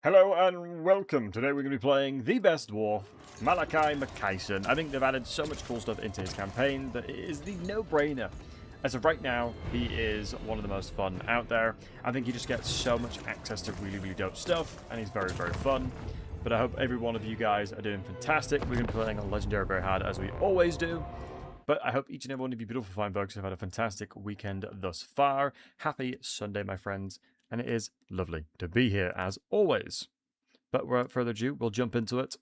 Hello and welcome. Today we're going to be playing the best dwarf, Malachi McKayson. I think they've added so much cool stuff into his campaign that it is the no-brainer. As of right now, he is one of the most fun out there. I think he just gets so much access to really, really dope stuff, and he's very, very fun. But I hope every one of you guys are doing fantastic. We're going to be playing on Legendary very hard, as we always do. But I hope each and every one of you beautiful fine folks have had a fantastic weekend thus far. Happy Sunday, my friends. And it is lovely to be here, as always. But without further ado, we'll jump into it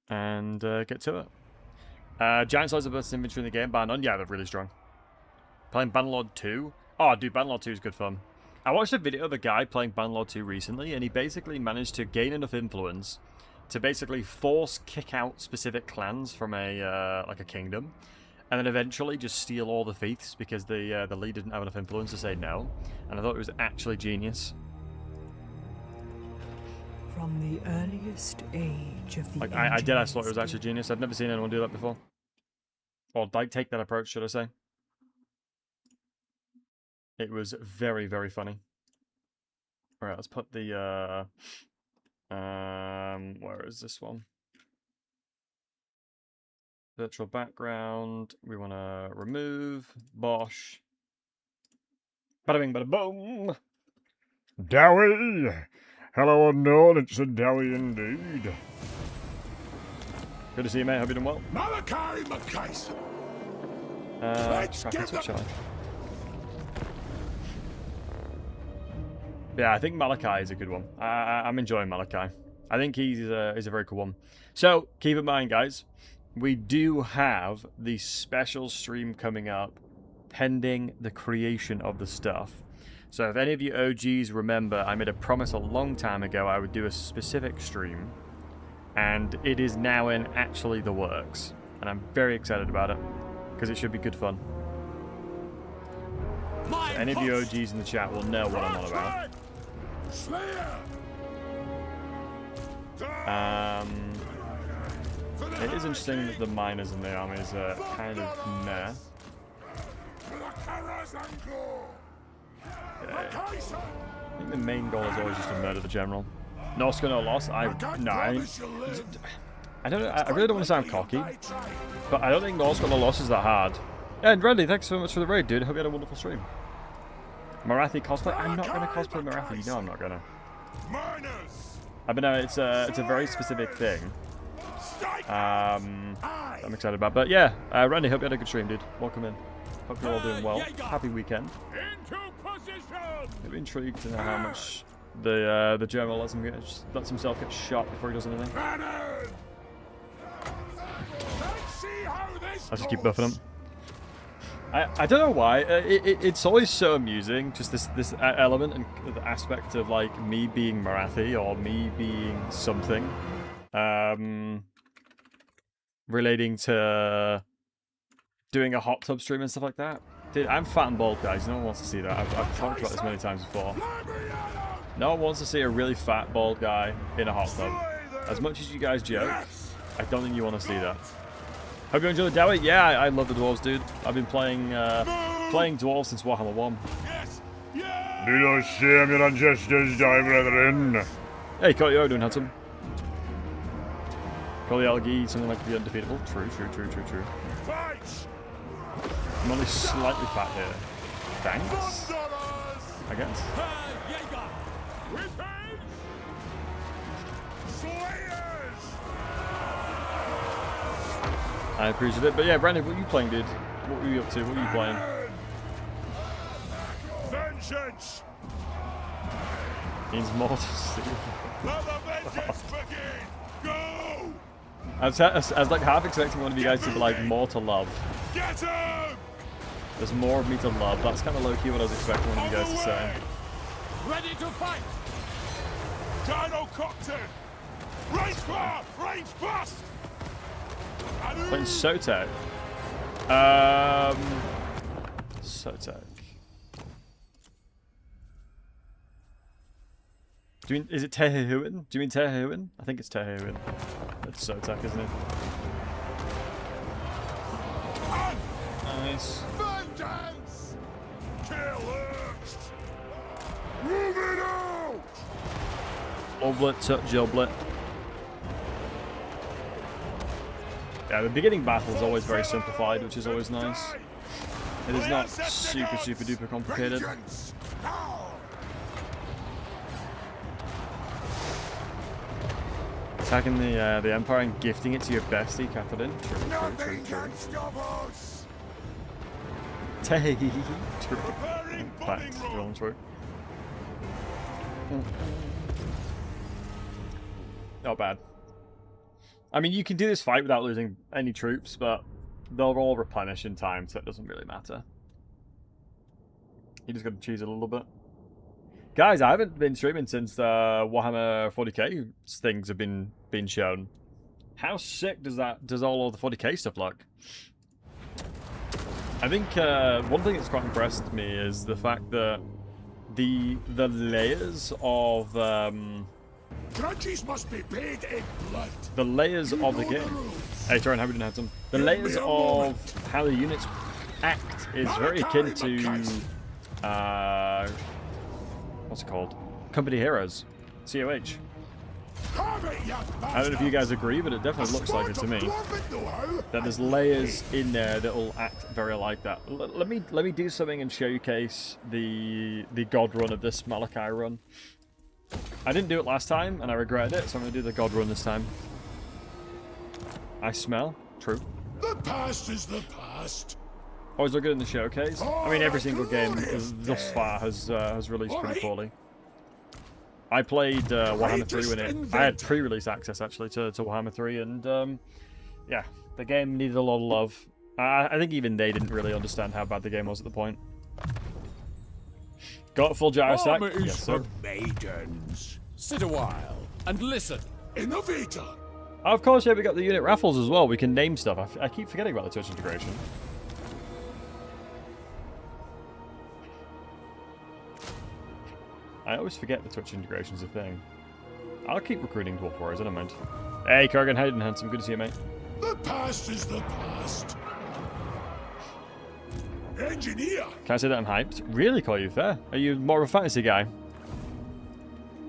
and get to it. Giant size of best inventory in the game, bar none. Yeah, they're really strong. Playing Bannerlord 2. Oh, dude, Bannerlord 2 is good fun. I watched a video of a guy playing Bannerlord 2 recently, and he basically managed to gain enough influence to basically force kick out specific clans from a like a kingdom, and then eventually just steal all the fiefs because the lead didn't have enough influence to say no. And I thought it was actually genius. From the earliest age of the Like, I thought it was actually genius. I've never seen anyone do that before. Or like take that approach, should I say. It was very, very funny. Alright, let's put the where is this one? Virtual background. We want to remove. Bosh. Bada bing, bada boom. Dawi! Hello unknown, it's a Dawi indeed. Good to see you, mate. Hope you're doing well. Malachi McKayson. Switch on. Yeah, I think Malachi is a good one. I'm enjoying Malachi. I think he's a very cool one. So, keep in mind, guys, we do have the special stream coming up pending the creation of the stuff. So if any of you OGs remember, I made a promise a long time ago I would do a specific stream, and it is now in actually the works. And I'm very excited about it, because it should be good fun. So any of you OGs in the chat will know what I'm on about. It is interesting that the miners in the army is kind of meh. I think the main goal is always just to murder the general. No score, no loss. I don't know. I really don't want to sound cocky, but I don't think no score, no loss is that hard. And Randy, thanks so much for the raid, dude. Hope you had a wonderful stream. Marathi cosplay? I'm not gonna cosplay Marathi. You know I'm not gonna. But no, it's a very specific thing. I'm excited about. But yeah, Randy, hope you had a good stream, dude. Welcome in. Hope you're all doing well. Happy weekend. I'm intrigued to know how much the general lets himself get shot before he does anything. I'll just keep buffing him. I don't know why. It's always so amusing, just this element and the aspect of like me being Marathi or me being something, relating to doing a hot tub stream and stuff like that. Dude, I'm fat and bald, guys. No one wants to see that. I've talked about this many times before. No one wants to see a really fat, bald guy in a hot tub. As much as you guys joke, I don't think you want to see that. Hope you enjoy the Dawi. Yeah, I love the dwarves, dude. I've been playing dwarves since Warhammer 1. Do not shame your ancestors, die, brethren. Hey, Cody, how are you doing, handsome? Call the Algae something like the undefeatable. True. I'm only slightly fat here. Thanks, I guess. I appreciate it. But yeah, Brandon, what are you playing, dude? What were you up to? What are you playing? Vengeance. Means more to see. Let the vengeance begin. Go. I was like half expecting one of you guys to be like more to love. Get him. There's more of me to love. That's kind of low-key what I was expecting one of you guys to say. Ready to fight. Dino cocktail. Range far. Range fast. Playing Sotek. Sotek. Do you mean, is it Tehuhuin? Do you mean Tehuhuin? I think it's Tehuhuin. It's Sotek, isn't it? Nice. Vengeance! Kill it! Move it out! Oblet, touch, oblet. Yeah, the beginning battle is always very simplified, which is always nice. It is not super duper complicated. Vengeance! Now! Attacking the Empire and gifting it to your bestie, Catherine. Nothing can stop us! True. Preparing bombing Facts, run! true. Not bad. I mean, you can do this fight without losing any troops, but they'll all replenish in time, so it doesn't really matter. You just got to cheese it a little bit. Guys, I haven't been streaming since the Warhammer 40k things have been shown. How sick does all of the 40k stuff look? I think one thing that's quite impressed me is the fact that the layers of Grudges must be paid in blood. the layers You of the know game. rules. Hey, Torrin, how we doing, handsome? The Give me layers a of moment. how the units act is very akin to what's it called? Company Heroes, COH. Have it, you I don't know if you guys agree, but it definitely looks like it to me. That there's layers in there that will act very like that. Let me do something and showcase the God run of this Malachi run. I didn't do it last time, and I regretted it, so I'm going to do the God run this time. I smell. True. The past is the past. Always look good in the showcase. I mean, every single game thus far has released pretty poorly. I played Warhammer 3 when I had pre-release access, actually, to Warhammer 3, and yeah, the game needed a lot of love. I think even they didn't really understand how bad the game was at the point. Got a full gyro stack? Yes, sir. Maidens. Sit a while and listen. Innovator. Of course, yeah, we got the unit raffles as well. We can name stuff. I keep forgetting about the Twitch integration. I always forget the Twitch integration's a thing. I'll keep recruiting Dwarf Warriors, I don't mind. Hey, Kurgan, how you doing, handsome? Good to see you, mate. The past is the past. Engineer. Can I say that I'm hyped? Really, call you fair? Are you more of a fantasy guy?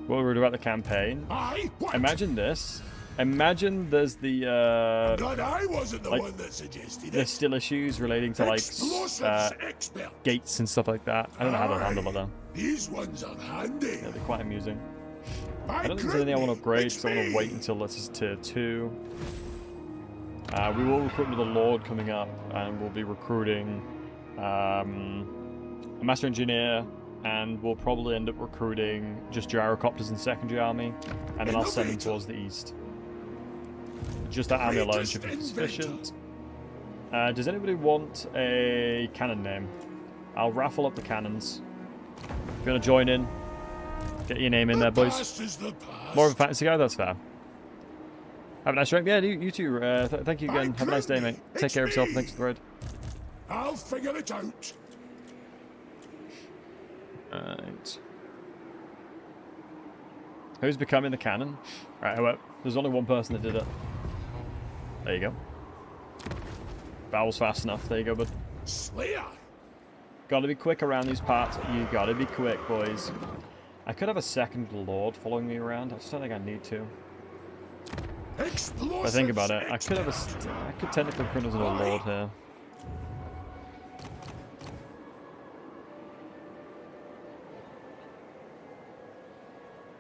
What were we about the campaign? What? Imagine this. Imagine there's the Glad I wasn't the like, one that suggested there's it. still issues relating to like Explosives expert. gates and stuff like that. I don't know how they'll handle it though. These ones are handy. Yeah, they're quite amusing. My I don't think there's anything I want to upgrade, it's so I want to me. wait until this is tier 2. We will recruit another Lord coming up, and we'll be recruiting a Master Engineer, and we'll probably end up recruiting just Gyrocopters in Secondary Army, and then I'll send them towards the east. Just that army alone should be sufficient. Does anybody want a cannon name? I'll raffle up the cannons. If you want to join in, get your name in there, boys. Past is the past. More of a fantasy guy, that's fair. Have a nice drink. Yeah, you too. Thank you again. Have a nice day, mate. Take care of yourself, and thanks for the ride. I'll figure it out. Right. Who's becoming the cannon? Right, well, there's only one person that did it. There you go. Bowel's fast enough. There you go, bud. Slayer. Gotta be quick around these parts. You gotta be quick, boys. I could have a second Lord following me around. I just don't think I need to. Explosives If I think about it, I expert. could technically print as a Lord here.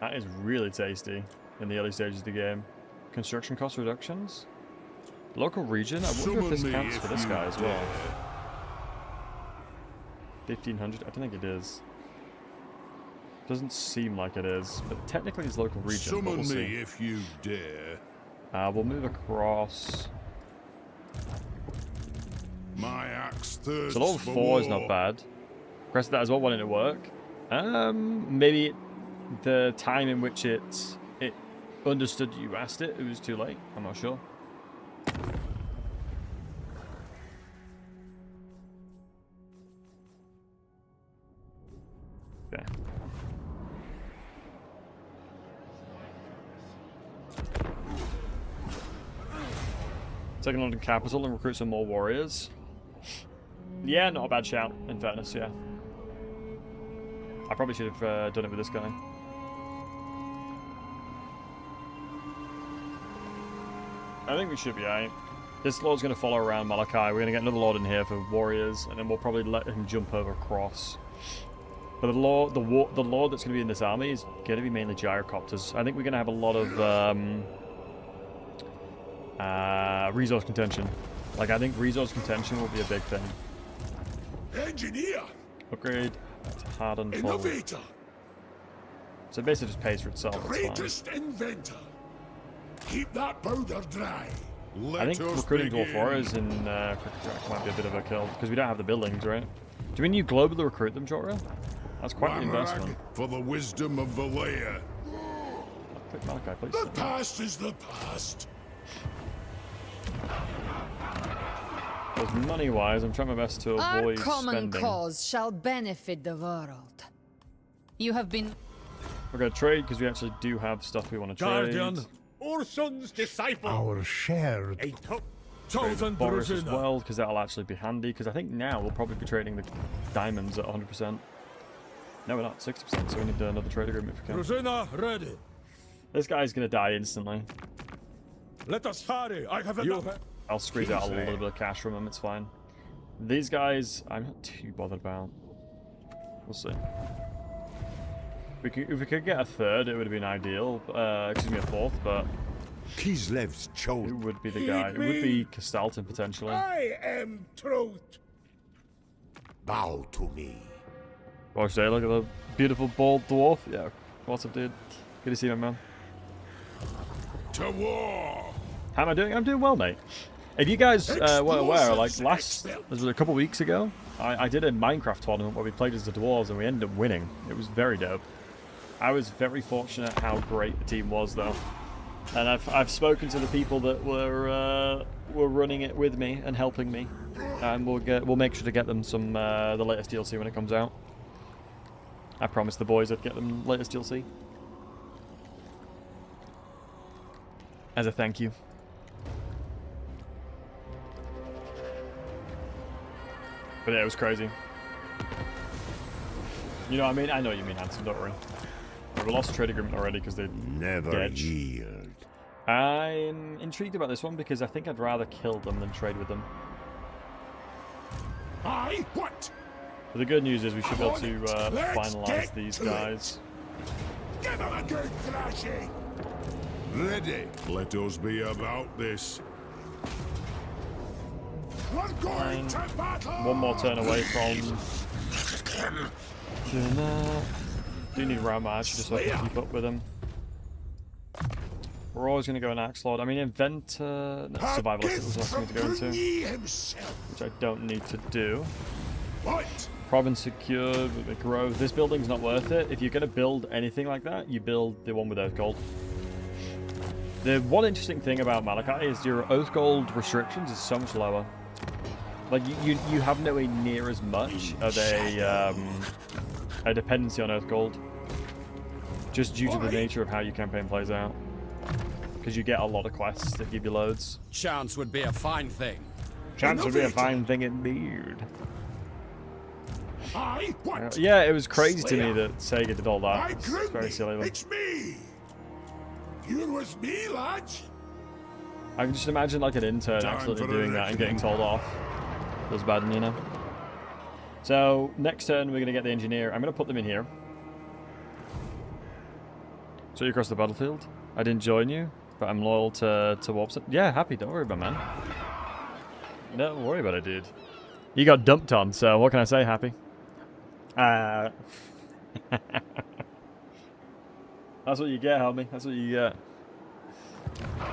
That is really tasty in the early stages of the game. Construction cost reductions? Local region? I wonder if this counts for this guy as well. 1500? I don't think it is. Doesn't seem like it is, but technically it's local region, but we'll see. if you dare. We'll move across. My axe thirsts So level 4 is not bad. Press that as well, wanting to work. Maybe the time in which it understood you asked it was too late. I'm not sure. Okay. Take a London capital and recruit some more warriors. Yeah, not a bad shout, in fairness, yeah. I probably should have done it with this guy. I think we should be alright. This lord's going to follow around Malachi. We're going to get another lord in here for warriors, and then we'll probably let him jump over across. But the lord that's going to be in this army is going to be mainly gyrocopters. I think we're going to have a lot of resource contention. Like, I think resource contention will be a big thing. Engineer. Upgrade to hardened full. Innovator. So it basically just pays for itself. It's fine. Greatest inventor. Keep that powder dry. I think recruiting dwarf warriors in Cricket Track might be a bit of a kill because we don't have the buildings, right? Do you mean you globally recruit them, Jorah? That's quite the investment. For the wisdom of Valea. Click Malachi, please. The past is the past. Because money-wise, I'm trying my best to avoid Our common spending. cause shall benefit the world. You have been... We're going to trade because we actually do have stuff we want to trade. Guardian, Urson's disciple. Our shared A chosen Boris as prisoner. well, because that'll actually be handy. Because I think now we'll probably be trading the diamonds at 100%. No, we're not, 60%, so we need another trade agreement if we can. Prisoner ready. This guy's going to die instantly. Let us hurry. I have enough. I'll squeeze out a little bit of cash from him, it's fine. These guys, I'm not too bothered about. We'll see. If we could get a third, it would have been ideal. Excuse me, a fourth, but Kislev's who chosen. would be the guy? It would be Castalton, potentially. I am truth. Bow to me. Watch there, look at the beautiful bald dwarf. Yeah, what's up, dude? Good to see you, my man. To war. How am I doing? I'm doing well, mate. If you guys were aware, like this was a couple weeks ago, I did a Minecraft tournament where we played as the dwarves and we ended up winning. It was very dope. I was very fortunate how great the team was, though. And I've spoken to the people that were running it with me and helping me, and we'll make sure to get them some the latest DLC when it comes out. I promised the boys I'd get them latest DLC as a thank you. But yeah, it was crazy. You know what I mean? I know what you mean, Hanson, don't worry. We lost the trade agreement already because they Never yield. I'm intrigued about this one because I think I'd rather kill them than trade with them. I what? But the good news is we should be able to finalize these guys. Give him a good thrashing. Ready. Let us be about this. We're going to battle. One more turn away from... Do need round march just so I can keep up with him. We're always going to go an Axe Lord. I mean, Inventor... No, Survivalist was asking me to go into. Which I don't need to do. What? Province secured with the growth. This building's not worth it. If you're going to build anything like that, you build the one with Earth Gold. The one interesting thing about Malachi is your Oath Gold restrictions is so much lower. Like, you have nowhere near as much of a dependency on Earth Gold. Just due to the nature of how your campaign plays out. Because you get a lot of quests that give you loads. Chance would be a fine thing. Chance would be a fine thing indeed. I what? Yeah, it was crazy to me that Sega did all that. It's very silly. It's me. You're with me, lads. I can just imagine like an intern Time absolutely for doing that and getting told off. Feels bad, you know. So next turn we're gonna get the engineer. I'm gonna put them in here. So you across the battlefield. I didn't join you, but I'm loyal to Warpson. Yeah, happy. Don't worry about it, man. Don't worry about it, dude. You got dumped on, so what can I say? Happy. That's what you get, homie. That's what you get.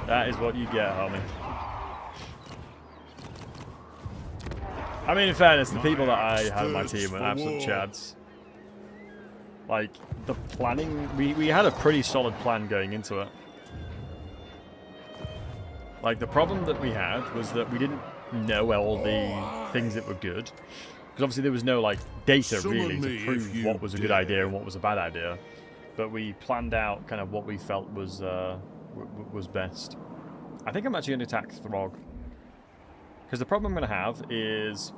That is what you get, homie. I mean, in fairness, the people that I had on my team were absolute chads. Like, the planning... We had a pretty solid plan going into it. Like, the problem that we had was that we didn't know all the things that were good. Because obviously there was no, like, data, really, to prove what was a good idea and what was a bad idea. But we planned out kind of what we felt was best. I think I'm actually going to attack Throg. Because the problem I'm going to have is,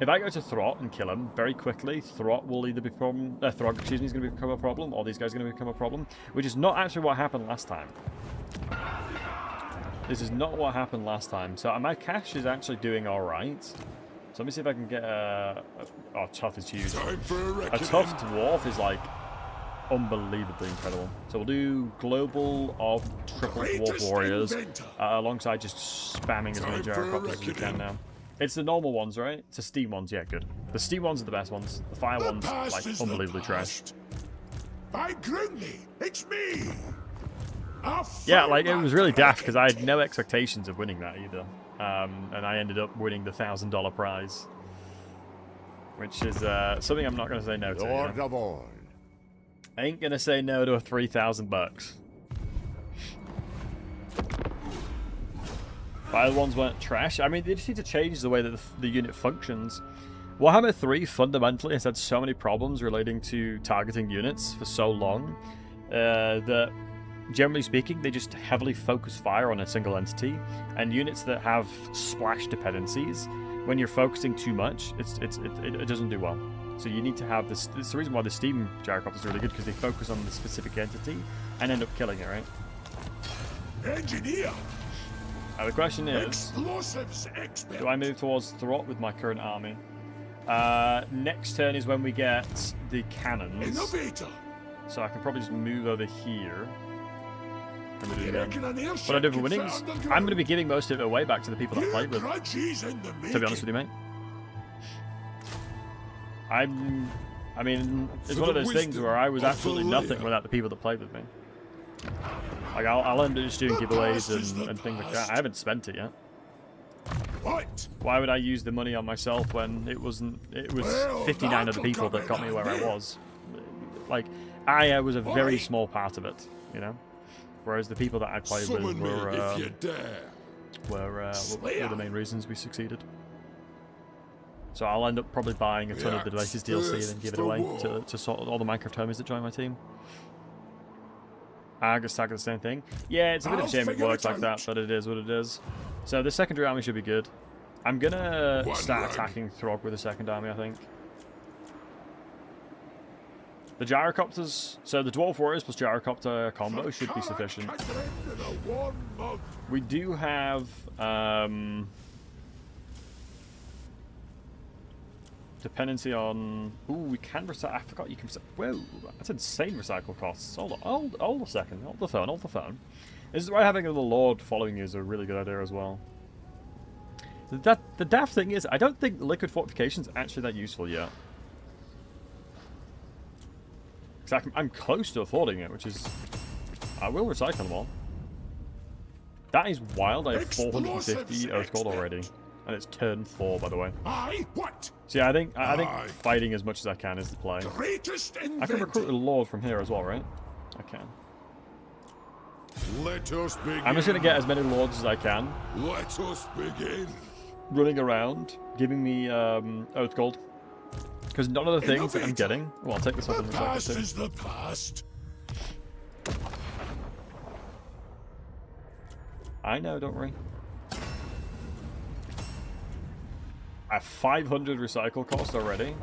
if I go to Throt and kill him very quickly, Throt will either become... Throg, excuse me, is going to become a problem, or these guys are going to become a problem. Which is not actually what happened last time. This is not what happened last time. So my cash is actually doing alright. So let me see if I can get a... Oh, tough is huge. Time for a A reckoning. tough dwarf is like unbelievably incredible. So we'll do global of triple dwarf Greatest warriors inventor. alongside just spamming as many Time for a gyrocopters as we can reckoning. now. It's the normal ones, right? It's the steam ones, yeah, good. The steam ones are the best ones. The fire The ones, past like, is the unbelievably trash. past. By Grimney, it's me. I'll Yeah, fight like, it my was really daft because I had dragon. no expectations of winning that either. And I ended up winning the $1,000 prize. Which is something I'm not going to say no to. you Lord know? of all. I ain't going to say no to a $3,000. Fire ones weren't trash. I mean, they just need to change the way that the unit functions. Warhammer 3 fundamentally has had so many problems relating to targeting units for so long that, generally speaking, they just heavily focus fire on a single entity. And units that have splash dependencies, when you're focusing too much, it doesn't do well. So you need to have this. This is the reason why the steam gyrocopter is really good, because they focus on the specific entity and end up killing it, right? Engineer. Now the question is, Explosives expert. do I move towards Throt with my current army? Next turn is when we get the cannons. Innovator. So I can probably just move over here. And do it again. Reckon an airship What I do for can winnings, fly I'm underground. going to be giving most of it away back to the people that Your played with, grudges in the to be honest with you, mate. I mean, it's For one of the those things wisdom where I was of absolutely the nothing layer. without the people that played with me. Like, I'll end up just doing The giveaways past is the and things like that. past. I haven't spent it yet. What? Why would I use the money on myself when it wasn't? It was Well, 59 other that'll people come that got me in where I handy. was. Like, I was a very Oi. small part of it, you know. Whereas the people that I played Summon with me were if you dare. were Slayer. the main reasons we succeeded. So I'll end up probably buying a ton of the latest DLC and then give it the away war. to sort of all the Minecraft homies that join my team. Argus Tag the same thing. Yeah, it's a bit of a I'll shame it figure works it like that, out. but it is what it is. So the secondary army should be good. I'm gonna One start run. attacking Throg with the second army, I think. The gyrocopters, so the Dwarf Warriors plus gyrocopter combo should be sufficient. We do have dependency on. Ooh, we can recycle. I forgot you can. Whoa, that's insane recycle costs. Hold a second. Hold the phone. This is why having a little lord following you is a really good idea as well. The daft thing is, I don't think liquid fortification is actually that useful yet. Because I'm close to affording it, which is... I will recycle them all. That is wild. I have 450 Earth Gold already. And it's turn 4, by the way. I what? So yeah, I think Aye. fighting as much as I can is the play. Greatest inventor. I can recruit a lord from here as well, right? I can. Let us begin. I'm just going to get as many lords as I can, Let us begin. running around, giving me Earth Gold. Because none of the things that I'm Innovator. getting... Well, I'll take this off The in a past second too. is the past. I know, don't worry. I have 500 recycle cost already.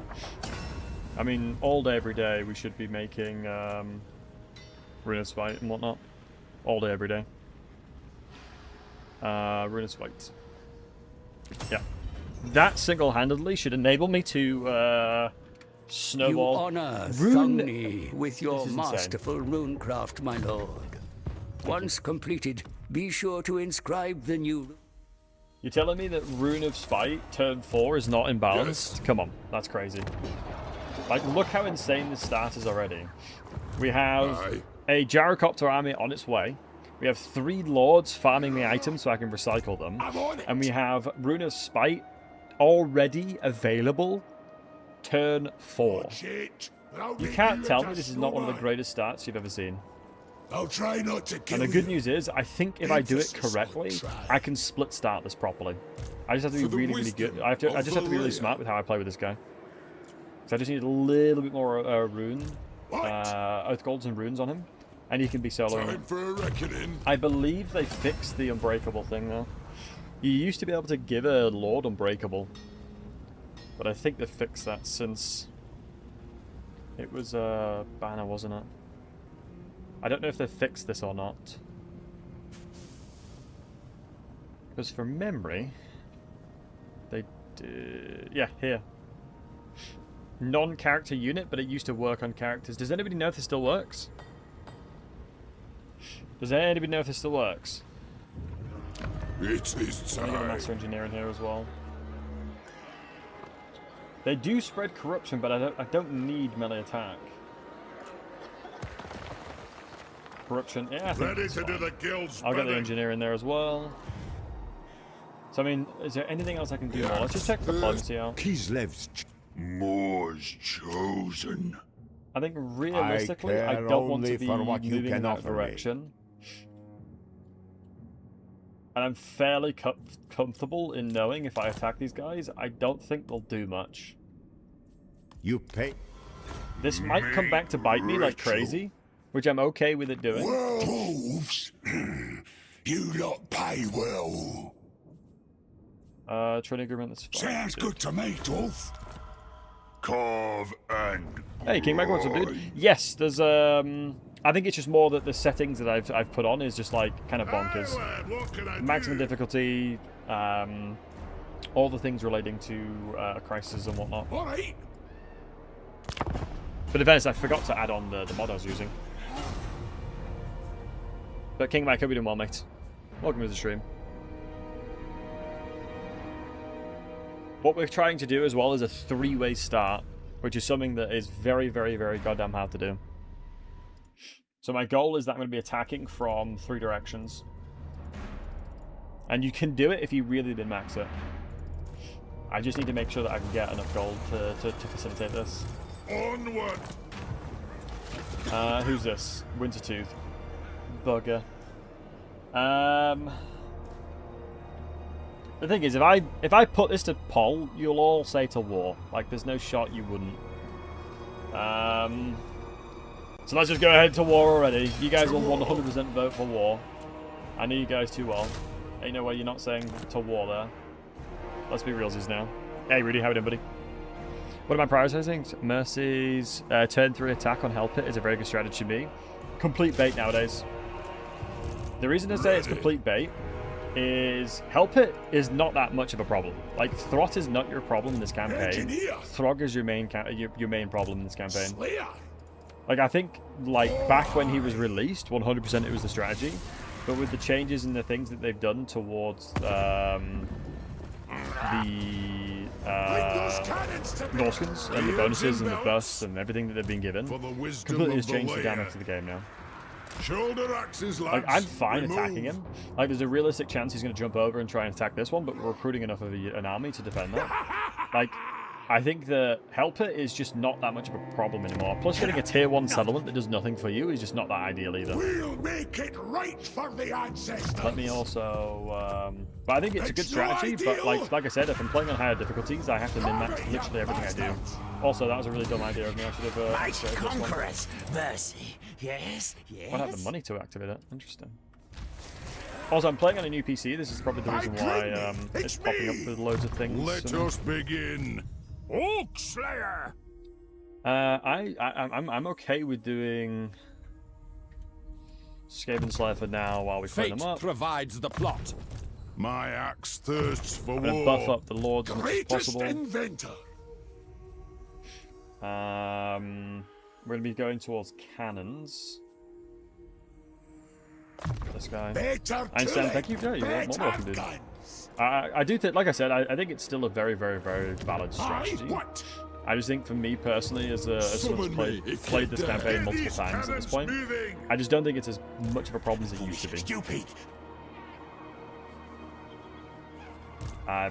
I mean, all day, every day, we should be making Ruinous Fight and whatnot. All day, every day. Ruinous Fight. Yeah. That single-handedly should enable me to You snowball. honor Rune- Thumni with your This is insane. masterful runecraft, my lord. Once completed, be sure to inscribe the new... You're telling me that Rune of Spite, turn 4, is not imbalanced? Come on, that's crazy. Like, look how insane this start is already. We have Aye. a Gyrocopter army on its way. We have 3 lords farming the items so I can recycle them. I'm on it. And we have Rune of Spite already available, turn 4. Shit. I'll You make can't tell let me us this is go not one of the by. greatest starts you've ever seen. I'll try not to kill And the good you. news is, I think if I do it Emphasis on correctly, try. I can split start this properly. I just have to For be the really, really good. wisdom I just of have to be the really layer. smart with how I play with this guy. So I just need a little bit more rune, What? Earth Golds and runes on him, and he can be soloing. Time for a reckoning. I believe they fixed the unbreakable thing though. You used to be able to give a lord unbreakable, but I think they fixed that since it was a banner, wasn't it? I don't know if they fixed this or not. Because from memory, they do... Yeah, here. Non-character unit, but it used to work on characters. Does anybody know if this still works? Does anybody know if this still works? It is I'm gonna get a time. master engineer in here as well. They do spread corruption, but I don't need melee attack. Corruption, yeah, I think Ready that's to do fine. the guild's I'll get the bidding. engineer in there as well. So I mean, is there anything else I can do more? Let's just check diplomacy out. Kislev's More's chosen. I think realistically, I care don't want to only be for what you moving in can that offer me. direction. And I'm fairly comfortable in knowing if I attack these guys, I don't think they'll do much. You pay. This might come back to bite me like crazy, which I'm okay with it doing. Dwarves, you lot pay well. Trading agreement, that's fine. Sounds good to me, dwarf. Carve and Hey, Kingmaker, what's up, dude? Yes, there's I think it's just more that the settings that I've put on is just like kind of bonkers. Hey, lad, what can I Maximum do? difficulty, all the things relating to crisis and whatnot. All right. But in fairness, I forgot to add on the mod I was using. But Kingmaker, hope you're doing well, mate. Welcome to the stream. What we're trying to do as well is a three-way start, which is something that is very, very, very goddamn hard to do. So my goal is that I'm going to be attacking from 3 directions. And you can do it if you really did max it. I just need to make sure that I can get enough gold to facilitate this. Onward. Who's this? Wintertooth. Bugger. The thing is, if I put this to poll, you'll all say to war. Like, there's no shot you wouldn't. So let's just go ahead to war already. You guys will 100% vote for war. I know you guys too well. Ain't no way you're not saying to war there. Let's be realsies now. Hey, Rudy, how are you doing, buddy? What am I prioritizing? Mercy's turn 3 attack on Help It is a very good strategy to me. Complete bait nowadays. The reason I say it's complete bait is Help It is not that much of a problem. Like, Throt is not your problem in this campaign. Engineer. Throg is your main your main problem in this campaign. Slayer. Like, I think, like, back when he was released, 100% it was the strategy. But with the changes and the things that they've done towards the Norskins and the bonuses and the busts and everything that they've been given, For the wisdom completely of has the changed the layer. dynamic of the game now. Shoulder axes, lads. Like, I'm fine Remove. attacking him. Like, there's a realistic chance he's going to jump over and try and attack this one, but we're recruiting enough of an army to defend that. Like, I think the Helper is just not that much of a problem anymore. Plus, getting a tier 1 settlement that does nothing for you is just not that ideal either. We'll make it right for the ancestors. Let me also... but I think it's a good strategy, but like I said, if I'm playing on higher difficulties, I have to min-max literally everything I do. Also, that was a really dumb idea of me. I should have activated this one. Conquerors, mercy. Yes, yes. I don't have the money to activate it. Interesting. Also, I'm playing on a new PC. This is probably the reason why it's popping up with loads of things. Let us begin. Oak Slayer. I'm okay with doing Skaven Slayer for now while we clean Fate them up. provides the plot. My axe thirsts for I'm gonna war. buff up the lords as much as Greatest possible. inventor. We're gonna be going towards cannons. This guy. Better Einstein, turret, thank you. Yeah, you're more than better welcome, dude. guns. I do think, like I said, I think it's still a very, very, very valid strategy. What? I just think for me personally, as someone who's played this campaign multiple times at this point, Moving. I just don't think it's as much of a problem as it used to be. Stupid.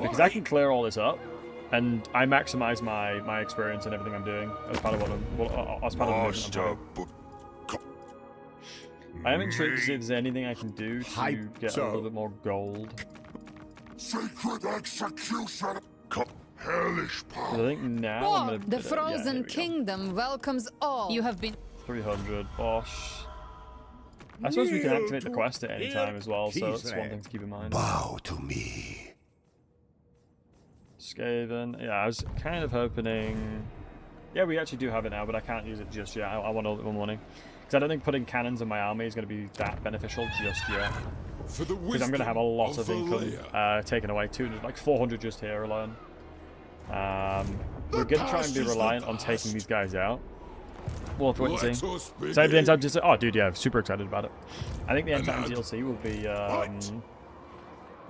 Because I can clear all this up, and I maximize my experience and everything I'm doing as part of as part of the movement I'm doing. I am intrigued to see if there's anything I can do to get a little bit more gold. Sacred execution. Hellish Because power. I think now I'm War, gonna the yeah, frozen here we go. kingdom welcomes all. You have been 300, bosh. I suppose we can activate the quest at any time as well, so that's one thing to keep in mind. Bow to me. Skaven, yeah, I was kind of hoping... Yeah, we actually do have it now, but I can't use it just yet. I want a little bit more money. Because I don't think putting cannons in my army is going to be that beneficial just yet. For the Because I'm going to have a lot of income Valia. taken away. 200, like 400 just here alone. We're going to try and be reliant on taking these guys out. We'll have to wait and Let see. us So the end time begin. DLC. Oh, dude, yeah, super excited about it. I think the end time DLC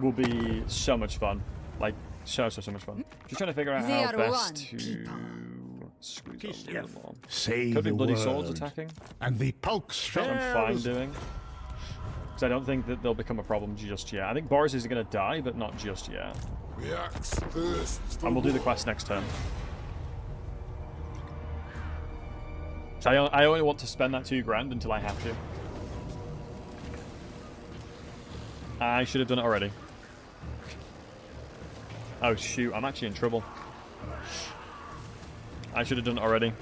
will be so much fun. Like so much fun. Just trying to figure out They how are best one to squeeze out a little more. Say Could be the bloody word, swords attacking, and the pulse which I'm fine shares. doing. Because I don't think that they'll become a problem just yet. I think Boris is going to die, but not just yet. The axe thirsts for And we'll do the war. quest next turn. So I only want to spend that 2 grand until I have to. I should have done it already. Oh shoot, I'm actually in trouble. I should have done it already.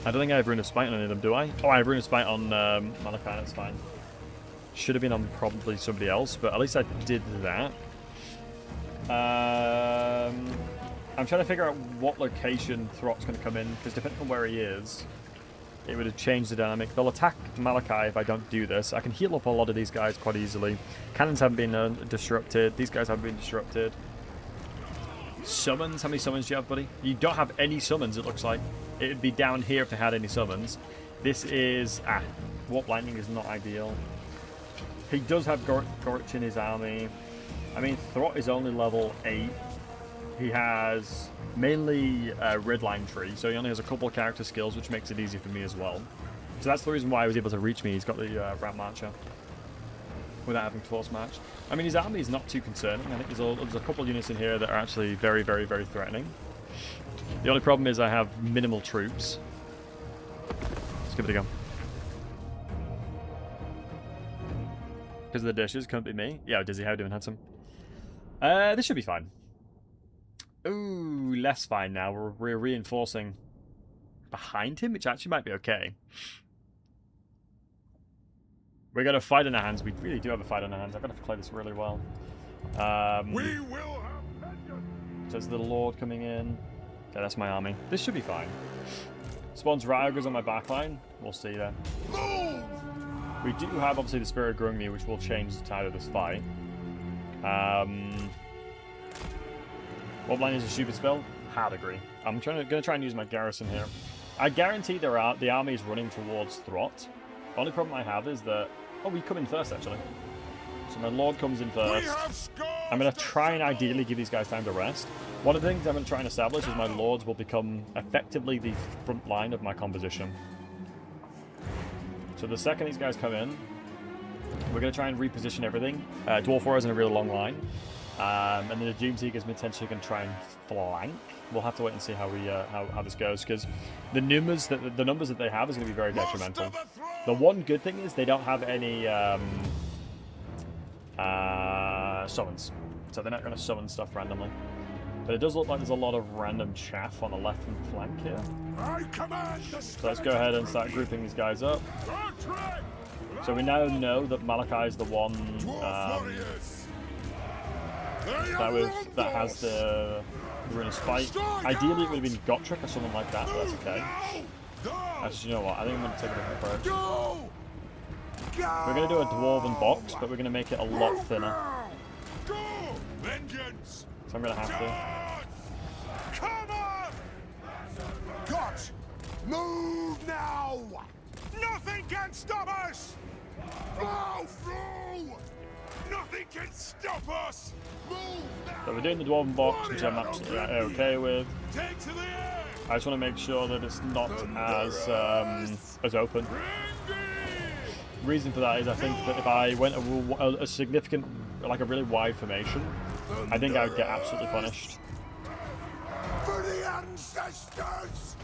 I don't think I have Rune of Spite on any of them, do I? Oh, I have Rune of Spite on Malachi, that's fine. Should have been on probably somebody else, but at least I did that. I'm trying to figure out what location Throt's going to come in, because depending on where he is, it would have changed the dynamic. They'll attack Malachi if I don't do this. I can heal up a lot of these guys quite easily. Cannons haven't been disrupted. These guys haven't been disrupted. Summons? How many summons do you have, buddy? You don't have any summons, it looks like. It would be down here if they had any summons. This is... Warp Lightning is not ideal. He does have Gorch in his army. I mean, Throt is only level 8. He has mainly Redline Tree, so he only has a couple of character skills, which makes it easy for me as well. So that's the reason why he was able to reach me. He's got the Ram Marcher without having to force match. I mean, his army is not too concerning. I think there's a couple of units in here that are actually very, very, very threatening. The only problem is I have minimal troops. Let's give it a go. Because of the dishes, couldn't be me. Yeah, Dizzy, how you doing, handsome? This should be fine. Ooh, less fine now. We're reinforcing behind him, which actually might be okay. We're going to fight on our hands. We really do have a fight on our hands. I've got to play this really well. We will have vengeance. So there's the Lord coming in. Okay, that's my army. This should be fine. Spawns Ryogres on my backline. We'll see then. We do have, obviously, the Spirit of Grungni, which will change the tide of this fight. What line is a stupid spell? Hard agree. I'm going to try and use my garrison here. I guarantee the army is running towards Throt. The only problem I have is that... Oh, we come in first, actually. So my Lord comes in first. I'm going to try and ideally give these guys time to rest. One of the things I'm going to try and establish is my Lords will become effectively the front line of my composition. So the second these guys come in, we're going to try and reposition everything. Dwarf Warriors in a really long line. And then the Doomseeker is potentially going to try and flank. We'll have to wait and see how we how this goes, because the numbers that they have is going to be very detrimental. The one good thing is they don't have any summons, so they're not going to summon stuff randomly. But it does look like there's a lot of random chaff on the left flank here. I command the So let's go ahead and start grouping these guys up. So we now know that Malachi is the one that has the Rune of Spite. Ideally, it would have been Gotrek or something like that, but that's okay. Actually, you know what? I think I'm going to take a different approach. We're going to do a Dwarven box, but we're going to make it a lot thinner. Vengeance. So I'm going to have to. Come on! Got! Move now! Nothing can stop us! Blow through! Nothing can stop us! Move now! So we're doing the Dwarven box, which I'm absolutely okay with. Take to the air! I just want to make sure that it's not as open. Reason for that is I think that if I went a significant, like a really wide formation, I think I would get absolutely punished. For the ancestors!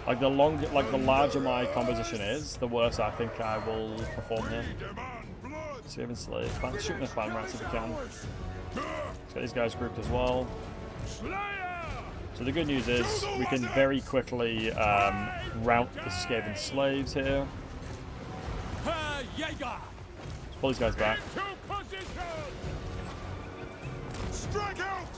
Like the larger my composition is, the worse I think I will perform here. Demand blood! Saving slave, shoot the clan rats if we can. Let's get these guys grouped as well. Slayer! So the good news is we can very quickly rout the Skaven slaves here. Herr Jäger! Let's pull these guys back. To position! Strike out!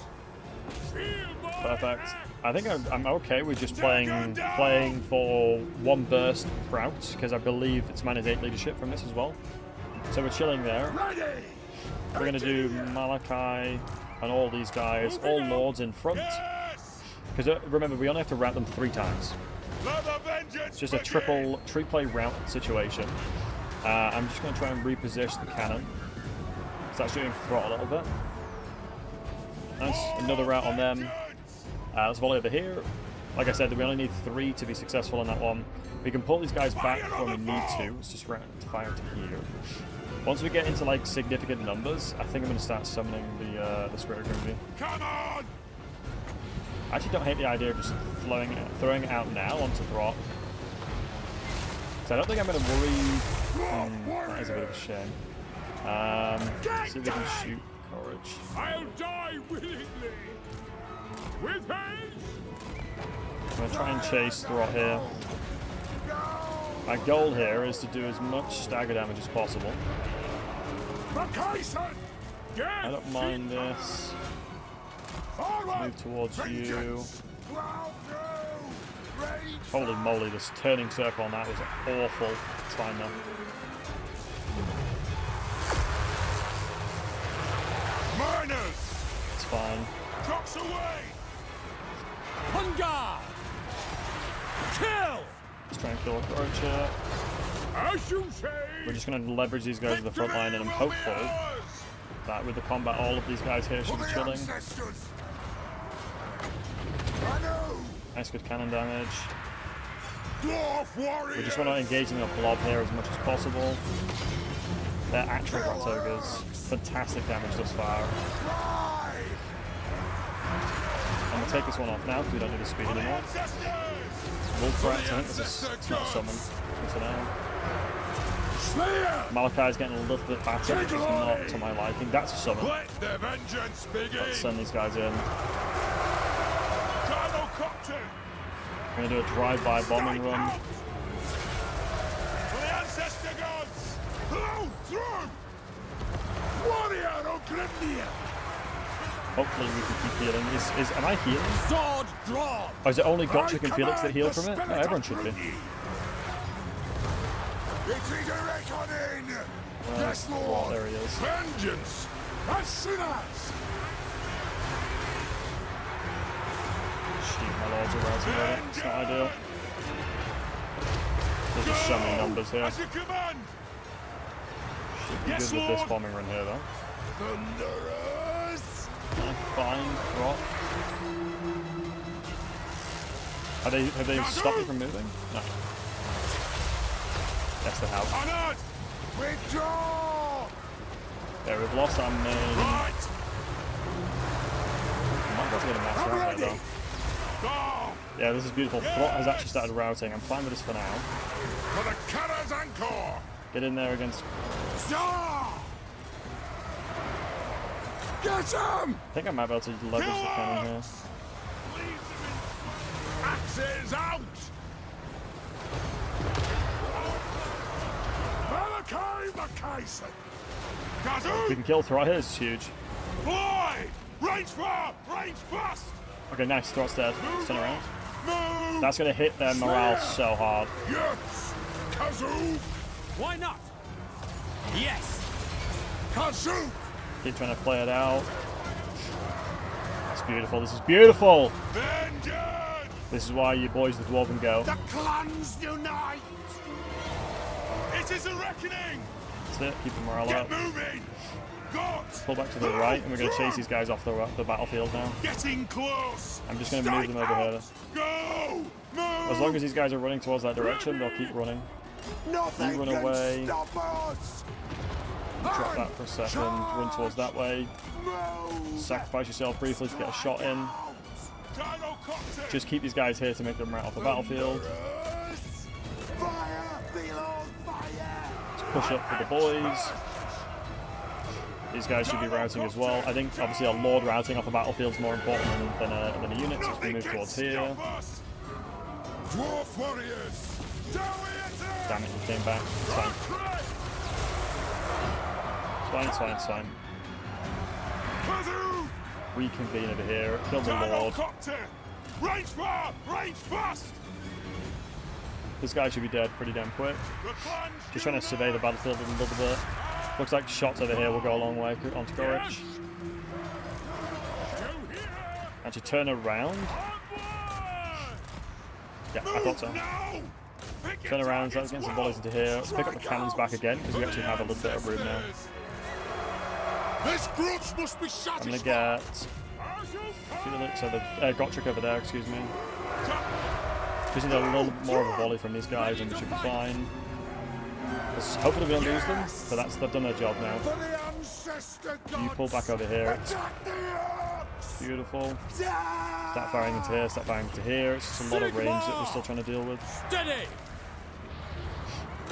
Field boy! Perfect. I think I'm okay with just playing for one burst route, because I believe it's -8 leadership from this as well. So we're chilling there. Ready! We're going to do Malachi and all these guys, all lords in front. Yes! Because remember, we only have to route them 3 times. Let the vengeance It's just a begin. tree play route situation. I'm just going to try and reposition the cannon. Start shooting throt a little bit. Nice, another route on them. Let's volley over here. Like I said, we only need 3 to be successful on that one. We can pull these guys back when we need to. It's just round to fire to here. Once we get into like significant numbers, I think I'm going to start summoning the Spirit Grimby. Come on! I actually don't hate the idea of just throwing it out now onto Throt. So I don't think I'm going to worry. That is a bit of a shame. See if we can shoot Courage. I'll die willingly. With haste. I'm going to try and chase Throt here. My goal here is to do as much stagger damage as possible. I don't mind this. Move towards you. Holy moly, this turning circle on that was awful. It's fine though. Miners! It's fine. Trucks away! Hunger! Kill! Let's try and kill a Courage here. As you say! We're just going to leverage these guys to the front line, and I'm hopeful that with the combat, all of these guys here should be chilling. Nice, good cannon damage. We just want to engage in the blob here as much as possible. They're actual Rat Ogres. Fantastic damage thus far. I'm going to take this one off now because we don't need the speed anymore. Wolf Rats, I think this is not a summon for now. Malachi's getting a little bit battered, which is not to my liking. That's a summon. Let the vengeance begin! Let's send these guys in. I'm going to do a drive-by bombing run. For the ancestor gods! Hopefully we can keep healing. Am I healing? Sword drawn! Or is it only Gotchick and Felix that heal from it? No, everyone should be. Yes, Lord! There he is. Vengeance! As sinners! Shoot, my lords are rising over. It's not ideal. There's just so many numbers here. As you command! Should be good with this bombing run here, though. Thunderous! Fine, Rot. Have they stopped it from moving? No. Yes, they have. Honored! Withdraw! Yeah, we've lost our main. Right! Might be able to get a match around here, though. Go! Yeah, this is beautiful. Throt has actually started routing. I'm fine with this for now. For the Kara's Anchor! Get in there against. Get him! I think I might be able to leverage the cannon here. Axes out! Malachi Macason! If we Gazoo! can kill Throt here, it's huge. Fly! Range far! Range fast! Okay, nice. Throt's dead. Let's turn around. Move! That's going to hit their morale so hard. Yes! Kazoo! Why not? Yes! Kazoo! Keep trying to play it out. It's beautiful. This is beautiful. Vengeance! This is why you boys the Dwarven go. The clans unite! It is a reckoning! That's it. Keep the morale Get up. moving! Got! Pull back to the right, and we're going to chase these guys off the battlefield now. Getting close! I'm just going to move them over here. Go! Move! As long as these guys are running towards that direction, they'll keep running. Nothing You run can away. stop us! Drop that for a second. Run towards that way. Move! Sacrifice yourself briefly to get a shot in. Gyrocopter! Just keep these guys here to make them right off the battlefield. Fire! Feel on fire! Let's push up for the boys. These guys should be routing as well. I think obviously a Lord routing off the battlefield is more important than a unit, so let's move towards here. Dwarf warriors! Dawi attack! Damn it, he came back. It's fine. It's fine, it's fine, it's fine. Kazoo! Reconvene over here. Kill the Lord. Gyrocopter! Range fire! Range fast! This guy should be dead pretty damn quick. Just trying to survey the battlefield a little bit. Looks like shots over here will go a long way onto Gorich. Actually, turn around. Yeah, I thought so. Turn around, so let's get some volleys into here. Let's pick up the cannons back again, because we actually have a little bit of room now. This grudge must be I'm satisfied. going to get Felix, so the Gotrek over there, excuse me. Just need a little more of a volley from these guys and we should be fine. Hopefully we don't lose them, but they've done their job now. You pull back over here. Beautiful. Start firing into here, start firing into here. It's just a lot of range that we're still trying to deal with. Steady!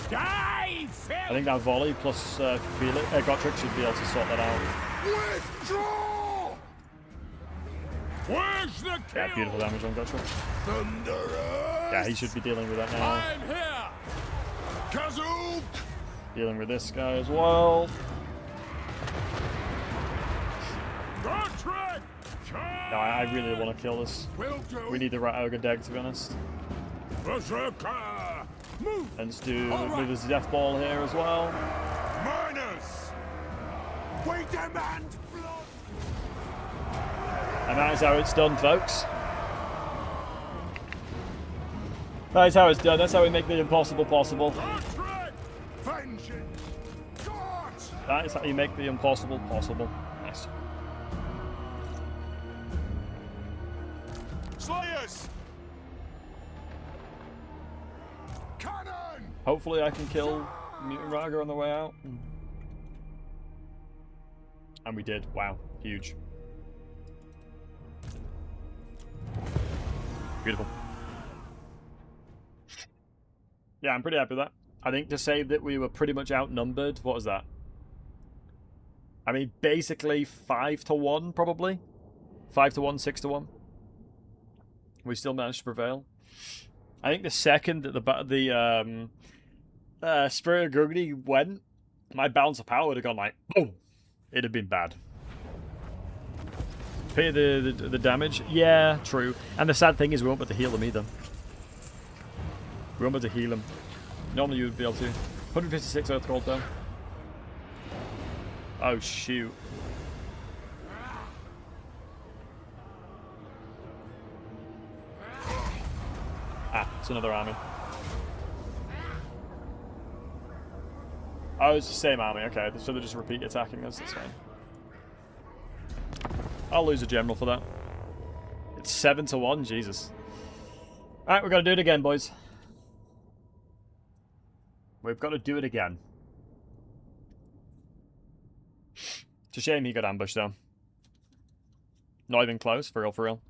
Die! I think that volley plus Gotrek should be able to sort that out. Withdraw! Where's the kill? Yeah, beautiful damage on Gotrek. Thunderous! Yeah, he should be dealing with that now. I'm here! Kazook! Dealing with this guy as well. Gotrek! No, I really want to kill this. Will do. We need the right ogre deck, to be honest. Berserker! Move! And let's do this death ball here as well. Miners! We demand blood! And that is how it's done, folks. That is how it's done. That's how we make the impossible possible. Gotrek! Vengeance! God! That is how you make the impossible possible. Nice. Slayers! Cannon! Hopefully I can kill Mutant Raga on the way out. And we did. Wow. Huge. Beautiful. Yeah, I'm pretty happy with that. I think to say that we were pretty much outnumbered, what was that? I mean, basically 5-1, probably. 5-1, 6-1. We still managed to prevail. I think the second that the Spirit of Gugni went, my balance of power would have gone like, boom. It'd have been bad. Pay the damage? Yeah, true. And the sad thing is we won't be able to heal them either. We won't be able to heal him. Normally you would be able to. 156 Earth Gold though. Oh shoot. Ah, it's another army. Oh, it's the same army, okay. So they just repeat attacking us, that's fine. I'll lose a general for that. It's 7-1, Jesus. Alright, we've got to do it again, boys. We've got to do it again. It's a shame he got ambushed, though. Not even close, for real, for real.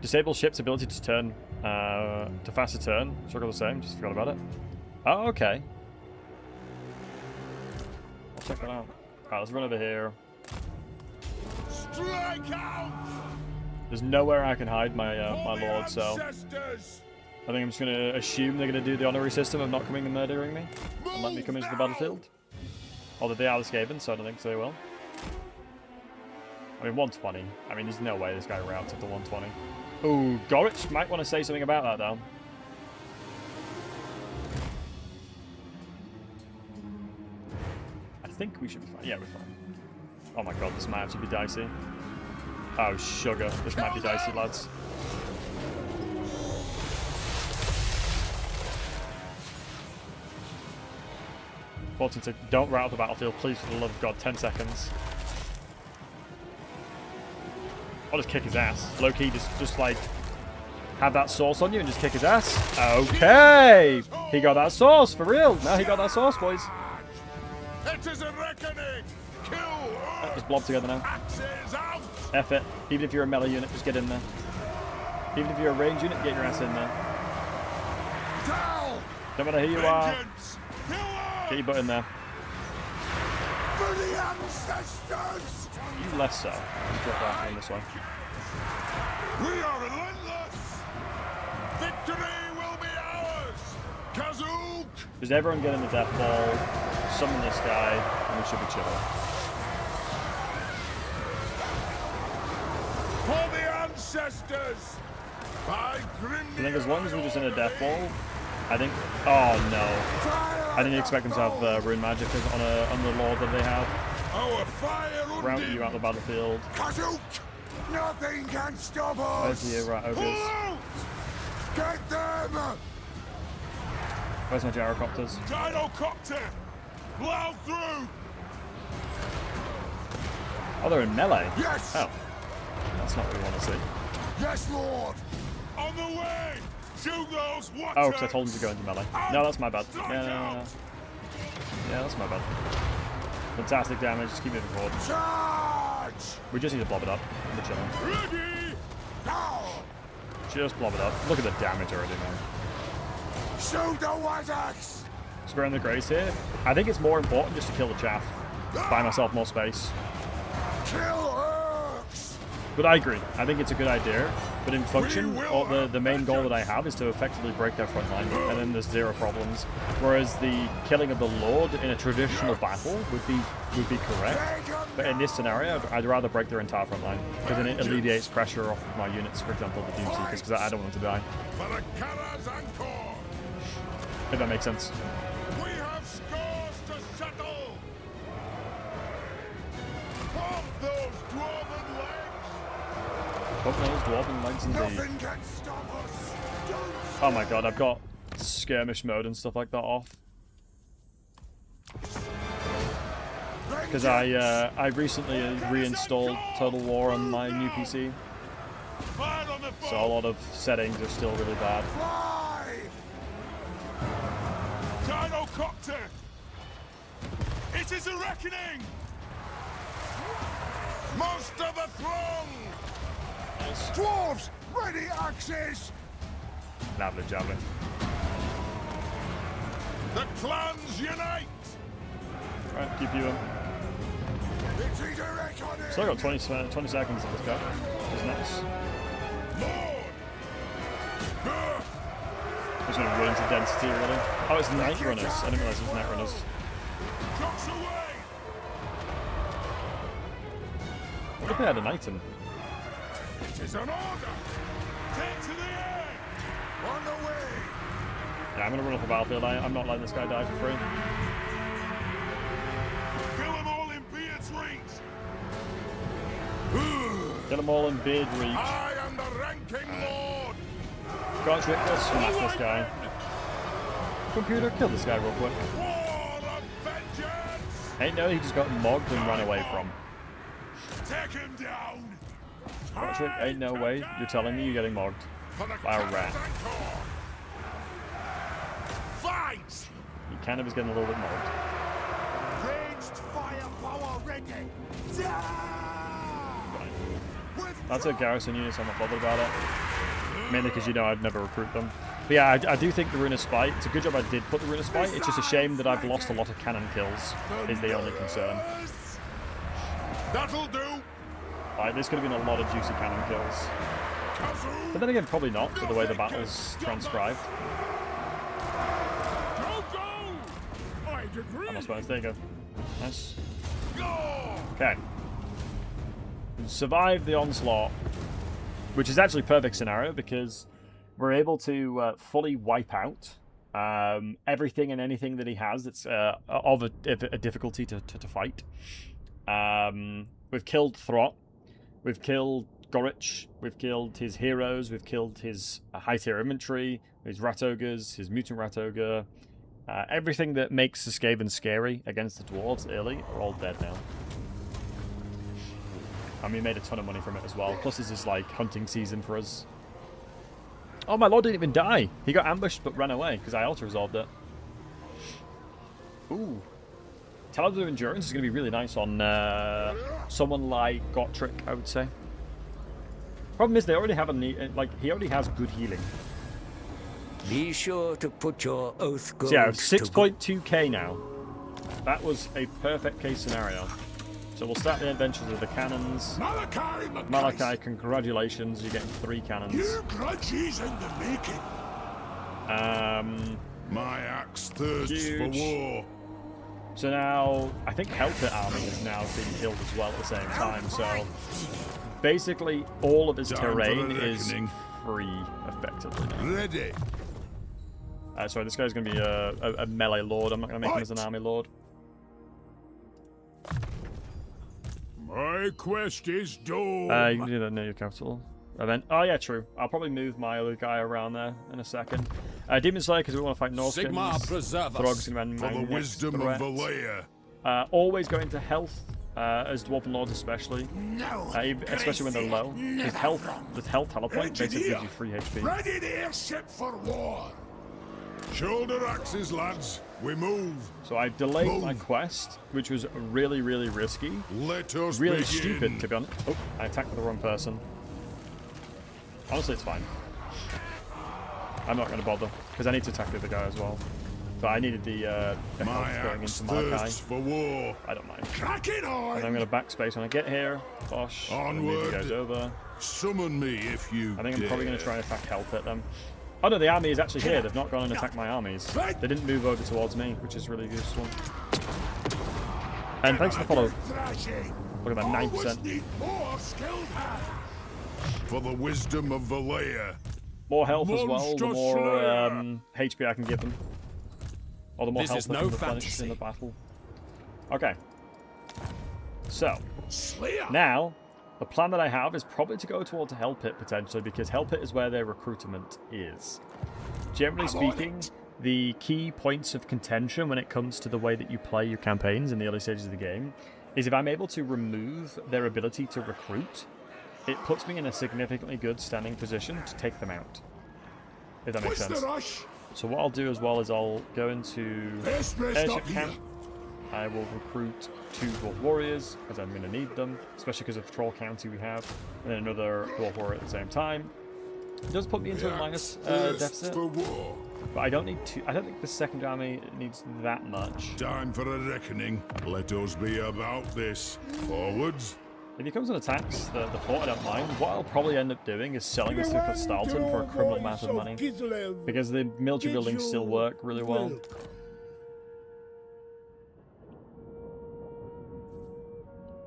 Disable ship's ability to turn, to faster turn. Struggle the same, just forgot about it. Oh, okay. I'll check that out. Alright, let's run over here. Strike out! There's nowhere I can hide my my lord, so Ancestors! I think I'm just going to assume they're going to do the honorary system of not coming and murdering me and let me come into the battlefield. Although they are escaping, so I don't think they will. I mean, 120. I mean, there's no way this guy routes up to 120. Ooh, Gorich might want to say something about that, though. I think we should be fine. Yeah, we're fine. Oh my god, this might actually be dicey. Oh, sugar. This might be dicey, lads. Fortune, don't rout the battlefield, please, for the love of God. 10 seconds. I'll just kick his ass. Low-key, just like, have that sauce on you and just kick his ass. Okay! He got that sauce, for real. Now he got that sauce, boys. It is a reckoning! Kill Earth! Just blob together now. Axes out! F it. Even if you're a melee unit, just get in there. Even if you're a range unit, get your ass in there. Down! Don't matter who you are, Vengeance! Kill Earth! get your butt in there. For the ancestors! You less so. Just drop out in this way. We are relentless! Victory will be ours! Kazook! Just everyone get in the death ball, summon this guy, and we should be chilling. For the ancestors! I think as long as we're just in a death ball, I think... Oh, no. I didn't expect them to have rune magic on the lord that they have. Our fire Route you out the battlefield. Kazook! Nothing can stop us! Where's the rat ogres? Get them! Where's my gyrocopters? Gyrocopter! Blow through! Oh, they're in melee. Yes! Oh. That's not what we want to see. Yes, Lord! On the way! Shoot those watchers! Oh, because I told him to go into melee. No, that's my bad. Yeah, that's my bad. Fantastic damage. Just keep moving forward. Charge! We just need to blob it up. We're chilling. Ready! Now! Just blob it up. Look at the damage already, man. Shoot the Wazax! Sparing the grace here. I think it's more important just to kill the chaff. Buy myself more space. Kill Urks! But I agree. I think it's a good idea. But in function, the main goal that I have is to effectively break their front line, and then there's zero problems. Whereas the killing of the Lord in a traditional battle would be correct. But in this scenario, I'd rather break their entire front line, because then it alleviates pressure off of my units, for example, the Doomseekers, because I don't want them to die. For the Karas and Kor! If that makes sense. We have scores to settle! Pump those dwarven legs! Pump those dwarven legs indeed. Nothing can stop us! Don't Oh my god, I've got skirmish mode and stuff like that off. Because I recently reinstalled Total War on my new PC. Fire on the So a lot of settings are still really bad. fly! Gyrocopter! It is a reckoning! Most of the throng! Dwarves! Ready axes! Lovely javelin. The clans unite! Right, keep you in. It's either reckoning! Still got 20 seconds of this guy. Which is nice. Lord! Just gonna run into density really. Oh, it's night runners. I didn't realize it was night runners. Jumps away! What if they had an item? It is an order! Take to the air! On the way! Yeah, I'm gonna run off the battlefield. I'm not letting this guy die for free. Kill them all in Beard's reach! Get them all in beard reach. I am the ranking lord! Got trick this. Smack this guy. Computer, kill this guy real quick. War of vengeance! Hey, no, he just got mogged and ran away from. Take him down! Got trick. Ain't no way. You're telling me you're getting mogged For the by a rat. Karas and Kor. Fight! He kind of is getting a little bit mogged. Raged firepower ready! With That's a garrison unit, so I'm not bothered about it. Mainly because, you know, I'd never recruit them. But yeah, I do think the Rune of Spite, it's a good job I did put the Rune of Spite. It's just a shame that I've lost a lot of cannon kills, is the only concern. That'll do! Like, there's going to be a lot of juicy cannon kills. But then again, probably not, with the way the battle's transcribed. Go, go! I agree! I'm not supposed. There you go. Nice. Go! Okay. Survive the onslaught, which is actually a perfect scenario because we're able to fully wipe out everything and anything that he has that's of a difficulty to fight. We've killed Throt, we've killed Gorich, we've killed his heroes, we've killed his high tier infantry, his rat ogres, his mutant rat ogre. Everything that makes the Skaven scary against the dwarves early are all dead now. And we made a ton of money from it as well. Plus this is like hunting season for us. Oh, my lord didn't even die. He got ambushed but ran away because I auto-resolved it. Ooh. Talented Endurance is going to be really nice on someone like Gotrek, I would say. Problem is they already have he already has good healing. Be sure to put your oath gold So yeah, I have to good 6.2k now. That was a perfect case scenario. So we'll start the adventures with the cannons. Malachi, congratulations, you're getting 3 cannons. Your grudges in the making! My axe thirsts for Huge. war. So now, I think Helpit Army is now being killed as well at the same time, so basically all of his Time for terrain the is reckoning. free, effectively. Ready. Sorry, this guy's going to be a melee lord. I'm not going to make him as an army lord. My quest is done. You can do that near your capital. Event. Oh, yeah, true. I'll probably move my other guy around there in a second. Demon Slayer, because we want to fight Norskins. Sigma preserve Throg's us. going to For be the my next wisdom threat. of Valea. Always go into health, as Dwarven Lords especially. Especially when they're low. Because health, the health teleport basically gives you free HP. Ready the airship for war. Shoulder axes, lads. We move. So I delayed my quest, which was really, really risky. Let us Really begin. stupid, to be honest. Oh, I attacked the wrong person. Honestly, it's fine. I'm not going to bother, because I need to attack the other guy as well. But I needed the My health going axe into Malachi. thirsts for war. I don't mind. Crack it on. And I'm going to backspace when I get here. Bosh. And move you Onward. guys over. Summon me if you I think I'm probably going to dare. try and attack health at them. Oh no, the army is actually here. They've not gone and attacked my armies. They didn't move over towards me, which is really useful. And thanks for the follow. Thrashing. Look at that, Always 9%. need more skilled hands. For the wisdom of Valea. More health as well, the Monster more Slayer. HP I can give them. Or the more This health is they no can replenish in fantasy. the battle. Okay. So, Slayer. now, the plan that I have is probably to go towards Hell Pit potentially, because Hell Pit is where their recruitment is. Generally speaking, the key points of contention when it comes to the way that you play your campaigns in the early stages of the game is if I'm able to remove their ability to recruit, it puts me in a significantly good standing position to take them out. If that makes What's sense. the rush? So what I'll do as well is I'll go into Airspace airship not here. camp. I will recruit 2 Dwarf Warriors, because I'm going to need them, especially because of the Troll County we have, and then another Dwarf Warrior at the same time. It does put me into a minus deficit, For war. but I don't need to. I don't think the second army needs that much. Time for a reckoning. Let us be about this. Forwards. If he comes and attacks the fort, I don't mind. What I'll probably end up doing is selling this to Starleton for a criminal amount of money, because the military buildings still work really well.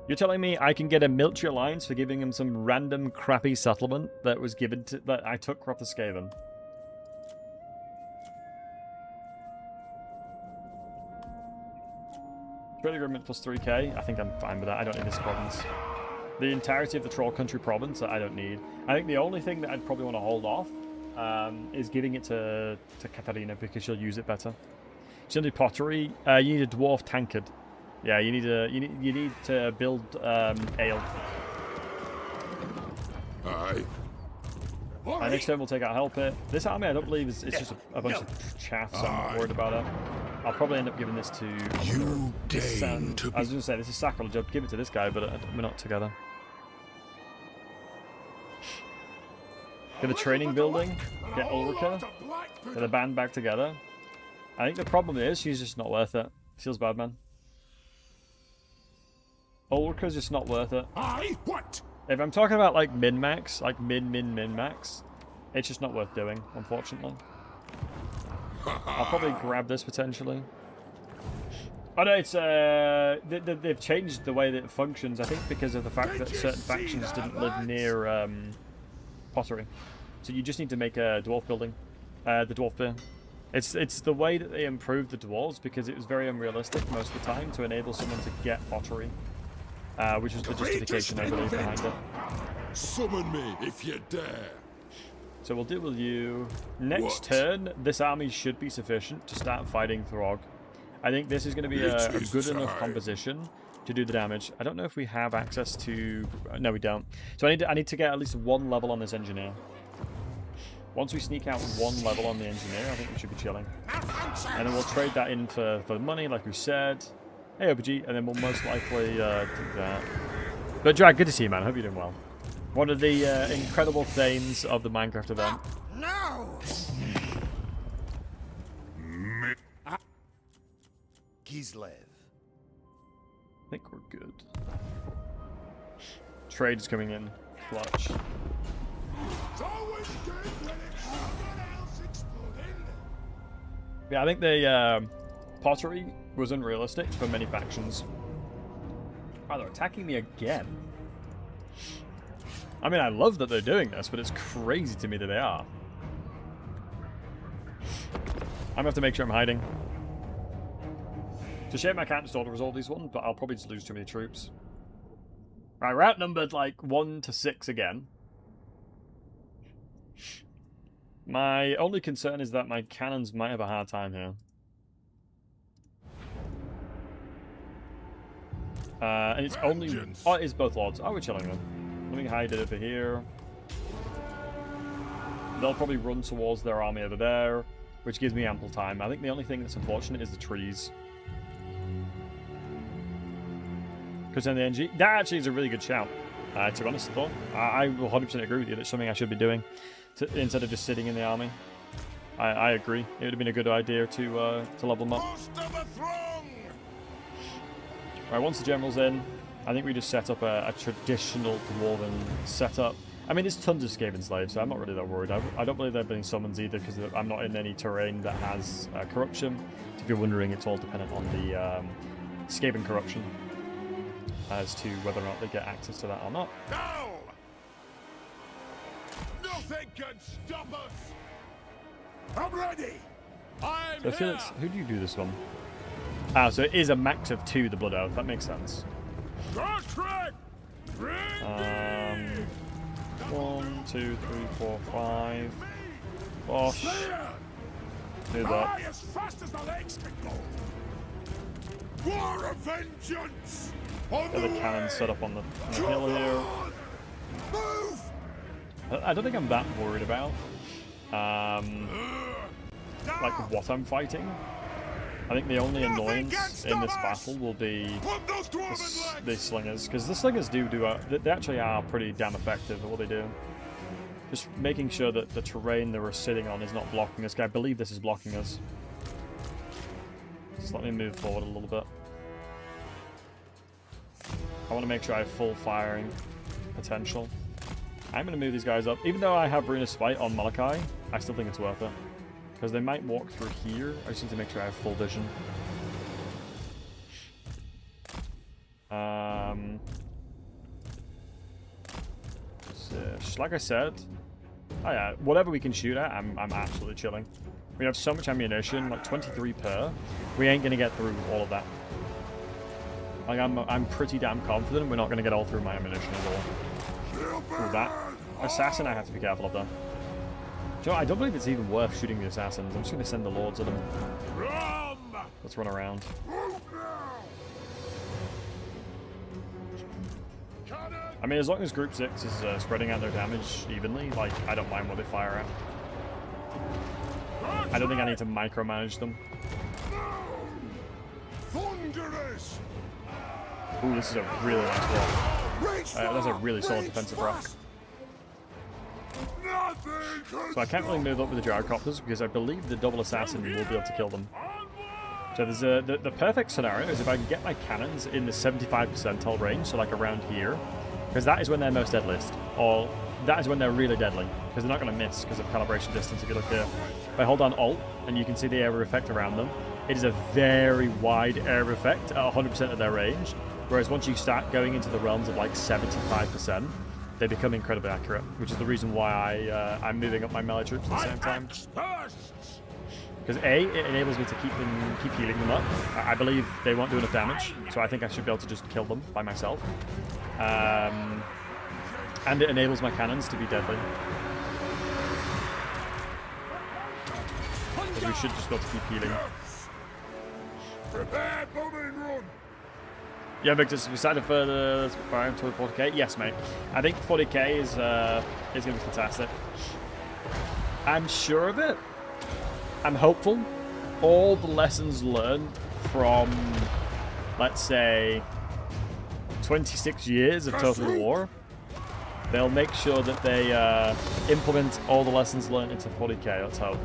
You're telling me I can get a military alliance for giving him some random crappy settlement that was given to that I took off the Skaven? Trade agreement plus 3k. I think I'm fine with that. I don't need this province. The entirety of the Troll Country province I don't need. I think the only thing that I'd probably want to hold off is giving it to Katarina, because she'll use it better. She'll do pottery. You need a dwarf tankard. Yeah, you need to build ale. Aye. And next turn we'll take out Help It. This army I don't believe is it's just a bunch of chaff, so I'm not worried about it. I'll probably end up giving this to You deign to I was going to say this is sacrilege. I'd give it to this guy, but we're not together. Get the training building. Get Ulrika. Get the band back together. I think the problem is she's just not worth it. Feels bad, man. Ulrika's just not worth it. Aye, what? If I'm talking about like min-max, like min-max, it's just not worth doing, unfortunately. I'll probably grab this potentially. Oh no, it's they've changed the way that it functions. I think because of the fact that certain factions didn't live near pottery, so you just need to make a dwarf building, the dwarf beer. It's the way that they improved the dwarves, because it was very unrealistic most of the time to enable someone to get pottery, which was the justification I believe behind it. summon me if you dare. So we'll deal with you. Next turn, this army should be sufficient to start fighting Throg. I think this is going to be a It is good enough time. composition to do the damage. I don't know if we have access to... No, we don't. So I need to get at least 1 level on this engineer. Once we sneak out 1 level on the engineer, I think we should be chilling. And then we'll trade that in for money, like we said. Hey, OPG, and then we'll most likely do that. But Drag, good to see you, man. Hope you're doing well. One of the incredible things of the Minecraft event. No! Kislev. I think we're good. Trade's coming in clutch. It's always good when it's someone else exploding. Yeah, I think the pottery was unrealistic for many factions. Oh, they're attacking me again. I mean, I love that they're doing this, but it's crazy to me that they are. I'm gonna have to make sure I'm hiding. It's a shame I can't just auto-resolve these ones, but I'll probably just lose too many troops. Right, we're outnumbered like 1 to 6 again. My only concern is that my cannons might have a hard time here. And it's only... Oh, it is both lords. Oh, we're chilling them. Let me hide it over here. They'll probably run towards their army over there, which gives me ample time. I think the only thing that's unfortunate is the trees. Because then the NG... That actually is a really good shout. To be honest, though. I will 100% agree with you. That's something I should be doing instead of just sitting in the army. I agree. It would have been a good idea to level them up. Right, once the general's in, I think we just set up a traditional dwarven setup. I mean, there's tons of Skaven slaves, so I'm not really that worried. I don't believe there have been summons either, because I'm not in any terrain that has corruption. If you're wondering, it's all dependent on the Skaven corruption as to whether or not they get access to that or not. Now! Nothing can stop us! I'm ready! I'm So Felix, who do you do this one? Ah, so it is a max of 2, the Blood Oath. That makes sense. 1, 2, 3, 4, 5. Bosh. Do that. As fast as the legs can go. War of vengeance! On Get the cannon set up on the hill here. Move! I don't think I'm that worried about like what I'm fighting. I think the only annoyance in this battle will be the slingers, because the slingers they actually are pretty damn effective at what they do. Just making sure that the terrain that we're sitting on is not blocking us. I believe this is blocking us. Just let me move forward a little bit. I want to make sure I have full firing potential. I'm going to move these guys up. Even though I have Ruinous Spite on Malachi, I still think it's worth it. Because they might walk through here. I just need to make sure I have full vision. So, like I said, oh yeah, whatever we can shoot at, I'm absolutely chilling. We have so much ammunition, like 23 per. We ain't going to get through all of that. Like, I'm pretty damn confident we're not going to get all through my ammunition at all. Through that. Assassin I have to be careful of, though. So I don't believe it's even worth shooting the assassins. I'm just going to send the lords at them. Let's run around. I mean, as long as Group 6 is spreading out their damage evenly, like, I don't mind what they fire at. I don't think I need to micromanage them. Thunderous! Ooh, this is a really nice block. That's a really solid defensive rock. So I can't really move up with the gyrocopters because I believe the double assassin will be able to kill them. So there's the perfect scenario is if I can get my cannons in the 75 percentile range, so like around here, because that is when they're most deadliest, or that is when they're really deadly, because they're not going to miss because of calibration distance. If you look here, if I hold on Alt and you can see the area effect around them, it is a very wide area effect at 100% of their range. Whereas once you start going into the realms of like 75%, they become incredibly accurate, which is the reason why I'm moving up my melee troops at the same time. Because A, it enables me to keep healing them up. I believe they won't do enough damage, so I think I should be able to just kill them by myself. And it enables my cannons to be deadly. Because we should just be able to keep healing. Prepare bombing run! Yeah, Victor, so we decided further fire toward 40k? Yes, mate. I think 40k is going to be fantastic. I'm sure of it. I'm hopeful. All the lessons learned from, let's say, 26 years of Total War, they'll make sure that they implement all the lessons learned into 40k, let's hope.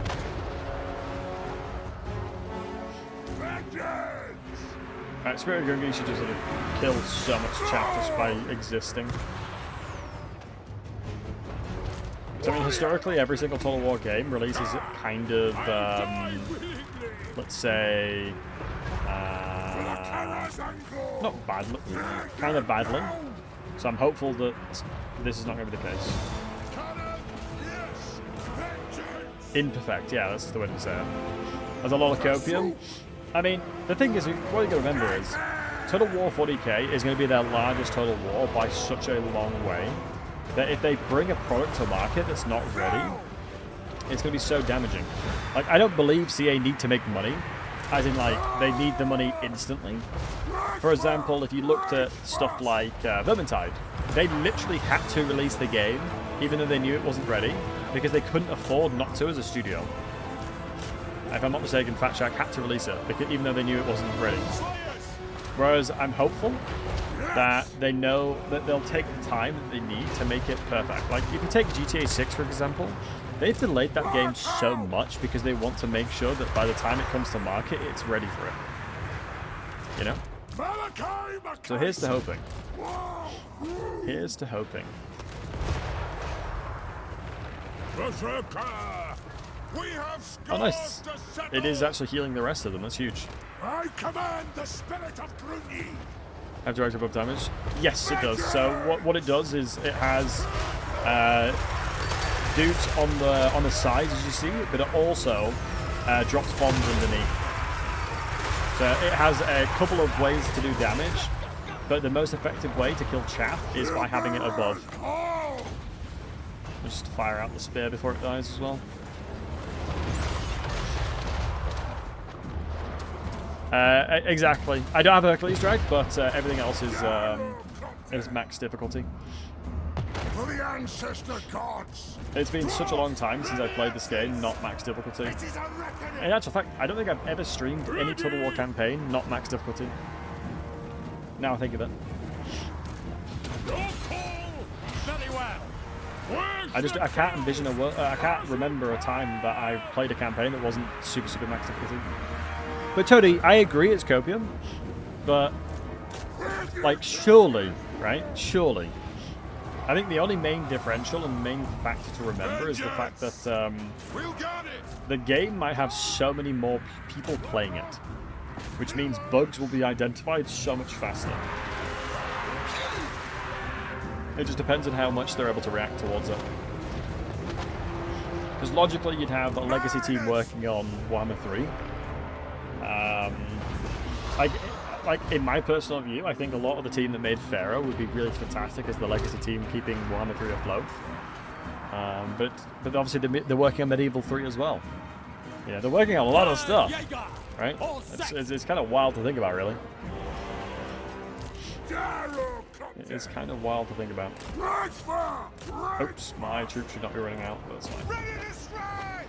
Alright, Spirit of Gunga should just sort of kill so much chaff just by existing. So I mean, historically, every single Total War game releases kind of, let's say, not badly, kind of badly. So I'm hopeful that this is not going to be the case. Imperfect, yeah, that's the way to say it. There's a lot of copium. I mean, the thing is, what you got to remember is, Total War 40k is going to be their largest Total War by such a long way, that if they bring a product to market that's not ready, it's going to be so damaging. Like, I don't believe CA need to make money, as in, like, they need the money instantly. For example, if you looked at stuff like Vermintide, they literally had to release the game, even though they knew it wasn't ready, because they couldn't afford not to as a studio. If I'm not mistaken, Fat Shack had to release it, because, even though they knew it wasn't ready. Whereas I'm hopeful that they know that they'll take the time that they need to make it perfect. Like, if you take GTA 6, for example, they've delayed that game so much because they want to make sure that by the time it comes to market, it's ready for it. You know? So here's to hoping. Here's to hoping. Oh, nice. It is actually healing the rest of them. That's huge. I command the spirit of Gruni. Have direct above damage? Yes, it does. So what it does is it has dudes on the sides, as you see, but it also drops bombs underneath. So it has a couple of ways to do damage, but the most effective way to kill chaff is by having it above. Just fire out the spear before it dies as well. Exactly. I don't have Hercules Drag, but everything else is max difficulty. For the ancestor gods. It's been such a long time since I played this game, not max difficulty. In actual fact, I don't think I've ever streamed any Total War campaign, not max difficulty. Now I think of it. I can't envision I can't remember a time that I played a campaign that wasn't super max difficulty. But Toady, I agree it's copium, but like surely, right? Surely. I think the only main differential and main factor to remember is the fact that the game might have so many more people playing it, which means bugs will be identified so much faster. It just depends on how much they're able to react towards it. Because logically you'd have a legacy team working on Warhammer 3. Like in my personal view, I think a lot of the team that made Pharaoh would be really fantastic as the legacy team keeping Warhammer 3 afloat. But obviously they're working on Medieval 3 as well. Yeah, they're working on a lot of stuff, right? It's kind of wild to think about, really. It's kind of wild to think about. Oops, my troops should not be running out, but that's fine.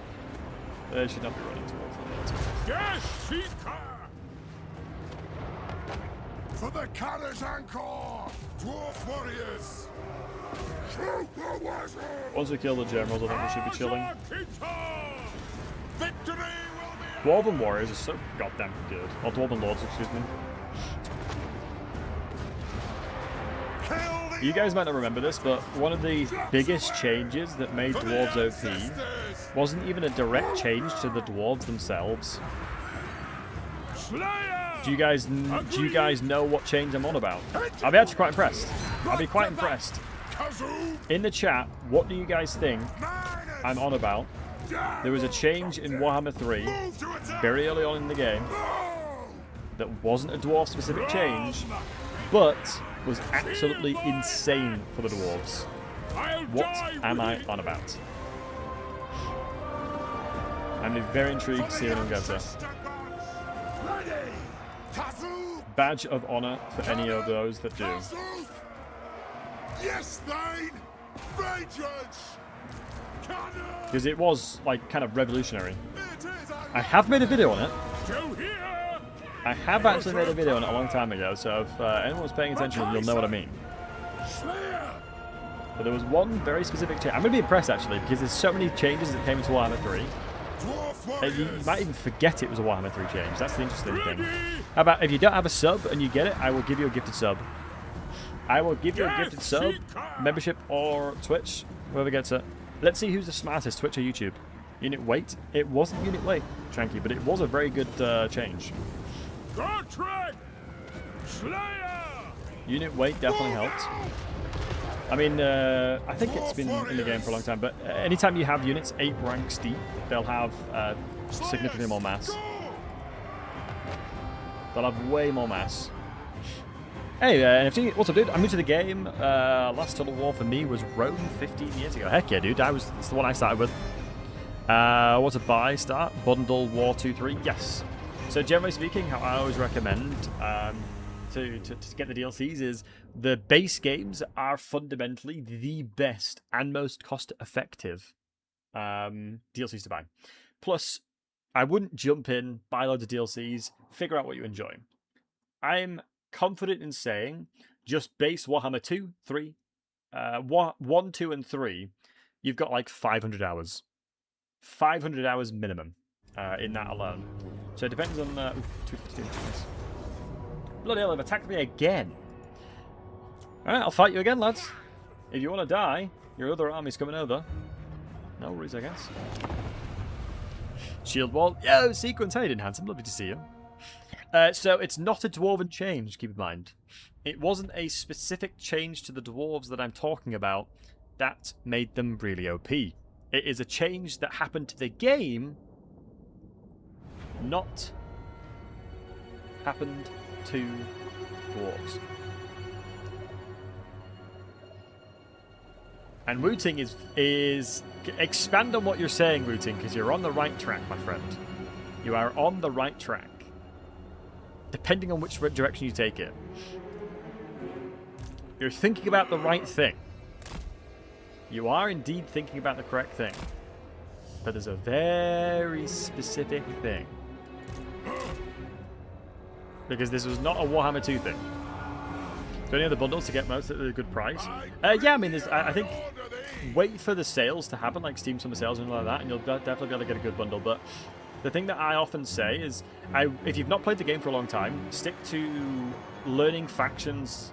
They should not be running towards them. Yes, for the Carr's Anchor, dwarf warriors. Once we kill the generals, I think we should be chilling. Dwarven warriors are so goddamn good. Or Dwarven lords, excuse me. You guys might not remember this, but one of the biggest changes that made dwarves OP wasn't even a direct change to the dwarves themselves. Do you guys know what change I'm on about? I'll be actually quite impressed. I'll be quite impressed. In the chat, what do you guys think I'm on about? There was a change in Warhammer 3 very early on in the game that wasn't a dwarf specific change, but was absolutely insane for the dwarves. What am I on about? I'm very intrigued to see what I'm going to say. Badge of honor for any of those that do. Yes, Thane! Vengeance! Because it was like kind of revolutionary. I have made a video on it. I have actually made a video on it a long time ago, so if anyone was paying attention, you'll know what I mean. But there was one very specific change. I'm going to be impressed actually, because there's so many changes that came into Warhammer 3. You might even forget it was a Warhammer 3 change. That's the interesting thing. How about if you don't have a sub and you get it, I will give you a gifted sub. I will give you a gifted sub, membership, or Twitch, whoever gets it. Let's see who's the smartest, Twitch or YouTube. Unit weight? It wasn't unit weight, Tranky, but it was a very good change. Unit weight definitely helped. I mean, I think it's been in the game for a long time, but anytime you have units 8 ranks deep, they'll have significantly more mass. They'll have way more mass. Hey, NFT, what's up, dude? I'm new to the game. Last Total War for me was Rome 15 years ago. Heck yeah, dude. It's the one I started with. What's a buy start? Bundle War 2-3? Yes. So generally speaking, how I always recommend to get the DLCs is the base games are fundamentally the best and most cost-effective DLCs to buy. Plus, I wouldn't jump in, buy loads of DLCs, figure out what you enjoy. I'm confident in saying just base Warhammer 2, 3, 1, 2, and 3, you've got like 500 hours. 500 hours minimum in that alone. So it depends on... 252. Nice. Bloody hell, they've attacked me again. Alright, I'll fight you again, lads. If you want to die, your other army's coming over. No worries, I guess. Shield wall. Yo, Sequence, how you doing, handsome? Lovely to see you. So it's not a dwarven change, keep in mind. It wasn't a specific change to the dwarves that I'm talking about that made them really OP. It is a change that happened to the game, not happened to dwarves. And Wooting is expand on what you're saying, Wooting, because you're on the right track, my friend. You are on the right track. Depending on which direction you take it. You're thinking about the right thing. You are indeed thinking about the correct thing. But there's a very specific thing. Because this was not a Warhammer 2 thing. So any other bundles to get most at a good price? Yeah, I mean, I think wait for the sales to happen, like Steam Summer Sales and all like that, and you'll definitely be able to get a good bundle. But the thing that I often say is, if you've not played the game for a long time, stick to learning factions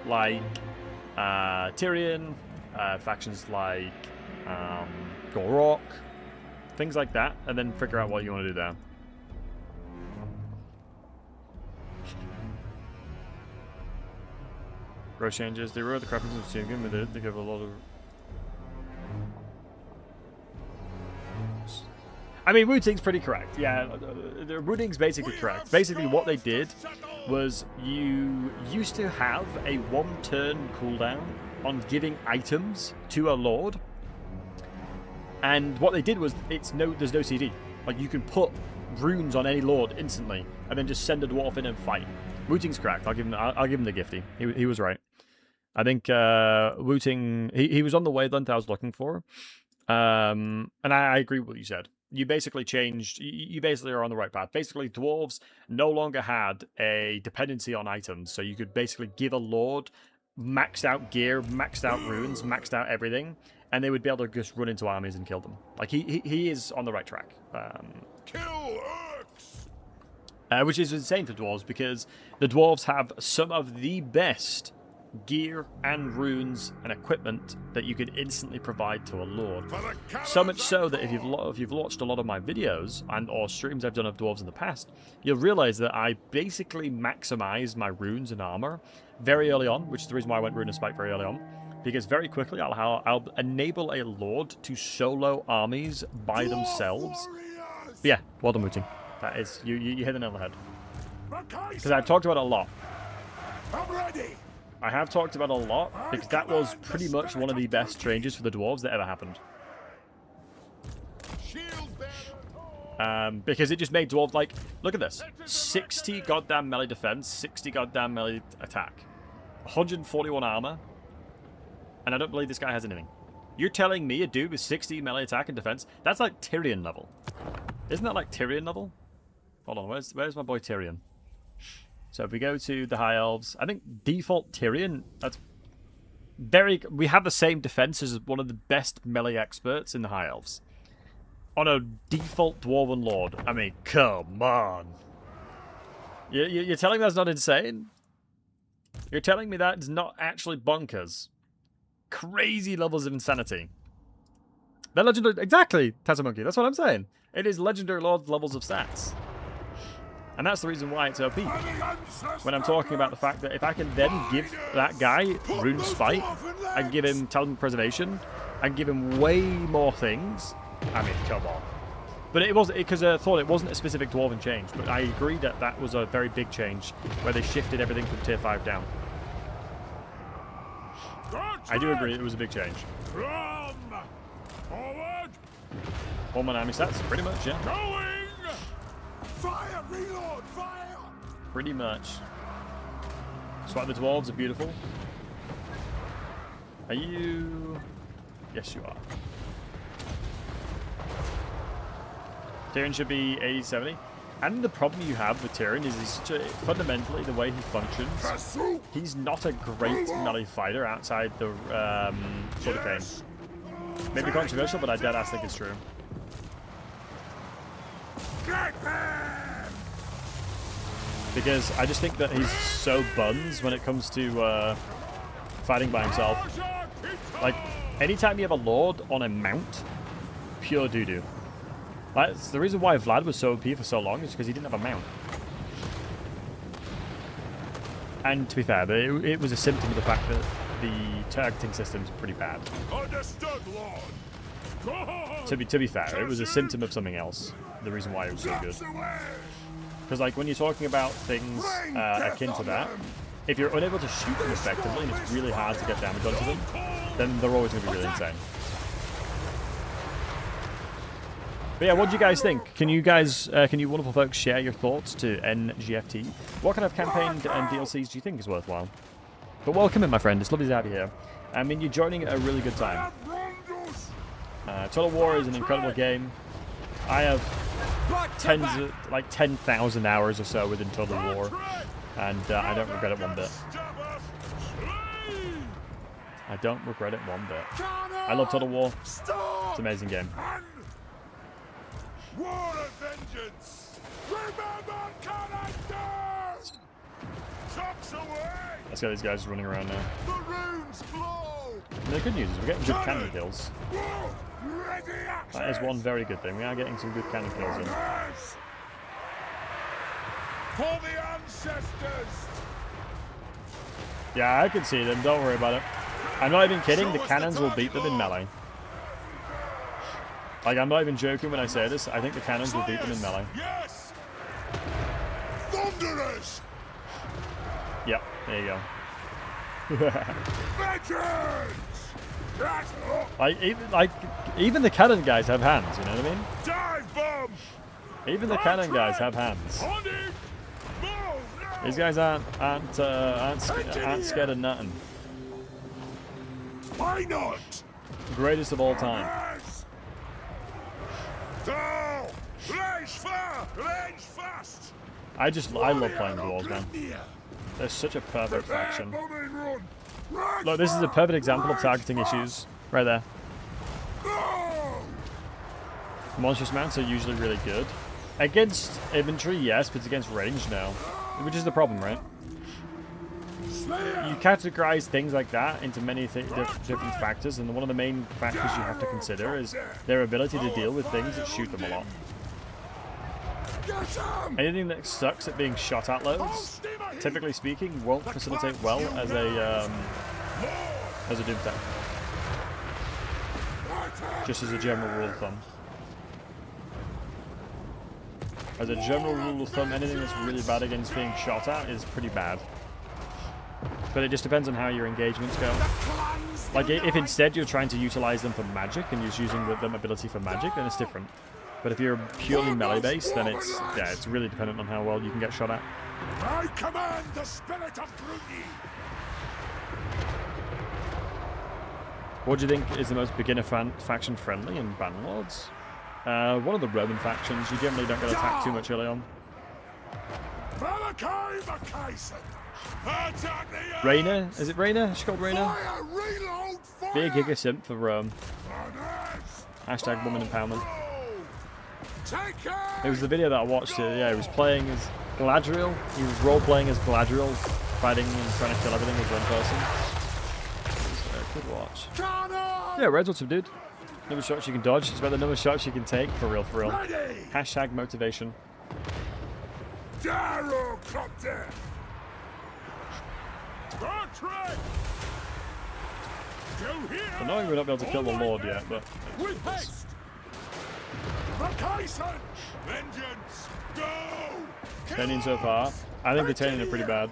like Tyrion, factions like Gorok, things like that, and then figure out what you want to do there. Row changes. They wrote the crap into the team game, but they give a lot of... I mean, routing's pretty correct. Yeah, the routing's basically correct. Basically, what they did was you used to have a 1-turn cooldown on giving items to a lord, and what they did was there's no CD. Like, you can put runes on any lord instantly, and then just send a dwarf in and fight. Routing's correct. I'll give him the gifty. He was right. I think Wooting, he was on the wavelength I was looking for. And I agree with what you said. You basically changed, you basically are on the right path. Basically, dwarves no longer had a dependency on items, so you could basically give a lord maxed out gear, maxed out runes, maxed out everything, and they would be able to just run into armies and kill them. Like, he is on the right track. Kill Urks! Which is insane for dwarves, because the dwarves have some of the best gear and runes and equipment that you could instantly provide to a lord. So much so that if you've watched a lot of my videos and or streams I've done of dwarves in the past, you'll realize that I basically maximize my runes and armor very early on, which is the reason why I went rune and spike very early on, because very quickly I'll enable a lord to solo armies by themselves. But yeah, well done, Mooting. That is, you hit the nail on the head. Because I've talked about it a lot. I'm ready. I have talked about it a lot, because that was pretty much one of the best changes for the dwarves that ever happened. Because it just made dwarves like, look at this, 60 goddamn melee defense, 60 goddamn melee attack, 141 armor, and I don't believe this guy has anything. You're telling me a dude with 60 melee attack and defense, that's like Tyrion level. Isn't that like Tyrion level? Hold on, where's my boy Tyrion? So if we go to the High Elves, I think default Tyrion, that's very... We have the same defense as one of the best melee experts in the High Elves. On a default Dwarven Lord. I mean, come on. You're telling me that's not insane? You're telling me that's not actually bonkers? Crazy levels of insanity. They're legendary... Exactly, Tazamonkey, that's what I'm saying. It is legendary Lord levels of stats. And that's the reason why it's OP. When I'm talking about the fact that if I can then give that guy Rune Spite, I can give him Talent Preservation, I can give him way more things. I mean, come on. But it wasn't, because I thought it wasn't a specific Dwarven change, but I agree that that was a very big change, where they shifted everything from tier 5 down. I do agree it was a big change. Forward. All my army sets, pretty much, yeah. Going. Fire. Reload. Fire. Pretty much. Swap the dwarves are beautiful. Are you... Yes, you are. Tyrion should be 80-70. And the problem you have with Tyrion is he's such a, fundamentally the way he functions, he's not a great melee fighter outside the Sword of Cain. Maybe controversial, but I dead ass think it's true. Because I just think that he's so buns when it comes to fighting by himself. Like, anytime you have a lord on a mount, pure doo-doo. That's the reason why Vlad was so OP for so long, is because he didn't have a mount. And to be fair, it was a symptom of the fact that the targeting system's pretty bad. Understood, Lord. To be fair, it was a symptom of something else. The reason why it was so good. Because like when you're talking about things akin to that, if you're unable to shoot them effectively and it's really hard to get damage onto them, then they're always going to be really insane. But yeah, what do you guys think? Can you guys, can you wonderful folks share your thoughts to NGFT? What kind of campaign and DLCs do you think is worthwhile? But welcome in, my friend. It's lovely to have you here. I mean, you're joining at a really good time. Total War is an incredible game. I have like 10,000 hours or so within Total War, and I don't regret it one bit. I don't regret it one bit. I love Total War. It's an amazing game. War of vengeance! Remember characters! Chops away! Let's get these guys running around now. The runes flow! And the good news is we're getting good cannon kills. Ready action! That is one very good thing. We are getting some good cannon kills in. For the ancestors! Yeah, I can see them. Don't worry about it. I'm not even kidding. The cannons will beat them in melee. Like, I'm not even joking when I say this. I think the cannons will beat them in melee. Yes! Thunderers! Yep, there you go. Like, even the cannon guys have hands, you know what I mean? Dive bomb! Even the cannon guys have hands. On it! Move now! These guys aren't scared of nothing. Why not? Greatest of all time. Yes! Go! Range far! Range fast! I love playing dwarves, man. They're such a perfect faction. Look, this is a perfect example of targeting issues. Right there. Monstrous mounts are usually really good. Against infantry, yes, but against range, no. Which is the problem, right? You categorize things like that into many different factors, and one of the main factors you have to consider is their ability to deal with things that shoot them a lot. Anything that sucks at being shot at loads, typically speaking, won't facilitate well as a doom tank. Just as a general rule of thumb. As a general rule of thumb, anything that's really bad against being shot at is pretty bad. But it just depends on how your engagements go. Like, if instead you're trying to utilize them for magic and you're using them ability for magic, then it's different. But if you're purely melee based, then it's really dependent on how well you can get shot at. I command the spirit of Bruni! What do you think is the most beginner faction friendly in Bannerlords? One of the Roman factions. You generally don't get attacked too much early on. Reyna? Is it Reyna? She's called Reyna? Be a Giga Simp for Rome. Hashtag woman empowerment. It was the video that I watched. Yeah, he was playing as Galadriel. He was role-playing as Galadriel, fighting and trying to kill everything with one person. It was a good watch. Yeah, Reds, what's up, dude? Number of shots you can dodge. It's about the number of shots you can take. For real, for real. Hashtag motivation. Darrowcopter! Bertrand! You hear? I know we're not able to kill the Lord yet, but With haste! Macaison! Vengeance! Go! Tanian so far. I think the Tanian are pretty bad.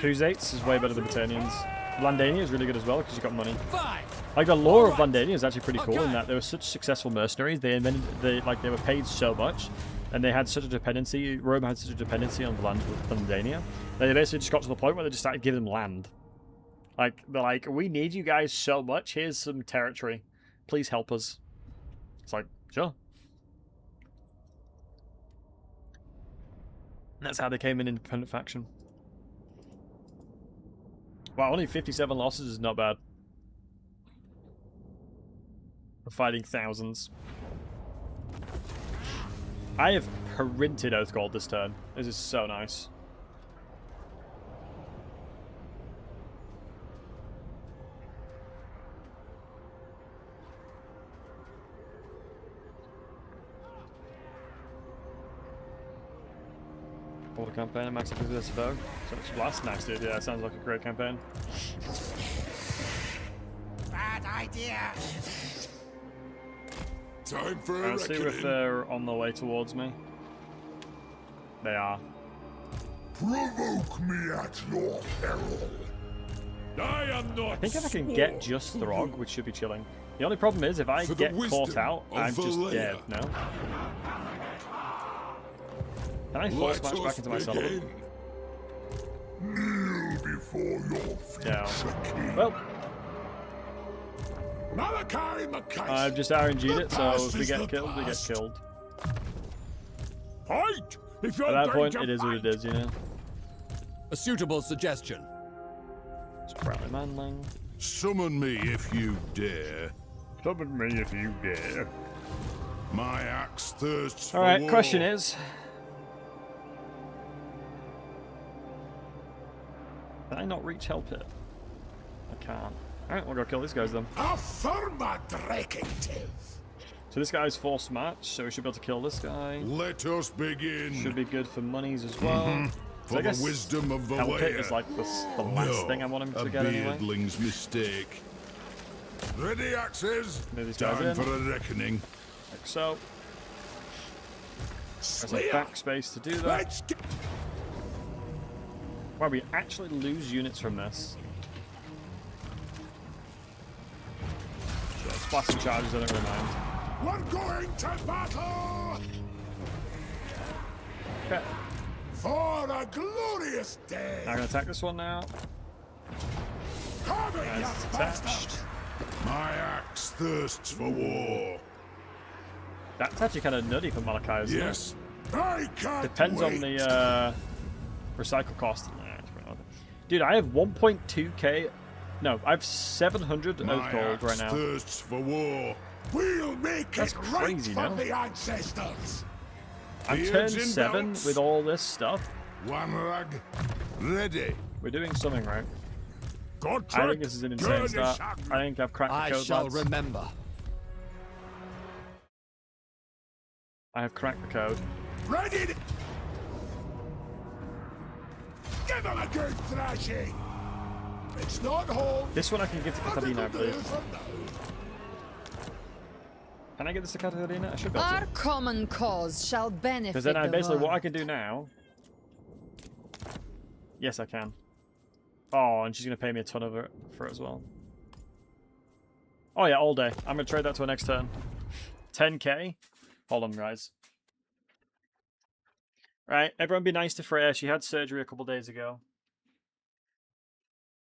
Khuzaits is way better than Britannians. Blandania is really good as well because you got money. Fine. Like the lore of Blandania is actually pretty cool in that they were such successful mercenaries. They were paid so much, and they had such a dependency. Rome had such a dependency on the land with Blandania. They basically just got to the point where they just started giving them land. Like they're like, we need you guys so much. Here's some territory. Please help us. It's like, sure. And that's how they came in independent faction. Wow, only 57 losses is not bad. For fighting thousands. I have printed Oathgold this turn. This is so nice. The campaign and max up this bow. So it's blast nice, dude. Yeah, sounds like a great campaign. Bad idea! Time for a Let's see if reckoning. they're on the way towards me. They are. Provoke me at your peril! I am not I think if I can get just Throg, which should be chilling. The only problem is if I For the get caught wisdom out, of I'm just Valea. dead. No. Can I force Let match us back into my settlement? begin. kneel before your feet. Yeah. Well, Malachi Macaison! I've just RNG'd it, so past if we is get the killed, we get past. killed. Fight! If you're At that going point, to it is what it fight. is, you know? A suitable suggestion. Spratly Manling. Summon me if you dare. Summon me if you dare. My axe thirsts for Alright, war. question is... Can I not reach Hell Pit? I can't. Alright, we'll go kill these guys then. Affirmative. So this guy's forced match, so we should be able to kill this guy. Let us begin. Should be good for monies as well. So For I the guess wisdom of the Hell Pit layer. is like the last thing I want him to get anyway. beardling's mistake. Ready, axes? Move these guys Time in. for a reckoning. Like so. There's a Slayer. backspace to do that. Let's get Wow, we actually lose units from this. So splashing charges, I don't really mind. We're going to battle Okay, for a glorious day. I'm gonna attack this one now. Come here, Nice, you it's bastard. attached. My axe thirsts for war. That's actually kind of nutty for Malachi, isn't Yes. I can't Depends wait. on the recycle cost. Dude, I have 1.2k. No, I have 700 My oath gold axe right now. thirsts for war. We'll make That's it right crazy, for no? the ancestors. I'm Beards turn and 7 belts. with all this stuff. One rag. Ready. We're doing something right. Good I trick. think this is an insane Good start. shot. I think I've cracked the I code, shall lads. remember. I have cracked the code. Ready to... Give him a good thrashing. It's not home. This one I can give to but Katarina, I it'll do believe. for now. Can I get this to Katarina? I should be able Our to. common cause shall benefit Because then I the basically what I world. can do now. Yes, I can. Oh, and she's gonna pay me a ton of it for it as well. Oh yeah, all day. I'm gonna trade that to her next turn. 10k. Hold on, guys. Right, everyone be nice to Freya. She had surgery a couple days ago.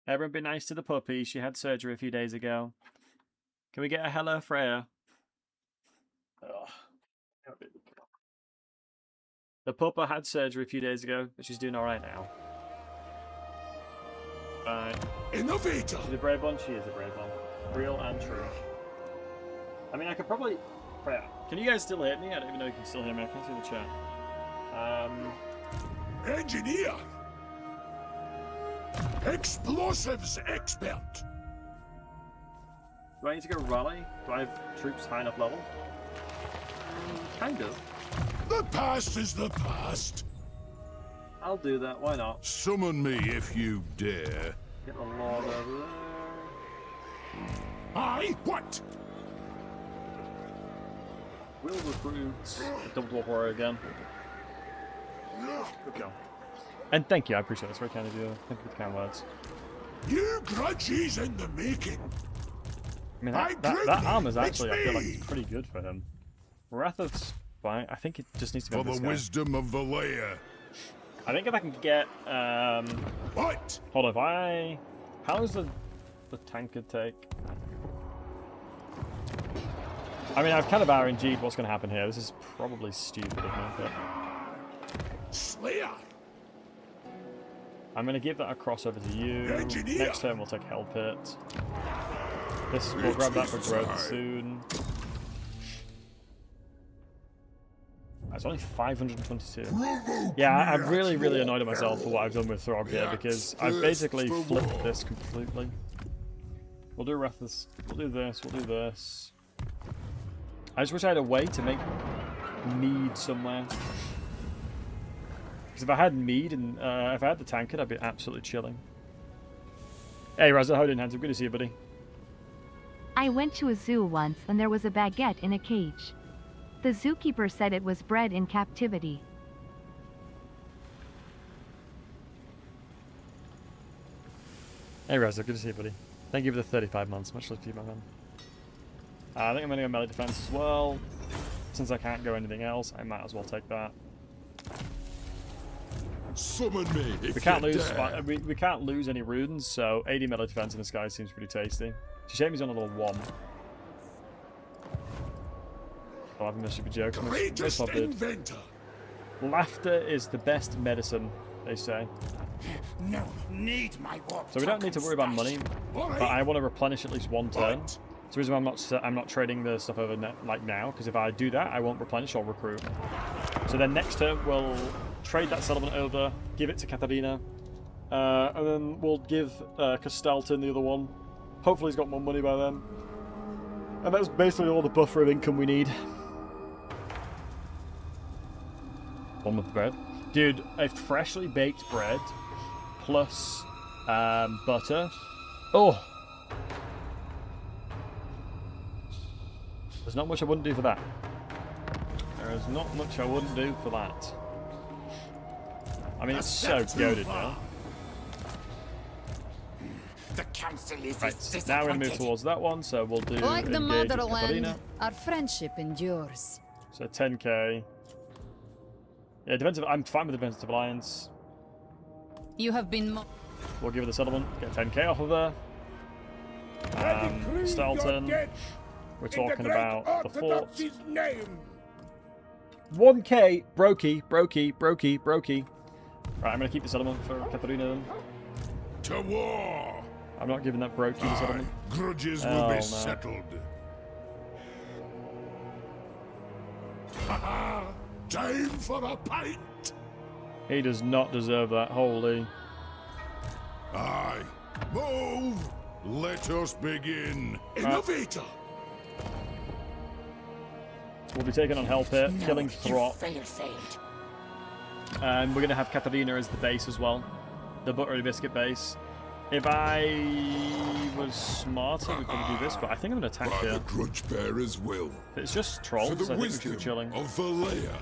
Everyone be nice to the puppy. She had surgery a few days ago. Can we get a hello, Freya? Ugh. The puppa had surgery a few days ago, but she's doing alright now. Right. Innovator. She's a brave one. She is a brave one. Real and true. I mean, I could probably... Freya, can you guys still hear me? I don't even know if you can still hear me. I can't see the chat. Engineer. Explosives expert. Do I need to go rally? Do I have troops high enough level? Kind of. The past is the past. I'll do that. Why not? Summon me if you dare. Get the Lord over there. I what? We'll recruit a double dwarf warrior again. Good go. And thank you, I appreciate it. That's very kind of you. Thank you for the kind words. You grudges in the making. I mean, that armor's actually, I feel like it's pretty good for him. Wrath's fine. I think it just needs to go For this the guy. wisdom of Valea. I think if I can get, What? hold on, if I... How does the tanker take? I mean, I've kind of RNG'd what's going to happen here. This is probably stupid of me, but... Slayer. I'm going to give that a crossover to you. Engineer. Next turn we'll take Hell Pit. This, we'll grab that for growth soon. That's only 522. Yeah, I'm really, really annoyed at myself for what I've done with Throg here, because I've basically flipped this completely. We'll do Wrath's, we'll do this, we'll do this. I just wish I had a way to make mead somewhere. Because if I had mead and if I had the tankard, I'd be absolutely chilling. Hey, Raza, how you doing, handsome? Good to see you, buddy. I went to a zoo once and there was a baguette in a cage. The zookeeper said it was bred in captivity. Hey, Raza, good to see you, buddy. Thank you for the 35 months. Much love to you, my man. I think I'm going to go melee defense as well. Since I can't go anything else, I might as well take that. Summon me if We can't you lose. dare. We can't lose any runes, so 80 melee defense in this guy seems pretty tasty. It's a shame he's on a level 1. I'll have a stupid joke. Greatest inventor. Laughter is the best medicine, they say. No need my warp. So we don't need to worry about money, but I want to replenish at least one turn. What? So the reason why I'm not trading the stuff over like now, because if I do that, I won't replenish or recruit. So then next turn we'll trade that settlement over, give it to Katharina, and then we'll give Castelton the other one. Hopefully he's got more money by then. And that's basically all the buffer of income we need. One with bread. Dude, a freshly baked bread plus butter. Oh! There's not much I wouldn't do for that. There is not much I wouldn't do for that. I mean, it's so goaded now. The council is Right, now we're going to move towards that one, so we'll do Like the engage with motherland, Katharina. our friendship endures. So 10k. Yeah, defensive. I'm fine with the defensive alliance. You have been We'll give her the settlement. Get 10k off of her. Stelton. We're talking about the fort. 1k. Brokey. Right, I'm going to keep the settlement for Katharina then. To war. I'm not giving that Brokey the settlement. Grudges Oh, will no. be settled. Time for a pint. He does not deserve that. Holy. Aye. Move. Let us begin. Innovator. We'll be taking on Hell Pit, killing Throt. Failed. And we're going to have Katharina as the base as well. The buttery biscuit base. If I was smarter, we'd probably do this, but I think I'm going to attack By here. the grudge bearer's will. If it's just For trolls, the I think we should wisdom be chilling. of Valea.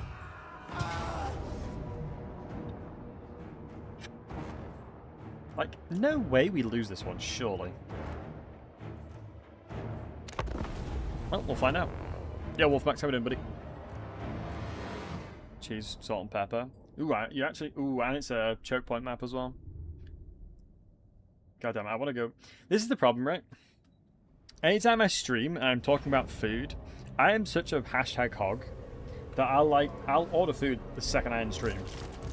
Like, no way we lose this one, surely. Well, we'll find out. Yeah, Wolfmax, how we doing, buddy? Cheese, salt and pepper. Ooh, you actually... Ooh, and it's a choke point map as well. God damn it, I want to go... This is the problem, right? Anytime I stream and I'm talking about food, I am such a hashtag hog that I'll order food the second I end stream.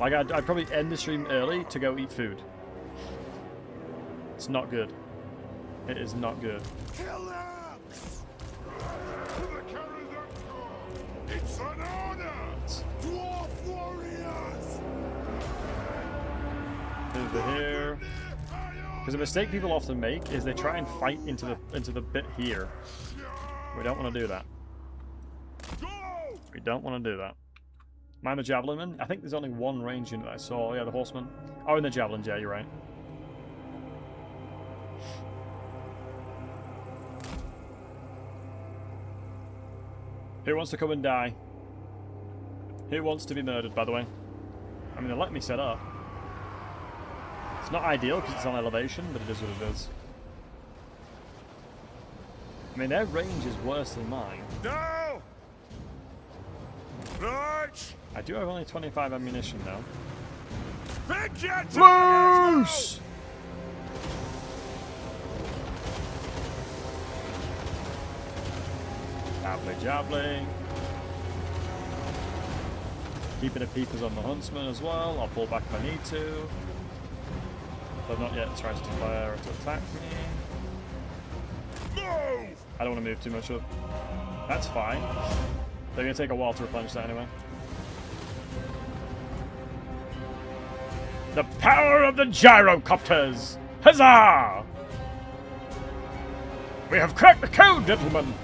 Like, I'd probably end the stream early to go eat food. It's not good. It is not good. Kill them! To the Caradoctor! It's an honor! Dwarf warriors! Over here. Because a mistake people often make is they try and fight into the bit here. We don't want to do that. Go! We don't want to do that. Am I the javelinman? I think there's only one range unit I saw. Yeah, the horseman. Oh, and the javelins. Yeah, you're right. Who wants to come and die? Who wants to be murdered, by the way? I mean, they let me set up. It's not ideal because it's on elevation, but it is what it is. I mean, their range is worse than mine. No! Right! I do have only 25 ammunition, though. Pick your target! Loose! Jabbling. Keeping a peepers on the huntsman as well. I'll pull back if I need to. But not yet tried to fire or to attack me. Move! I don't want to move too much up. That's fine. They're going to take a while to replenish that anyway. The power of the gyrocopters! Huzzah! We have cracked the code, gentlemen!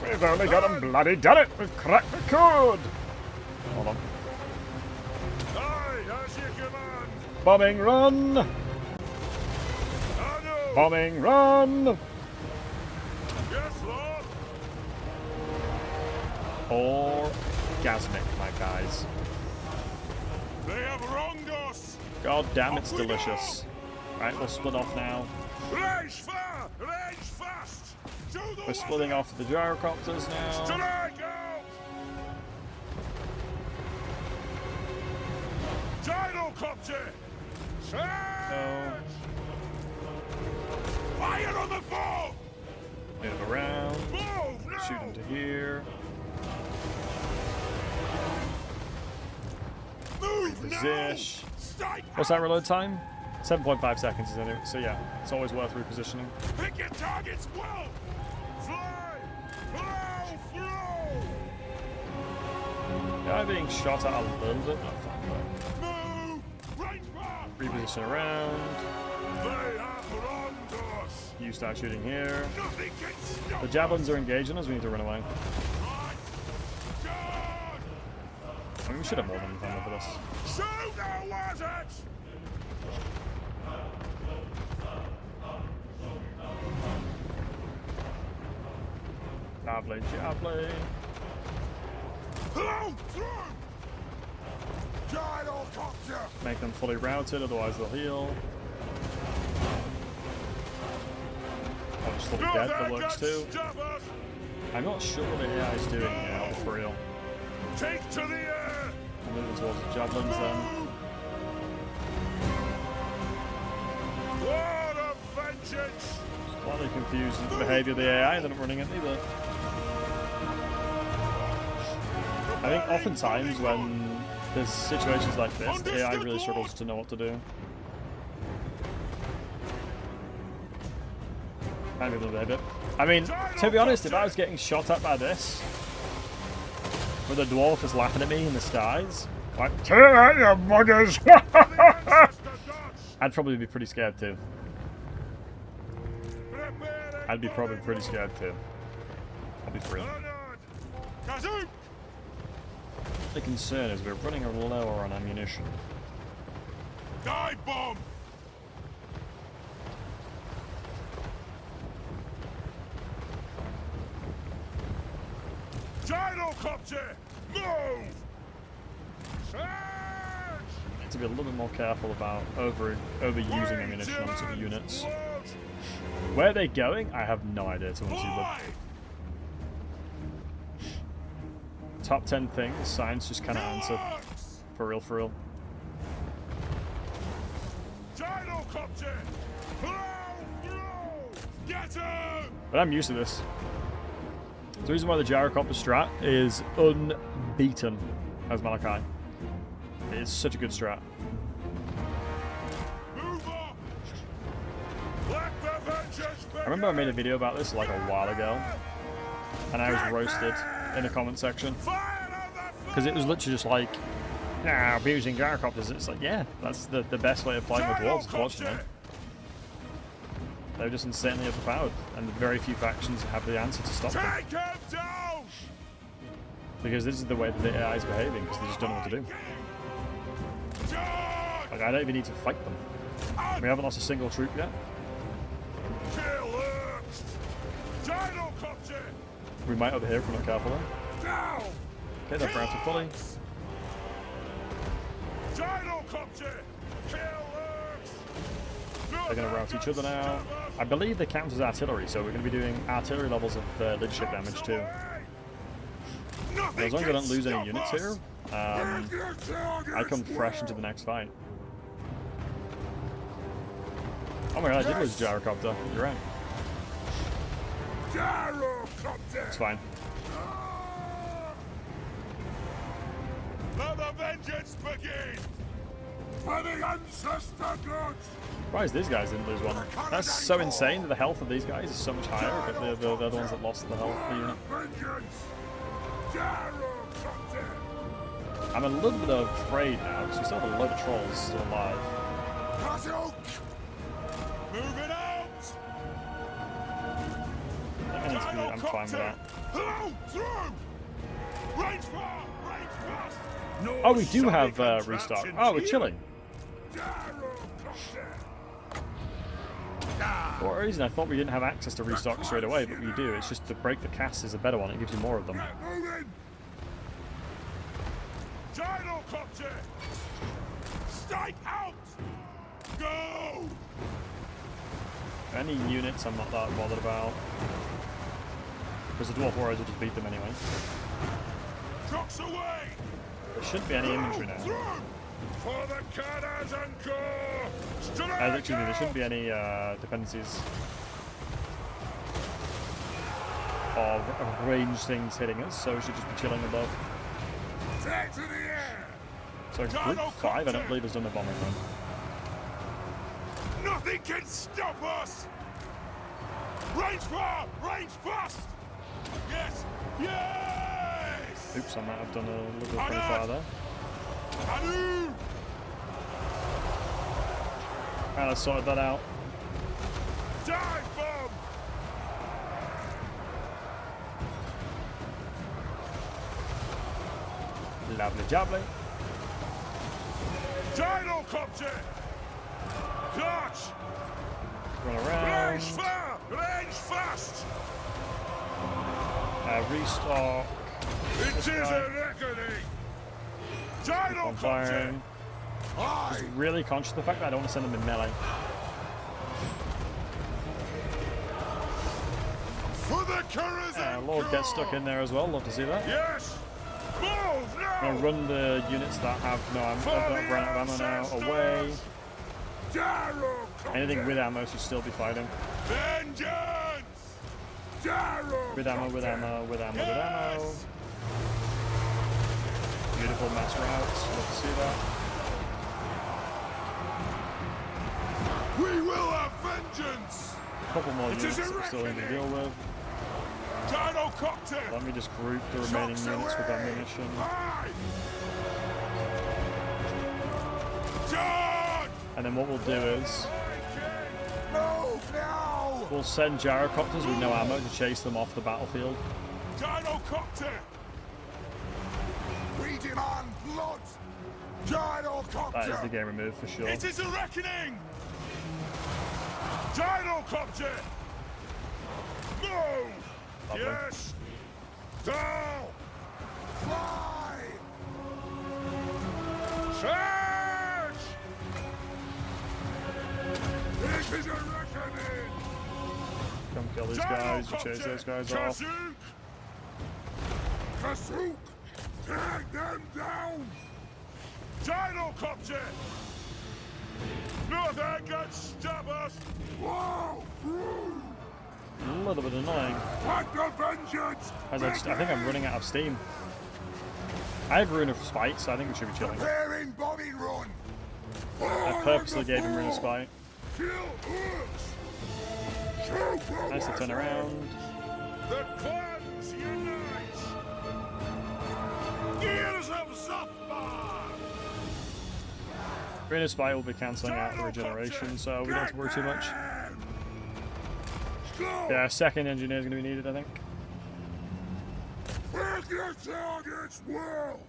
We've only got them bloody done it! We've cracked the code! Hold on. Aye, as you command! Bombing run! I know! Bombing run! Yes, Lord! Orgasmic, my guys. They have wronged us! God damn, it's delicious. Right, we'll split off now. Range fire! Range fast! To the We're splitting off the gyrocopters now. Strike out! Gyrocopter! Charge! No. Fire on the ball! Move around. Move now! Shoot into here. Move now! Position. Strike What's that reload time? 7.5 seconds is anyway. So yeah, it's always worth repositioning. Pick your targets well! Fly! Flow! Flow! They are being shot at a little bit, not fun, Move! Range fire! but reposition around. They have wronged us! You start shooting here. Nothing can stop The javelins are engaging us, we need to run away. Right! Charge! I mean, we should have more than fun for this. Shoot the wizards! Javelin, javelin. Hello! Through! Gyrocopter! Make them fully routed, otherwise they'll heal. I'll just fully dead, that works too. I'm not sure what the AI is doing here, for real. Take to the air! I'm moving towards the javelins then. War of vengeance! Slightly confused with the behaviour of the AI, they're not running at me, but... I think oftentimes when there's situations like this, the AI really struggles to know what to do. Might be a little bit. I mean, to be honest, if I was getting shot at by this, with a dwarf is laughing at me in the skies, like, Turn out, you muggers! I'd probably be pretty scared too. I'd be probably pretty scared too. I'll be free. Kazoo! The concern is we're running lower on ammunition. Dive bomb! Gyrocopter! Move! Charge! Need to be a little bit more careful about overusing ammunition on some units. Where are they going? I have no idea, to be honest with you, Fly! but top 10 things, science just cannot answer. For real, for real. Gyrocopter! Flow! Get him! But I'm used to this. The reason why the gyrocopter strat is unbeaten as Malachi. It is such a good strat. Move up! Let the vengeance begin! I remember I made a video about this like a while ago, and I was roasted in the comment section. Fire on the Because it was literally just like, nah, abusing gyrocopters. It's like, yeah, that's the best way of playing with dwarves, unfortunately. They're just insanely overpowered, and very few factions have the answer to stop them. Take him down! Because this is the way that the AI is behaving, because they just don't know what to do. Like, I don't even need to fight them. We haven't lost a single troop yet. We might over here if we're not careful though. Okay, they're routed fully. They're going to rout each other now. I believe they count as artillery, so we're going to be doing artillery levels of leadership damage too. And as long as I don't lose any units here, I come fresh into the next fight. Oh my god, I did lose a gyrocopter. You're right. It's fine. Let the vengeance begin! For the ancestor gods! Surprised these guys didn't lose one. That's so insane that the health of these guys is so much higher, but they're the ones that lost the health. I'm a little bit afraid now, because we still have a load of trolls still alive. Move it out! I'm fine with that. Oh, we do have restock. Oh, we're chilling. For what reason? I thought we didn't have access to restock straight away, but we do. It's just to break the cast is a better one. It gives you more of them. Gyrocopter! Strike out! Go! Any units I'm not that bothered about. Because the Dwarf Warriors will just beat them anyway. Trucks away! There shouldn't be any infantry now. For the cannons and gore! Actually, there shouldn't be any dependencies of ranged things hitting us, so we should just be chilling above. Take to the air! So group 5, I don't believe has done a bombing run. Nothing can stop us! Range fire! Range fast! Yes! Yes! Oops, I might have done a little bit of friendly fire there. Anu! And I sorted that out. Dive bomb! Lovely jubbly. Gyrocopter! Dodge! Run around. Range fire! Range fast! Restock. It is a reckoning! Gyrocopter! Firing. Just really conscious of the fact that I don't want to send them in melee. For the Karazhan Lord gets stuck in there as well. Love to see that. Yes! Move now! I'm gonna run the units that have I've run out of ammo now away. Gyrocopter! Anything with ammo should still be fighting. Vengeance! Gyrocopter! With ammo, with ammo, with ammo, with ammo. Beautiful mass routes. Love to see that. We will have vengeance! A couple more units that we still need to deal with. Gyrocopter! Let me just group the remaining units with ammunition. Charge! And then what we'll do is Move now! we'll send gyrocopters with no ammo to chase them off the battlefield. Gyrocopter! We demand blood! Gyrocopter! That is the game removed for sure. It is a reckoning! Gyrocopter! Move! Lovely. Yes! Down! Fly! Charge! It is a reckoning! Come kill these guys, you chase those guys off. Kasuk! Take them down! Gyrocopter! Nothing can stop us! Whoa! A little bit annoying. What the vengeance! As I think I'm running out of steam. I have Rune of Spite, so I think we should be chilling. They're in bombing run! I purposely gave him Rune of Spite. Nice to turn around. The clans unite! Gears of Zafbar! Rune of Spite will be cancelling out the regeneration, so we don't have to worry too much. Yeah, a second engineer is going to be needed, I think. your targets well.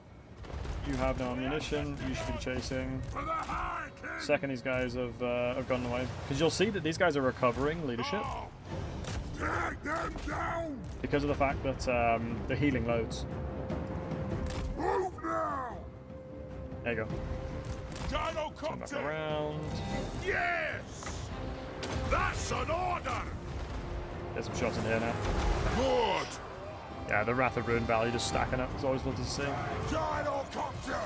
You have no ammunition. You should be chasing. For the High King. Second, these guys have gone away. Because you'll see that these guys are recovering leadership Take them down. because of the fact that they're healing loads. Move now. There you go. Turn back Gyrocopter. around. Yes. That's an order. Get some shots in here now. Good. Yeah, the Wrath of Ruin Valley just stacking up. It's always lovely to see. Gyrocopter.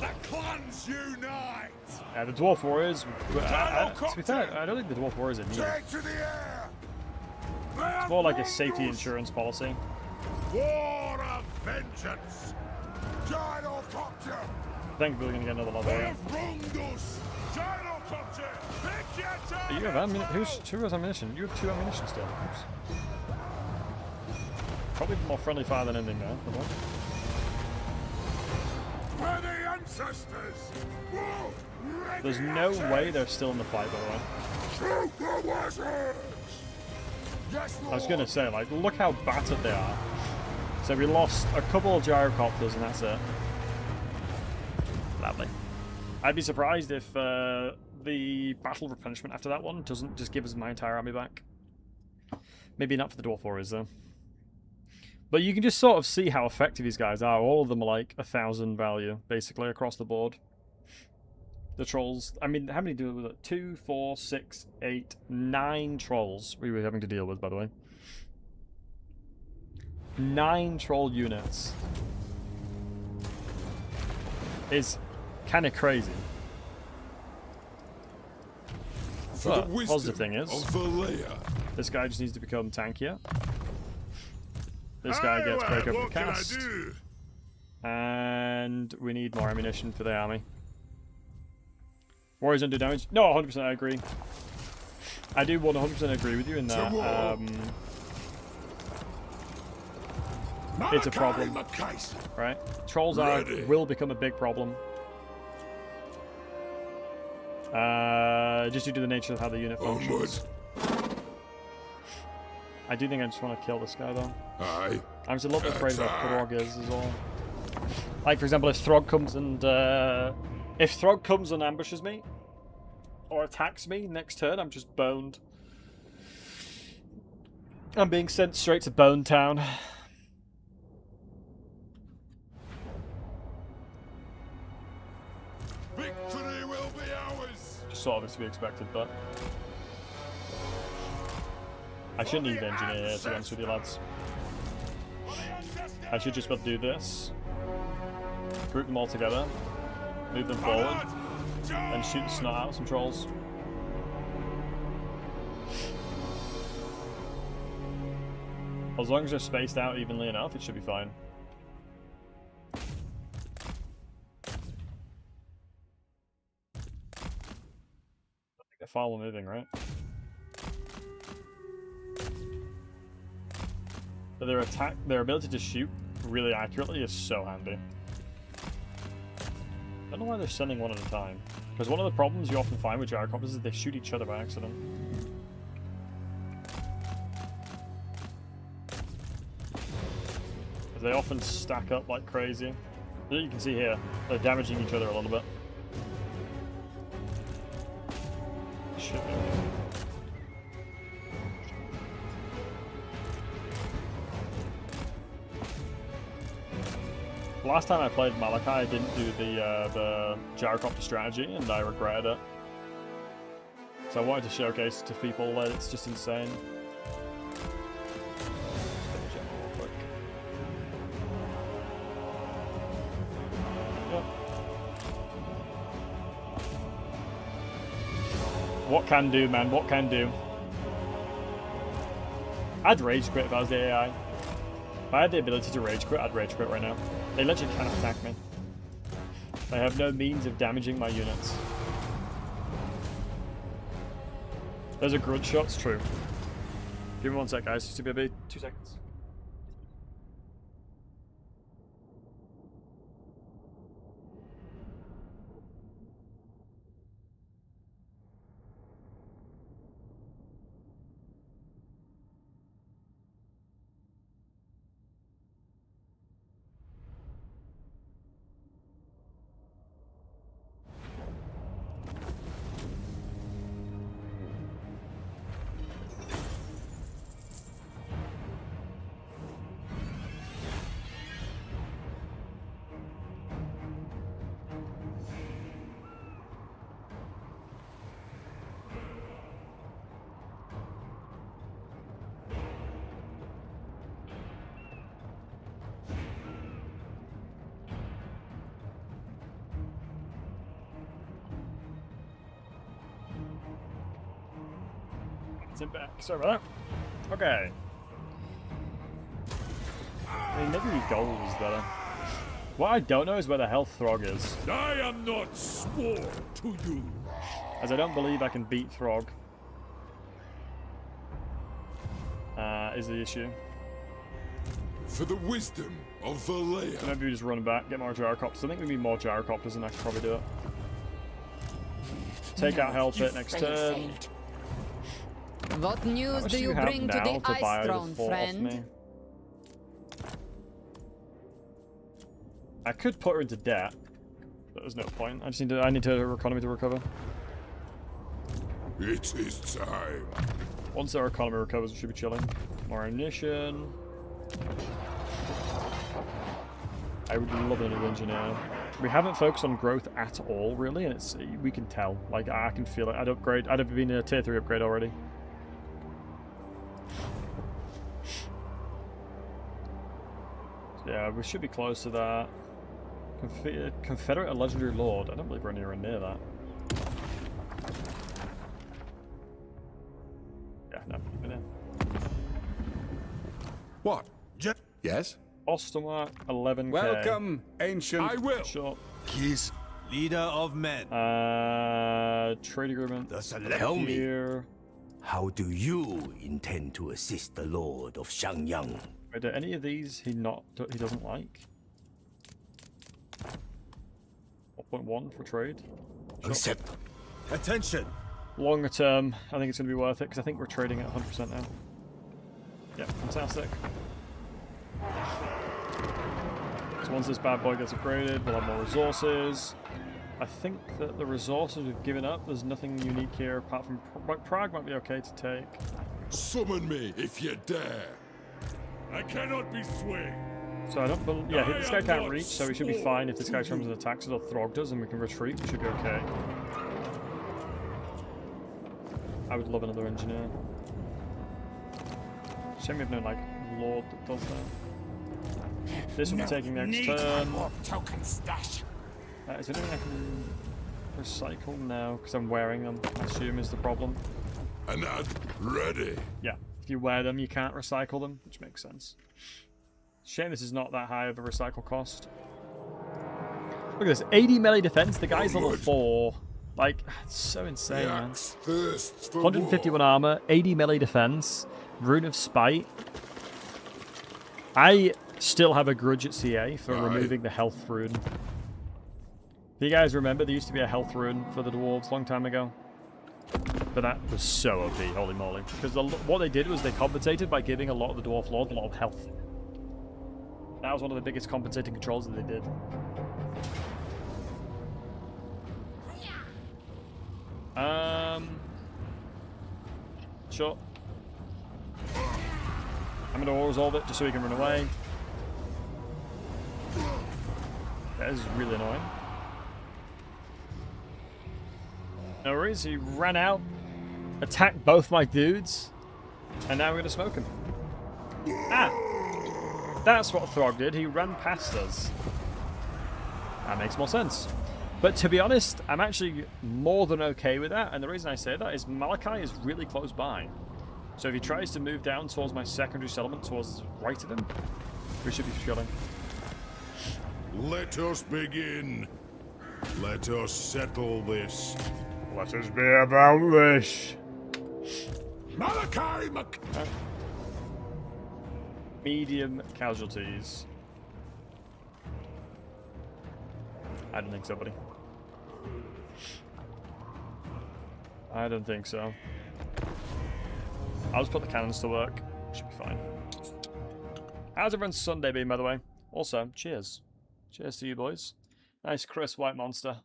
The clans unite. Yeah, the Dwarf Warriors. To be fair, I don't think the Dwarf Warriors are needed. Take to the air. It's more like a safety insurance policy. War of vengeance. Gyrocopter. I think we're going to get another level here. Rundus. Gyrocopter. Pick your target. You have ammunition. Who has ammunition? You have 2 ammunition still. Oops. Probably more friendly fire than anything now. For the ancestors. Whoa. There's no way they're still in the fight, by the way. Shoot the wizards. Yes, I was going to say, like, look how battered they are. So we lost a couple of gyrocopters and that's it. Lovely. I'd be surprised if the battle replenishment after that one doesn't just give us my entire army back. Maybe not for the Dwarf Warriors, though. But you can just sort of see how effective these guys are. All of them are like 1,000 value, basically, across the board. The trolls, I mean, how many do we have? 2, 4, 6, 8, 9 trolls we were having to deal with, by the way. 9 troll units is kind of crazy. But the positive thing is, this guy just needs to become tankier. This guy gets break up the cast. And we need more ammunition for the army. Warriors don't do damage. No, 100% I agree. I do 100% agree with you in that. It's a problem, right? Trolls will become a big problem. Just due to the nature of how the unit functions. I do think I just want to kill this guy though. I'm just a little bit afraid of what Throg is all. Like for example, if Throg comes and ambushes me or attacks me next turn, I'm just boned. I'm being sent straight to Bone Town. Victory will be ours. Just sort of is to be expected, but I shouldn't need an engineer here, to be honest with you lads. I should just be able to do this. Group them all together. Move them forward. And shoot the snot out of some trolls. As long as they're spaced out evenly enough, it should be fine. They're follow moving, right? But their ability to shoot really accurately is so handy. I don't know why they're sending one at a time. Because one of the problems you often find with gyrocopters is they shoot each other by accident. They often stack up like crazy. As you can see here, they're damaging each other a little bit. Shit. Last time I played Malachi, I didn't do the gyrocopter strategy, and I regretted it. So I wanted to showcase to people that it's just insane. What can do, man? What can do? I'd rage quit if I was the AI. If I had the ability to rage quit, I'd rage quit right now. They literally cannot attack me. They have no means of damaging my units. Those are grudge shots, true. Give me 1 sec, guys. Just to be 2 seconds. It's in back. Sorry about that. Okay. I mean, maybe gold is better. What I don't know is where the health Throg is. I am not sworn to you. As I don't believe I can beat Throg. Is the issue. For the wisdom of Valea. So maybe we just run back, get more gyrocopters. I think we need more gyrocopters and I can probably do it. Take out health hit next turn. What news do you have bring to now the to buy Ice the Throne, fort off friend? me? I could put her into debt, but there's no point. I need her economy to recover. It is time. Once our economy recovers, we should be chilling. More ammunition. I would love another engineer. We haven't focused on growth at all, really, and we can tell. Like, I can feel it. I'd have been in a tier 3 upgrade already. So yeah, we should be close to that. Confederate and Legendary Lord. I don't believe we're anywhere near that. Yeah, no, we're near. What? Yes? Ostomark, 11k. Welcome, ancient. I will. Sure. He's leader of men. Trade agreement. Tell me, Here. how do you intend to assist the Lord of Xiangyang? Wait, are any of these he doesn't like? 4.1 for trade. Sure. Accept. Attention. Longer term, I think it's going to be worth it because I think we're trading at 100% now. Yeah, fantastic. So once this bad boy gets upgraded, we'll have more resources. I think that the resources we've given up, there's nothing unique here apart from Prague might be okay to take. Summon me if you dare. I cannot be swayed. So I don't believe, yeah, this guy can't reach, so we should be fine if this guy comes and attacks us or Throg does and we can retreat, we should be okay. I would love another engineer. Shame we have no, like, lord that does that. This will be taking next turn. Is there anything I can recycle? No, because I'm wearing them, I assume is the problem. And I'm ready. Yeah, if you wear them, you can't recycle them, which makes sense. Shame this is not that high of a recycle cost. Look at this, 80 melee defense, the guy's level 4. Like, it's so insane, man. 151 armor, 80 melee defense, Rune of Spite. I still have a grudge at CA for removing the health rune. Do you guys remember there used to be a health rune for the dwarves a long time ago? But that was so OP, holy moly. Because what they did was they compensated by giving a lot of the dwarf lords a lot of health. That was one of the biggest compensating controls that they did. Sure. I'm going to resolve it just so he can run away. That is really annoying. No worries, he ran out, attacked both my dudes, and now we're going to smoke him. Ah! That's what Throg did, he ran past us. That makes more sense. But to be honest, I'm actually more than okay with that, and the reason I say that is Malachi is really close by. So if he tries to move down towards my secondary settlement, towards the right of him, we should be chilling. Let us begin. Let us settle this. Let us be about this. Malachi Medium casualties. I don't think so, buddy. I don't think so. I'll just put the cannons to work. Should be fine. How's everyone's Sunday been, by the way? Also, cheers. Cheers to you, boys. Nice, crisp white monster.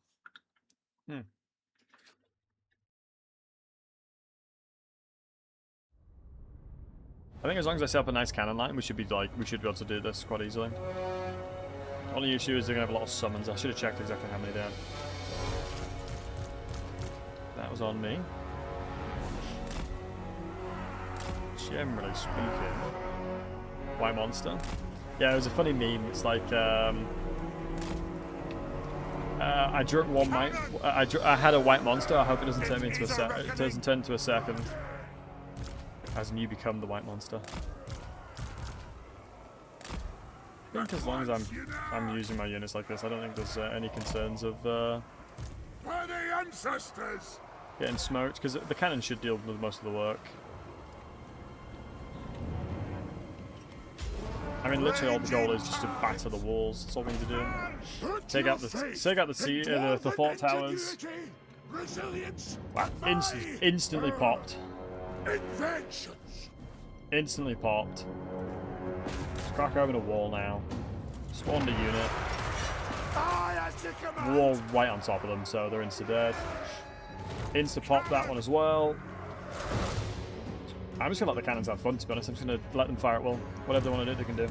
I think as long as I set up a nice cannon line, we should be able to do this quite easily. Only issue is they're gonna have a lot of summons. I should have checked exactly how many they had. That was on me. Generally speaking, white monster. Yeah, it was a funny meme. It's like I drunk one I had a white monster. I hope it doesn't turn me into a second. as in you become the white monster. I think as long as I'm using my units like this, I don't think there's any concerns of For the ancestors! getting smoked, because the cannon should deal with most of the work. I mean, literally all the goal is just to batter the walls. That's all we need to do. Take out the fort towers. Wow, instantly popped. Instantly popped. Just crack open a wall now. Spawned a unit. Wall right on top of them, so they're insta dead. Insta pop that one as well. I'm just gonna let the cannons have fun, to be honest. I'm just gonna let them fire at will. Whatever they want to do, they can do.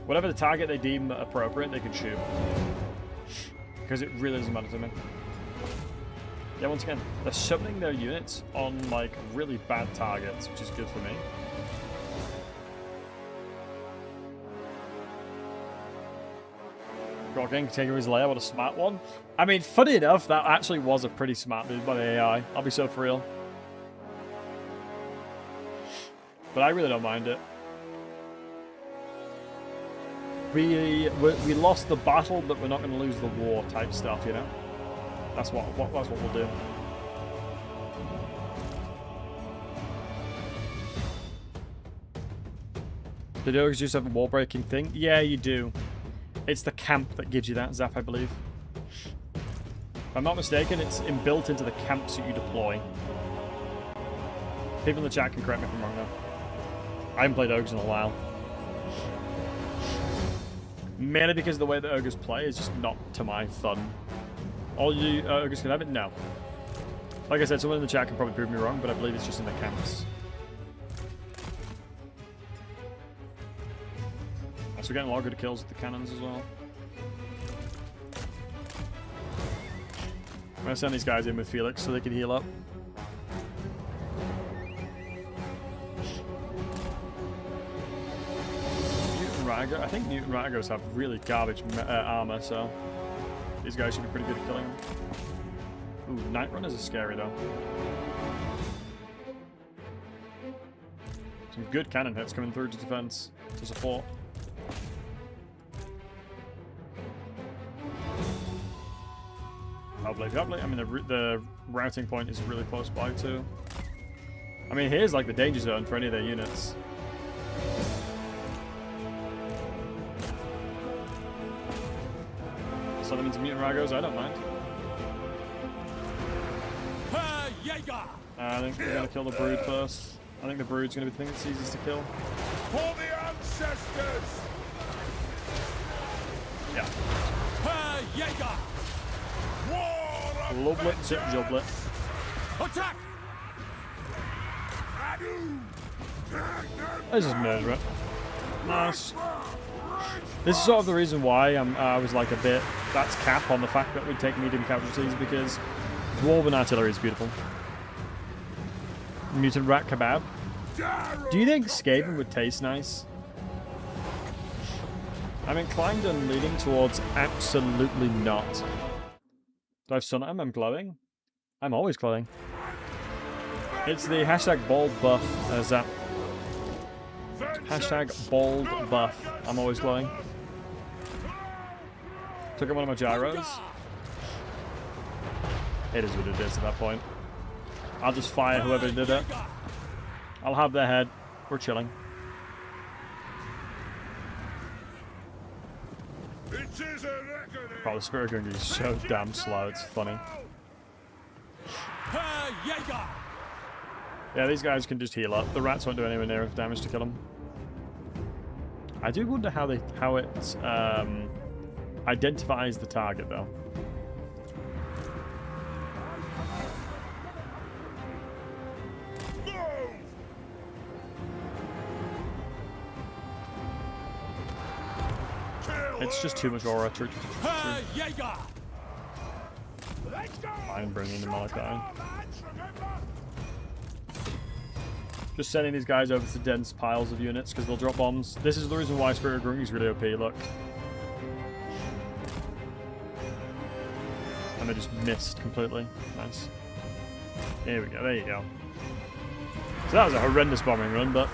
Whatever the target they deem appropriate, they can shoot. Because it really doesn't matter to me. Yeah, once again, they're summoning their units on, like, really bad targets, which is good for me. Groggen taking his lair, what a smart one. I mean, funny enough, that actually was a pretty smart move by the AI. I'll be so for real. But I really don't mind it. We lost the battle, but we're not going to lose the war type stuff, you know? That's what we'll do. Did you always just have a wall breaking thing? Yeah, you do. It's the camp that gives you that, Zap, I believe. If I'm not mistaken, it's inbuilt into the camps that you deploy. People in the chat can correct me if I'm wrong, though. I haven't played Ogres in a while. Mainly because the way that Ogres play is just not to my fun. All you Ogres can have it? No. Like I said, someone in the chat can probably prove me wrong, but I believe it's just in the camps. So we're getting a lot of good kills with the cannons as well. I'm going to send these guys in with Felix so they can heal up. I think Mutant Ragos have really garbage armor, so these guys should be pretty good at killing them. Ooh, Night Runners are scary though. Some good cannon hits coming through to defense, to support. Lovely. I mean, the routing point is really close by too. I mean, here's like the danger zone for any of their units. So that means Mutant Ragos, I don't mind. I think we're going to kill the Brood first. I think the Brood's going to be the thing that's easiest to kill. For the ancestors! Yeah. Lovely, zip jublet. Attack! Let's just murder it. Nice. This is sort of the reason why I was like a bit, that's cap on the fact that we take medium casualties, because Dwarven artillery is beautiful. Mutant rat kebab. Do you think Skaven would taste nice? I'm inclined and leaning towards absolutely not. Do I have sun at him? I'm glowing. I'm always glowing. It's the hashtag bald buff, Zap. Hashtag bald buff. I'm always glowing. Took out one of my gyros. It is what it is at that point. I'll just fire whoever did it. I'll have their head. We're chilling. Oh, the Spirit Gunga is so damn slow, it's funny. Yeah, these guys can just heal up. The rats won't do anywhere near enough damage to kill them. I do wonder how it identifies the target, though. It's just too much aura. I'm bringing the Malachi. Just sending these guys over to dense piles of units because they'll drop bombs. This is the reason why Spirit Grung is really OP, look. And they just missed completely. Nice. Here we go, there you go. So that was a horrendous bombing run, but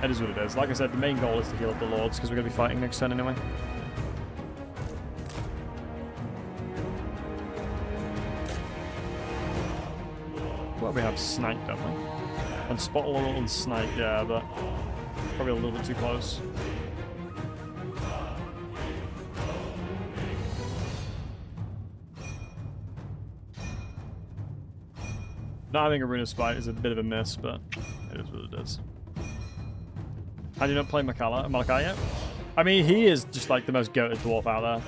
it is what it is. Like I said, the main goal is to heal up the lords, because we're going to be fighting next turn anyway. Well, we have snipe, don't we? And spot a little and snipe, yeah, but probably a little bit too close. Not having a Runa Spite is a bit of a miss, but it is what it is. Have you not played Malachi yet? I mean, he is just like the most goated dwarf out there.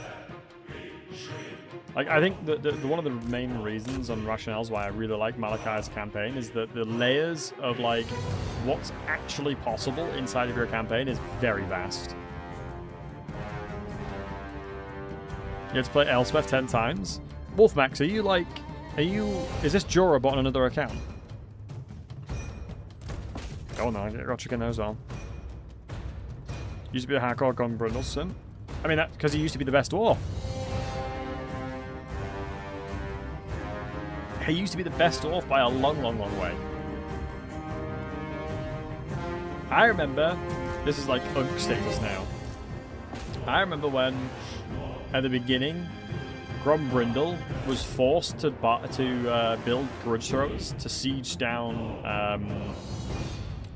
Like, I think one of the main reasons and rationales why I really like Malachi's campaign is that the layers of, like, what's actually possible inside of your campaign is very vast. You have to play Elspeth 10 times. Wolfmax, is this Jorah bought on another account? Oh no, I got chicken there as well. Used to be a hardcore gun Brindleson. I mean, that's because he used to be the best dwarf. He used to be the best dwarf by a long, long, long way. I remember, this is like Unk status now. I remember when, at the beginning, Grombrindle was forced to build grudge throws to siege down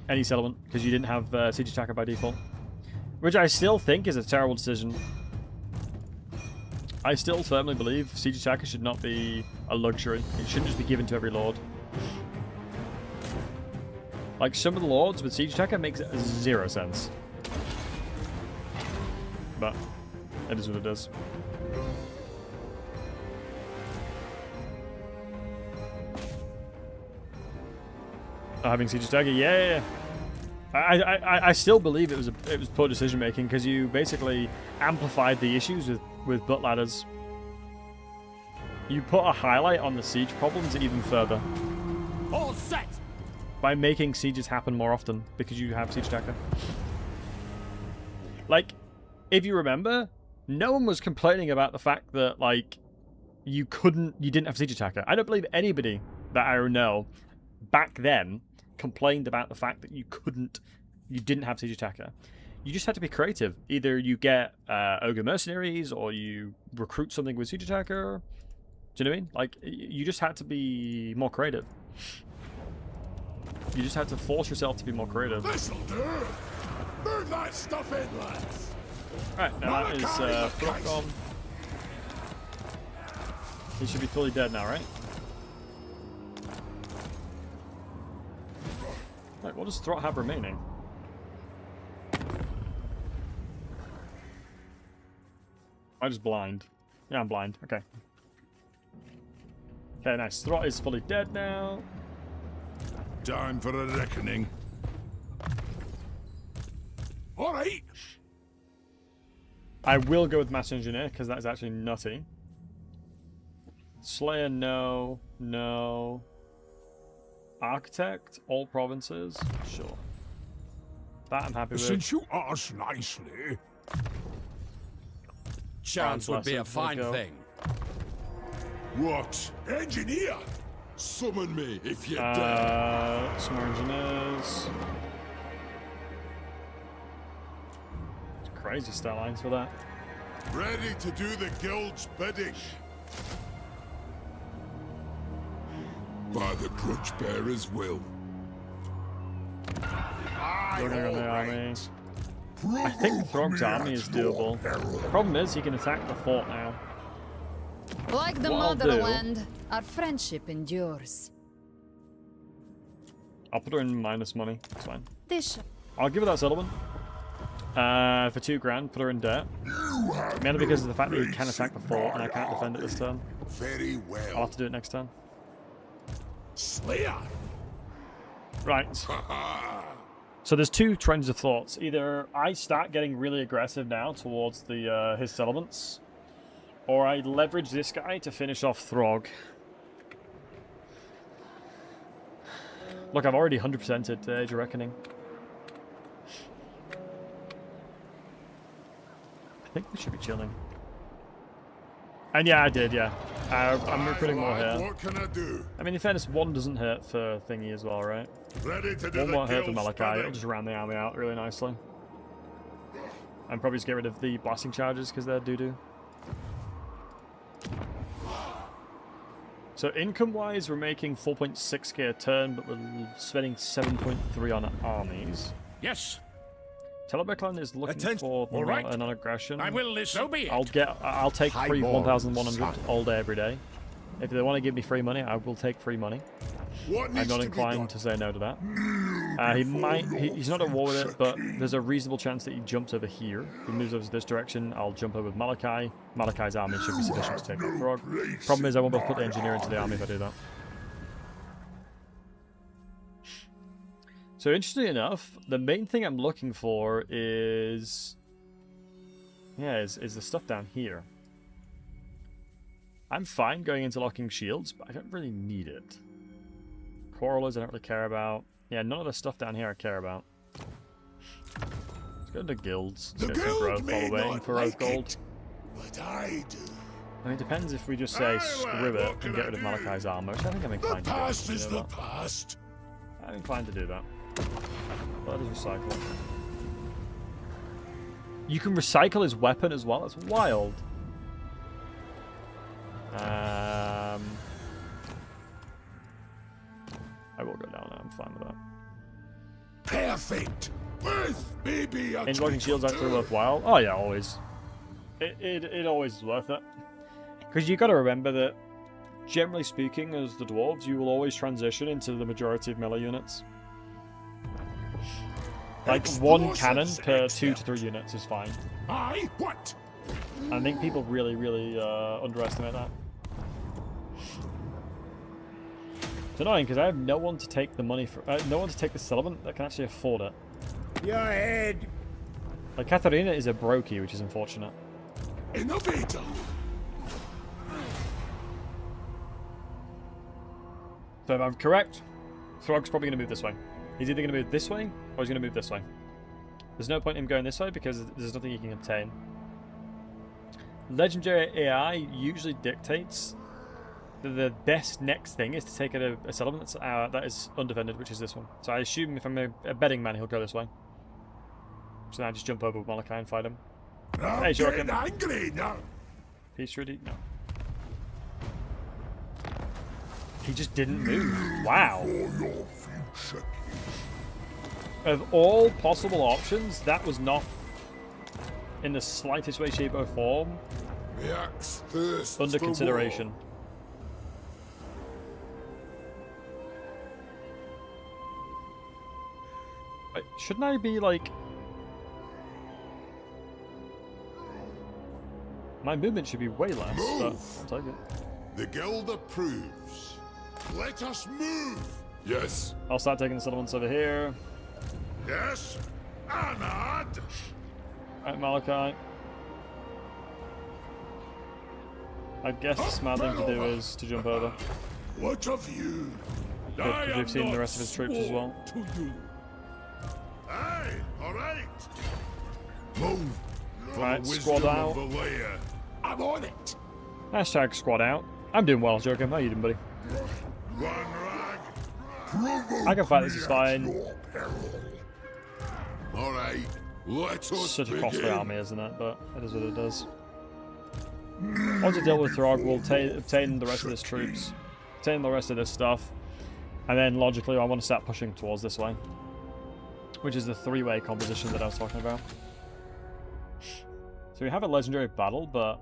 any settlement because you didn't have siege attacker by default, which I still think is a terrible decision. I still firmly believe siege attacker should not be a luxury. It shouldn't just be given to every lord. Like, some of the lords with siege attacker makes zero sense, but it is what it is. Having siege attacker, yeah. I still believe it was poor decision making because you basically amplified the issues with butt ladders. You put a highlight on the siege problems even further. All set. By making sieges happen more often because you have siege attacker. Like, if you remember, no one was complaining about the fact that, like, you didn't have siege attacker. I don't believe anybody that I know back then complained about the fact that you didn't have siege attacker. You just had to be creative. Either you get ogre mercenaries or you recruit something with siege attacker. Do you know what I mean? Like, you just had to be more creative. You just had to force yourself to be more creative. This'll do. Move that stuff in, lads. Alright, now that is Throt gone. He should be fully dead now, right? Like, what does Throt have remaining? I'm just blind. Yeah, I'm blind. Okay. Okay, nice. Throt is fully dead now. Time for a reckoning. All right. I will go with Master Engineer, because that is actually nutty. Slayer, no. No. Architect, all provinces, sure. That I'm happy with. Since you asked nicely. Chance would be a fine thing. What? Engineer? Summon me if you dare. Some more engineers. Crazy stat lines for that. Ready to do the guild's bidding. By the grudge bearer's will. Looking on the army. I think Throg's army is doable. Problem is, he can attack the fort now. Like the What I'll do- motherland, our friendship endures. I'll put her in minus money. It's fine. This I'll give her that settlement. For 2 grand, put her in debt. Mainly because of the fact that he can attack the fort and I can't defend it this turn. Very well. I'll have to do it next turn. Slayer. Right. So there's 2 trends of thoughts. Either I start getting really aggressive now towards the his settlements, or I leverage this guy to finish off Throg. Look, I've already 100%ed Age of Reckoning. I think we should be chilling. And yeah, I did, yeah. I'm recruiting more Lad, here. what can I do? I mean, in fairness, one doesn't hurt for Thingy as well, right? Ready to do One the won't hurt for guild's Malachi. It'll bidding. just round the army out really nicely. And probably just get rid of the blasting charges because they're doo-doo. So income-wise, we're making 4.6k a turn, but we're spending 7.3 on armies. Yes, Teleberclan is looking Attention. for All right. a non-aggression. I will listen. So be it. I'll take free Highborn, 1,100 son. all day, every day. If they want to give me free money, I will take free money. What I'm needs not to be inclined done? to say no to that. He's not at war with it, but there's a reasonable chance that he jumps over here. If he moves over to this direction, I'll jump over with Malachi. Malachi's army should be sufficient to take out Throg. Problem is, I won't be able to put the engineer into the army if I do that. So interestingly enough, the main thing I'm looking for is the stuff down here. I'm fine going into locking shields, but I don't really need it. Coralers I don't really care about. Yeah, none of the stuff down here I care about. Let's go into guilds. Let's get some growth while we're waiting for Oath Gold. But I do. I mean, it depends if we just say screw it and get rid of Malachi's armor, which I think I'm The inclined to do. past is You the know that? past. I'm inclined to do that. But that is recycle. You can recycle his weapon as well. That's wild. I will go down now. I'm fine with that. Perfect. Worth maybe a Interlocking shields actually worthwhile. Oh yeah, always. It always is worth it. Because you got to remember that, generally speaking, as the dwarves, you will always transition into the majority of melee units. Like one cannon per 2 to 3 units is fine. Aye, what? I think people really, really underestimate that. It's annoying because I have no one to take the money for. No one to take the settlement that can actually afford it. Your head. Like Katharina is a brokey, which is unfortunate. Innovator. So if I'm correct, Throg's probably going to move this way. He's either going to move this way or he's going to move this way. There's no point in him going this way because there's nothing he can obtain. Legendary AI usually dictates that the best next thing is to take a settlement that is undefended, which is this one. So I assume if I'm a betting man, he'll go this way. So now I just jump over with Malachi and fight him. I'm Hey, getting Jorken. angry now. Peace treaty? No. He just didn't move. Wow. For your future. Of all possible options, that was not in the slightest way, shape, or form The axe thirsts under for consideration. war. Shouldn't I be like... My movement should be way less, but I'll take it. The guild approves. Let us move. Yes. I'll start taking the settlements over here. Yes. Anad. Right, Malachi. I guess the smart thing to do is to jump over. What of you? Because we've seen the rest of his troops as well. To you. Aye, all right. Move. For Right, the squad wisdom out. of the layer. I'm on it. Hashtag squad out. I'm doing well, Joker. How you doing, buddy? One rag. I can fight this, is fine. All right. Let us Such a costly begin. army, isn't it? But it is what it does. Once we deal with Throg, we'll obtain the rest of this troops, obtain the rest of this stuff, and then logically I want to start pushing towards this way, which is the three-way composition that I was talking about. So we have a legendary battle, but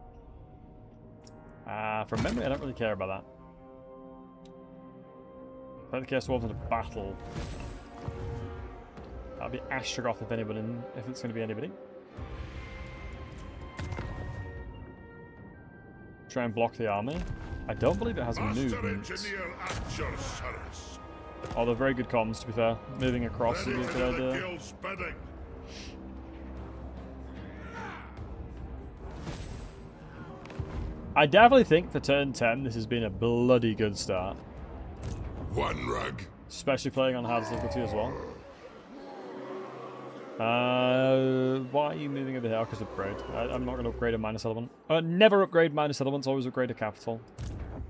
from memory I don't really care about that. If the case dwarves in a battle, that'll be Ashtaroth if anybody, if it's going to be anybody. Try and block the army. I don't believe it has Master movement. engineer at your service. Although very good comms, to be fair. Moving across Ready would be a for good the idea. guild's bidding. I definitely think for turn 10 this has been a bloody good start. One rug. Especially playing on hard difficulty as well. Why are you moving over here? Because upgrade. I'm not going to upgrade a minus element. Never upgrade minus elements, always upgrade a capital.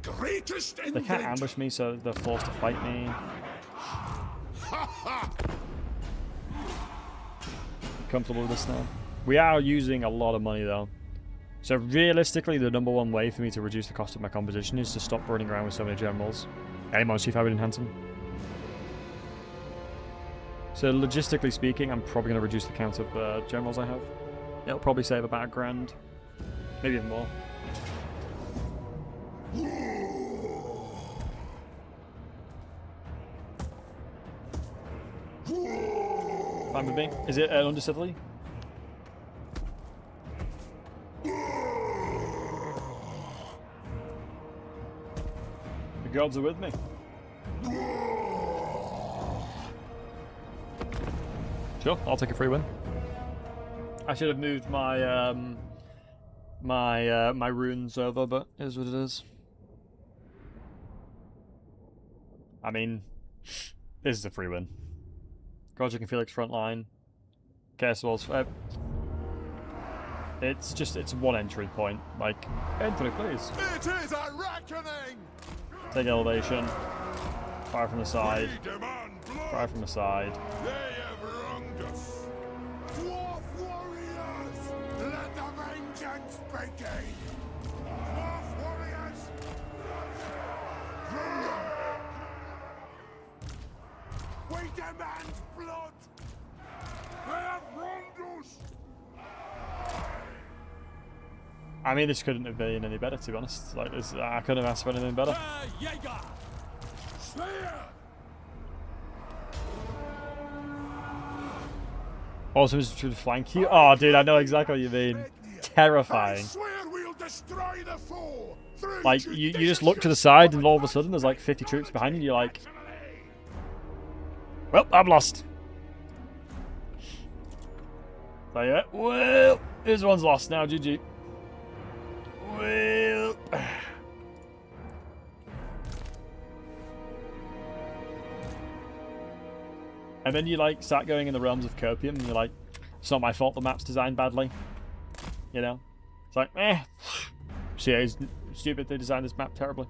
greatest They can't inventor. ambush me, so they're forced to fight me. Comfortable with this now. We are using a lot of money though. So realistically, the number one way for me to reduce the cost of my composition is to stop running around with so many generals. Anyone see if I would enhance them? So logistically speaking, I'm probably going to reduce the count of generals I have. It'll probably save about $1,000. Maybe even more. Fine with me. Is it under Sicily? The gods are with me. Sure, I'll take a free win. I should have moved my my runes over, but it is what it is. I mean, this is a free win. Godric and Felix front line. Chaos Walls. It's one entry point. Like, entry, please. It is a reckoning. Take elevation. Fire from the side. We demand blood. Fire from the side. They have wronged us. Dwarf warriors, let the vengeance begin. Dwarf warriors, kill them. We demand blood. They have wronged us. I mean, this couldn't have been any better, to be honest. Like, this, I couldn't have asked for anything better. Jaeger, Slayer. Also, it's to flank you. Oh, dude, I know exactly what you mean. Terrifying. I swear we'll destroy the foe. Like, you just look to the side and all of a sudden there's like 50 troops behind you and you're like, well, I'm lost. So yeah, well, this one's lost now, GG. Well... And then you like start going in the realms of copium and you're like, it's not my fault the map's designed badly. You know? It's like, CA is stupid, they designed this map terribly.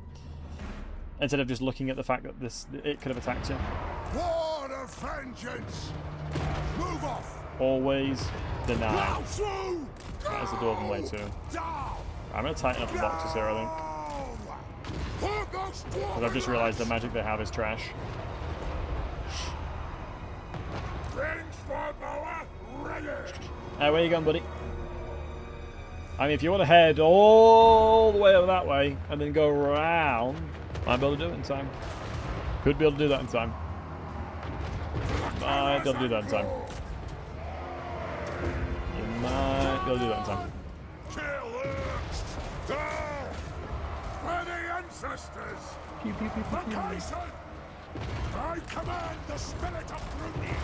Instead of just looking at the fact that it could have attacked you. War of vengeance. Move off. Always deny. Now through. That is the Dwarven way too. Down. I'm going to tighten up the boxes here, I think. Because I've just realised the magic they have is trash. Where you going, buddy? I mean, if you want to head all the way over that way and then go around, might be able to do it in time. Could be able to do that in time. Might be able to do that in time. You might be able to do that in time. We're the ancestors. Pew, pew, pew, pew, pew. Macaison, I command the spirit of Bruni.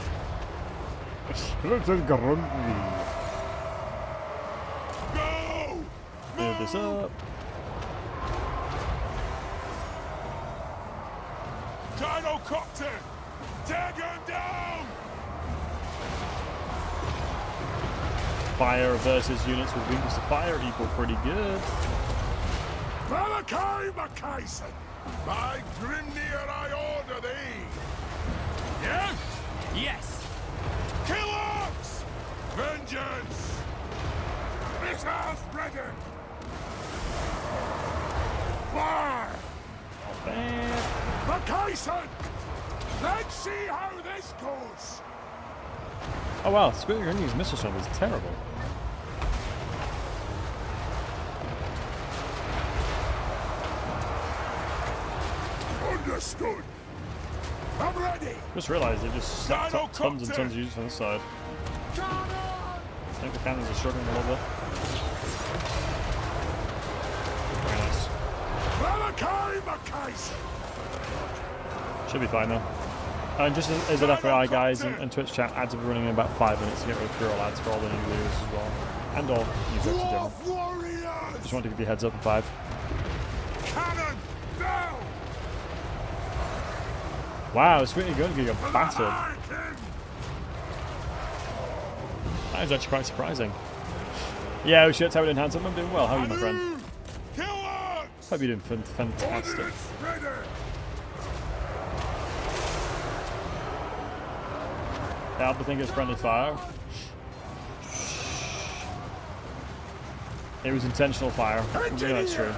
Go! Move this up. Gyrocopter! Take him down! Fire versus units with weakness to fire equal pretty good. Malachi Macaison! By Grimnir I order thee! Yes? Yes. Kill us! Vengeance! Missiles ready! Fire! Macaison! Let's see how this goes! Oh wow, Spirit of India's missile shot is terrible. Understood! I'm ready! Just realised they just stacked up tons and tons of units on this side. I think the cannons are struggling a little bit. Very nice. Malachi Macaison! Should be fine though. And just as an FYI guys, and Twitch chat, ads will be running in about 5 minutes to get rid of Pure ads for all the new viewers as well. And all new folks in general. Dwarf warriors! Just want to give you a heads up in 5. Cannon! Down! Wow, it's really going to get battered. That is actually quite surprising. Yeah, we should have enhanced them. I'm doing well. How are you, my friend? Kill us! Hope you're doing fantastic. Yeah, I think it's friendly fire. It was intentional fire. Yeah, that's true.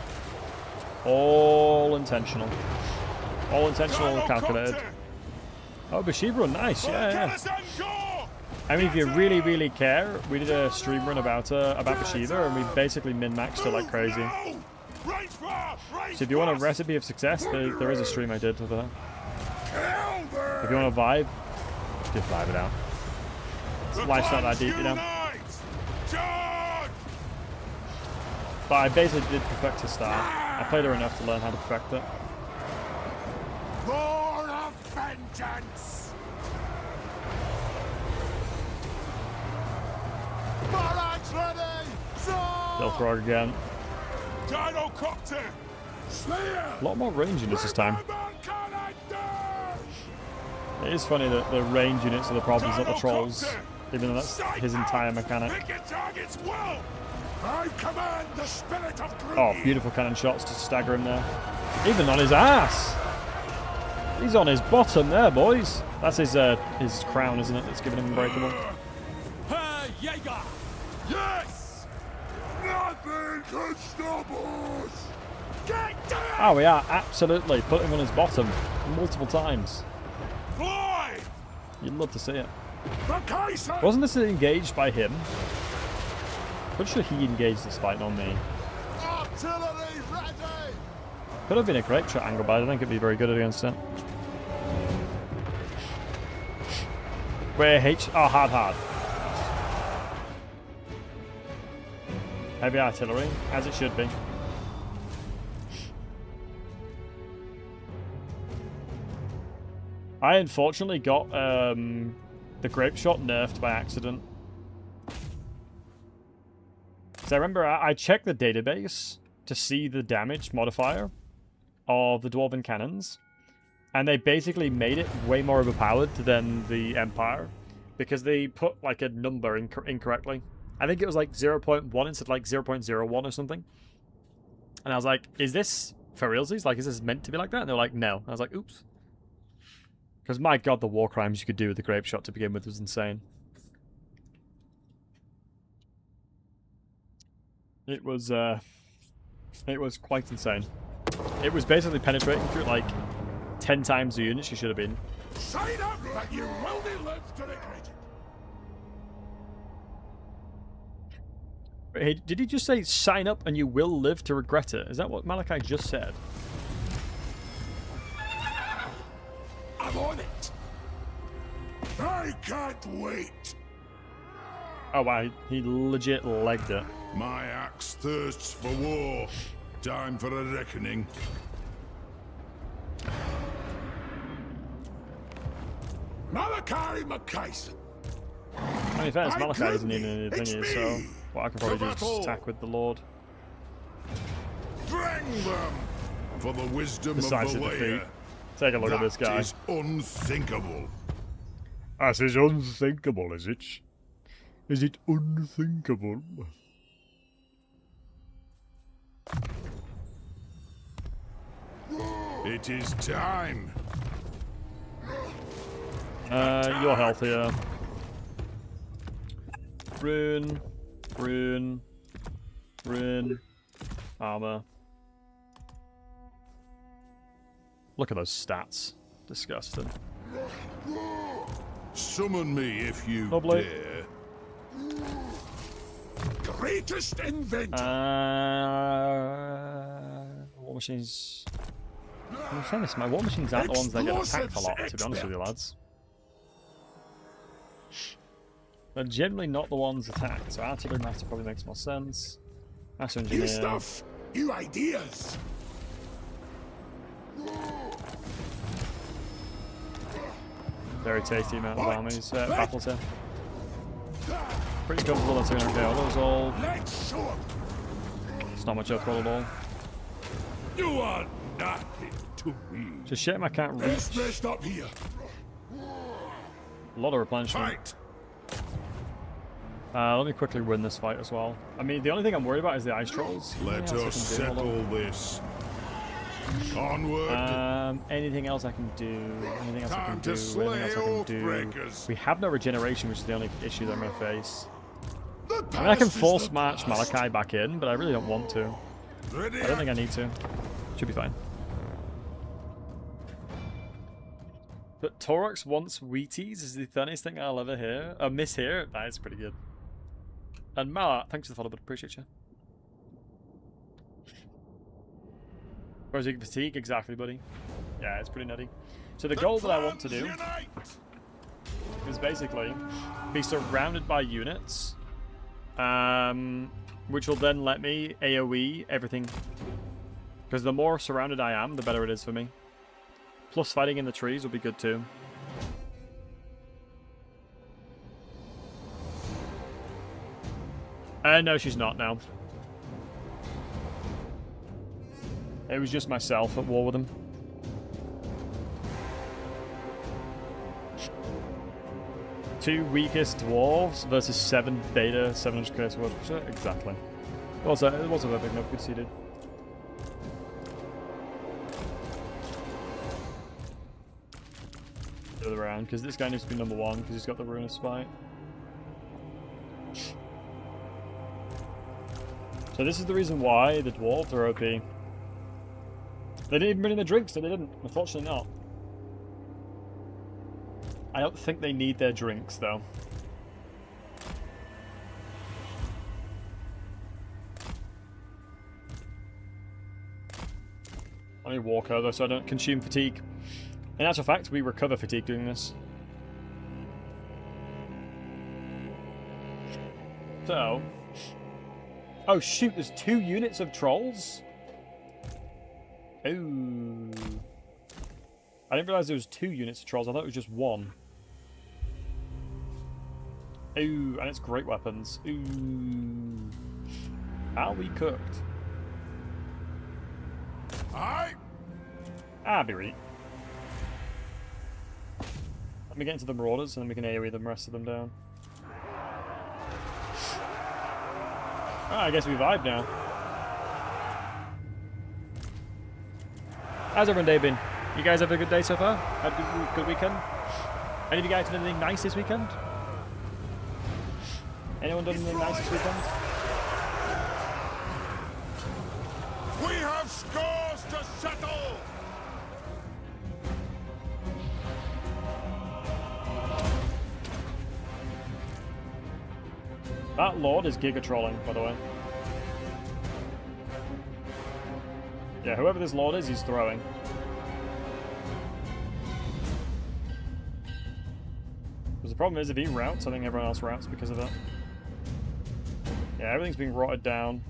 All intentional. All intentional, calculated. Oh, Bathsheba run, nice. Yeah. I mean, if you really, really care, we did a stream run about Bathsheba, and we basically min-maxed her like crazy. So if you want a recipe of success, there is a stream I did of that. If you want to vibe, just vibe it out. Life's not that deep, you know. But I basically did perfect her style. I played her enough to learn how to perfect it. More of vengeance! Barracks ready! They'll throw her again. Gyrocopter! Slayer! A lot more range units this time. It is funny that the range units are the problems, not the trolls. Even though that's his entire mechanic. I command the spirit of Oh, beautiful cannon shots to stagger him there. Even on his ass! He's on his bottom there, boys. That's his crown, isn't it? That's giving him unbreakable. Hey, Jaeger! Yes! Nothing can stop us! Get down! Oh, we are absolutely putting him on his bottom multiple times. Fly! You'd love to see it. The Kaiser! Wasn't this engaged by him? Pretty sure he engaged this fight, not me. Artillery ready! Could have been a great shot angle, but I don't think it'd be very good against it. Where hard. Heavy artillery, as it should be. I unfortunately got the grape shot nerfed by accident. So I remember I checked the database to see the damage modifier of the Dwarven cannons, and they basically made it way more overpowered than the Empire because they put like a number incorrectly. I think it was like 0.1 instead of like 0.01 or something. And I was like, is this for realsies? Like, is this meant to be like that? And they were like, no. I was like, oops. Because my god, the war crimes you could do with the grape shot to begin with was insane. It was quite insane. It was basically penetrating through like 10 times the units you should have been. Sign up, but you will be live to regret it. Hey, did he just say sign up and you will live to regret it? Is that what Malachi just said? I'm on it. I can't wait. Oh wow, he legit legged it. My axe thirsts for war. Time for a reckoning. Malachi Macaison. I mean, in fairness, Malachi doesn't need any thingies, so what I can probably do is just attack with the Lord. Bring them for the wisdom Decisive of the defeat. layer. Take a look at this guy. That is unthinkable. That is unthinkable, is it? Is it unthinkable? It is time. You're healthier. Rune. Rune. Rune. Armor. Look at those stats. Disgusting. Summon me if you Lovely. dare. Greatest inventor. War machines. I'm fairness, my war machines aren't the ones that get attacked a lot, to be honest with you lads. They're generally not the ones attacked, so artillery master probably makes more sense. Master engineer. New stuff. New ideas. Very tasty amount of armies. Battlesey. Pretty comfortable that's going to go. Those all. Let's show 'em. It's not much upgrade at all. You are nothing to me. Just shame I can't Let's reach. rest up here. A lot of replenishment. Fight. Let me quickly win this fight as well. I mean, the only thing I'm worried about is the ice trolls. Let Yeah, us that's what I can do. Hold on. settle this Onward. Anything else I can do? Anything else I can Time do? to slay Anything else I can do? Oathbreakers. We have no regeneration, which is the only issue that I'm going to face. The I mean, I can past is force the march past. Malachi back in, but I really don't want to. Ready I don't think I need to. Should be fine. But Torox wants Wheaties is the funniest thing I'll ever hear. Miss here. That is pretty good. And Mala, thanks for the follow, but appreciate you. Rosy fatigue, exactly, buddy. Yeah, it's pretty nutty. So the goal that I want to do is basically be surrounded by units, which will then let me AoE everything. Because the more surrounded I am, the better it is for me. Plus fighting in the trees will be good too. No, she's not now. It was just myself at war with them. Two weakest dwarves versus 7 beta 700 curse words. Exactly. It was a big enough conceded. The other round, because this guy needs to be number 1 because he's got the Ruinous Spite. So this is the reason why the dwarves are OP. They didn't even bring in their drinks, so they didn't. Unfortunately not. I don't think they need their drinks, though. Let me walk over so I don't consume fatigue. In actual fact, we recover fatigue doing this. So... Oh shoot, there's 2 units of trolls? Ooh. I didn't realize there was 2 units of trolls, I thought it was just 1. Ooh, and it's great weapons. Ooh. Are we cooked? Aye. Ah, be right. Let me get into the Marauders and then we can AoE the rest of them down. Ah, I guess we vibe now. How's everyone day been? You guys have a good day so far? Had a good weekend? Any of you guys done anything nice this weekend? Anyone done anything nice this weekend? We have scores to settle. That Lord is Giga trolling, by the way. Yeah, whoever this Lord is, he's throwing. Because the problem is, if he routes, I think everyone else routes because of that. Yeah, everything's being rotted down.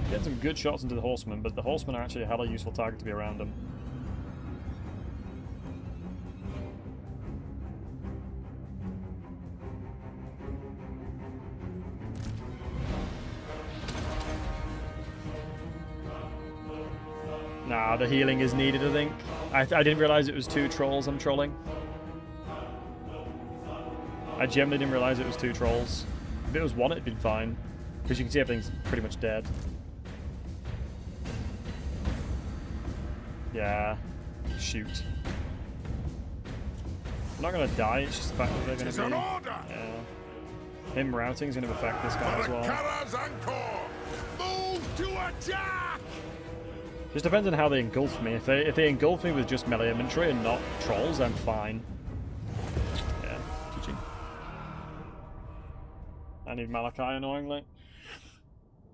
Getting some good shots into the Horsemen, but the Horsemen are actually a hella useful target to be around them. Nah, the healing is needed, I think. I didn't realize it was 2 trolls I'm trolling. I genuinely didn't realize it was 2 trolls. If it was 1, it'd been fine. Because you can see everything's pretty much dead. Yeah. Shoot. I'm not gonna die, it's just the fact that they're gonna be... Yeah. Him routing's gonna affect this guy as well. Move to attack! Just depends on how they engulf me. If they engulf me with just melee inventory and not trolls, I'm fine. Yeah, GG. I need Malachi, annoyingly.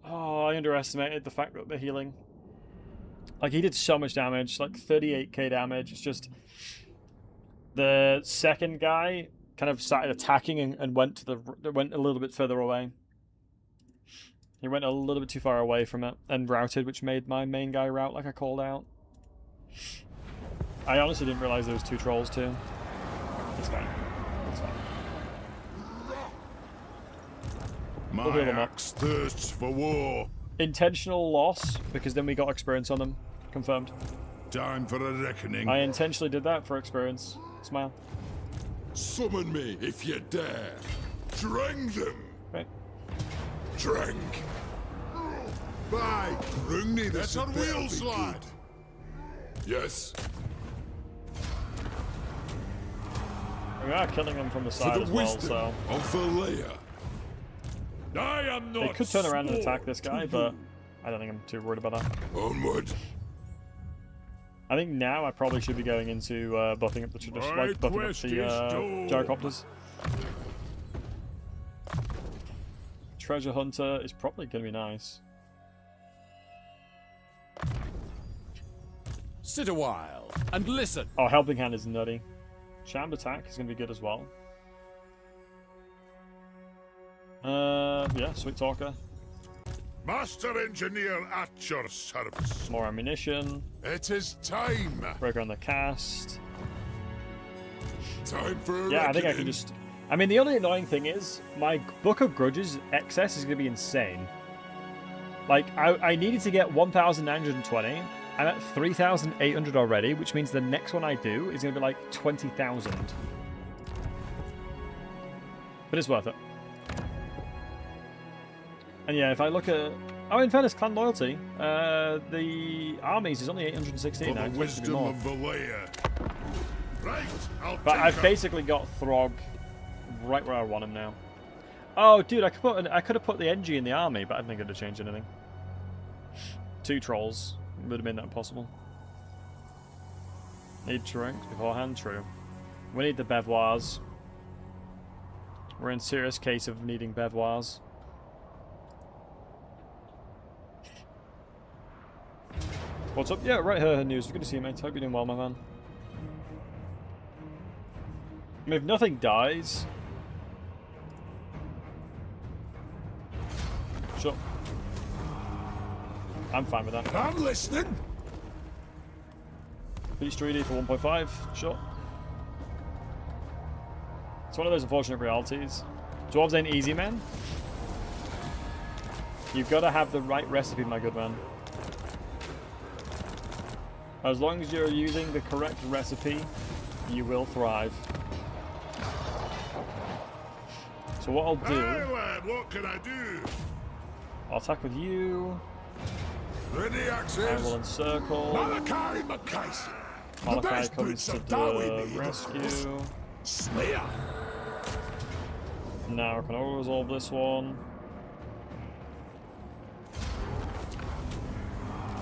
Oh, I underestimated the fact that they're healing. Like, he did so much damage, like 38k damage. It's just... The second guy kind of started attacking and went a little bit further away. He went a little bit too far away from it and routed, which made my main guy route like I called out. I honestly didn't realize there was 2 trolls too. It's fine. It's fine. My axe thirsts for war. Intentional loss, because then we got experience on them. Confirmed. Time for a reckoning. I intentionally did that for experience. Smile. Summon me if you dare. Drang them. Right. Drink. Bye. Bring me That's this. on wheels, lad. Yes. We are killing them from the For side the as well, wisdom so of Valea. I am not they could turn around and attack small this guy, to but you. I don't think I'm too worried about that. Onward. I think now I probably should be going into buffing up the tradition, My like buffing up quest the is done. gyrocopters. Treasure hunter is probably going to be nice. Sit a while and listen. Oh, helping hand is nutty. Charmed attack is going to be good as well. Yeah, sweet talker. Master engineer at your service. More ammunition. It is time. Breaker on the cast. Time for a Yeah, I think I reckoning. can just... I mean, the only annoying thing is, my Book of Grudges excess is going to be insane. Like, I needed to get 1,920. I'm at 3,800 already, which means the next one I do is going to be like 20,000. But it's worth it. And yeah, if I look at... Oh, in fairness, clan loyalty. The armies is only 816 For now. the It's supposed to be wisdom more. of Valea. Right, I'll But take I've her. basically got Throg right where I want him now. Oh, dude, I could have put the NG in the army, but I don't think it'd have changed anything. 2 trolls would have made that impossible. Need drinks beforehand, true. We need the Bevoirs. We're in serious case of needing Bevoirs. What's up? Yeah, right here, news. Good to see you, mate. Hope you're doing well, my man. I mean, if nothing dies... Sure. I'm fine with that. I'm listening. Beach 3D for 1.5, sure. It's one of those unfortunate realities. Dwarves ain't easy, man. You've got to have the right recipe, my good man. As long as you're using the correct recipe, you will thrive. So what I'll do... Hey, lad, what can I do? I'll attack with you. Ready, I axes. will encircle. Malachi McKayson. The Malachi best comes boots to of Dawi the made rescue. Slayer. Now I can auto-resolve this one.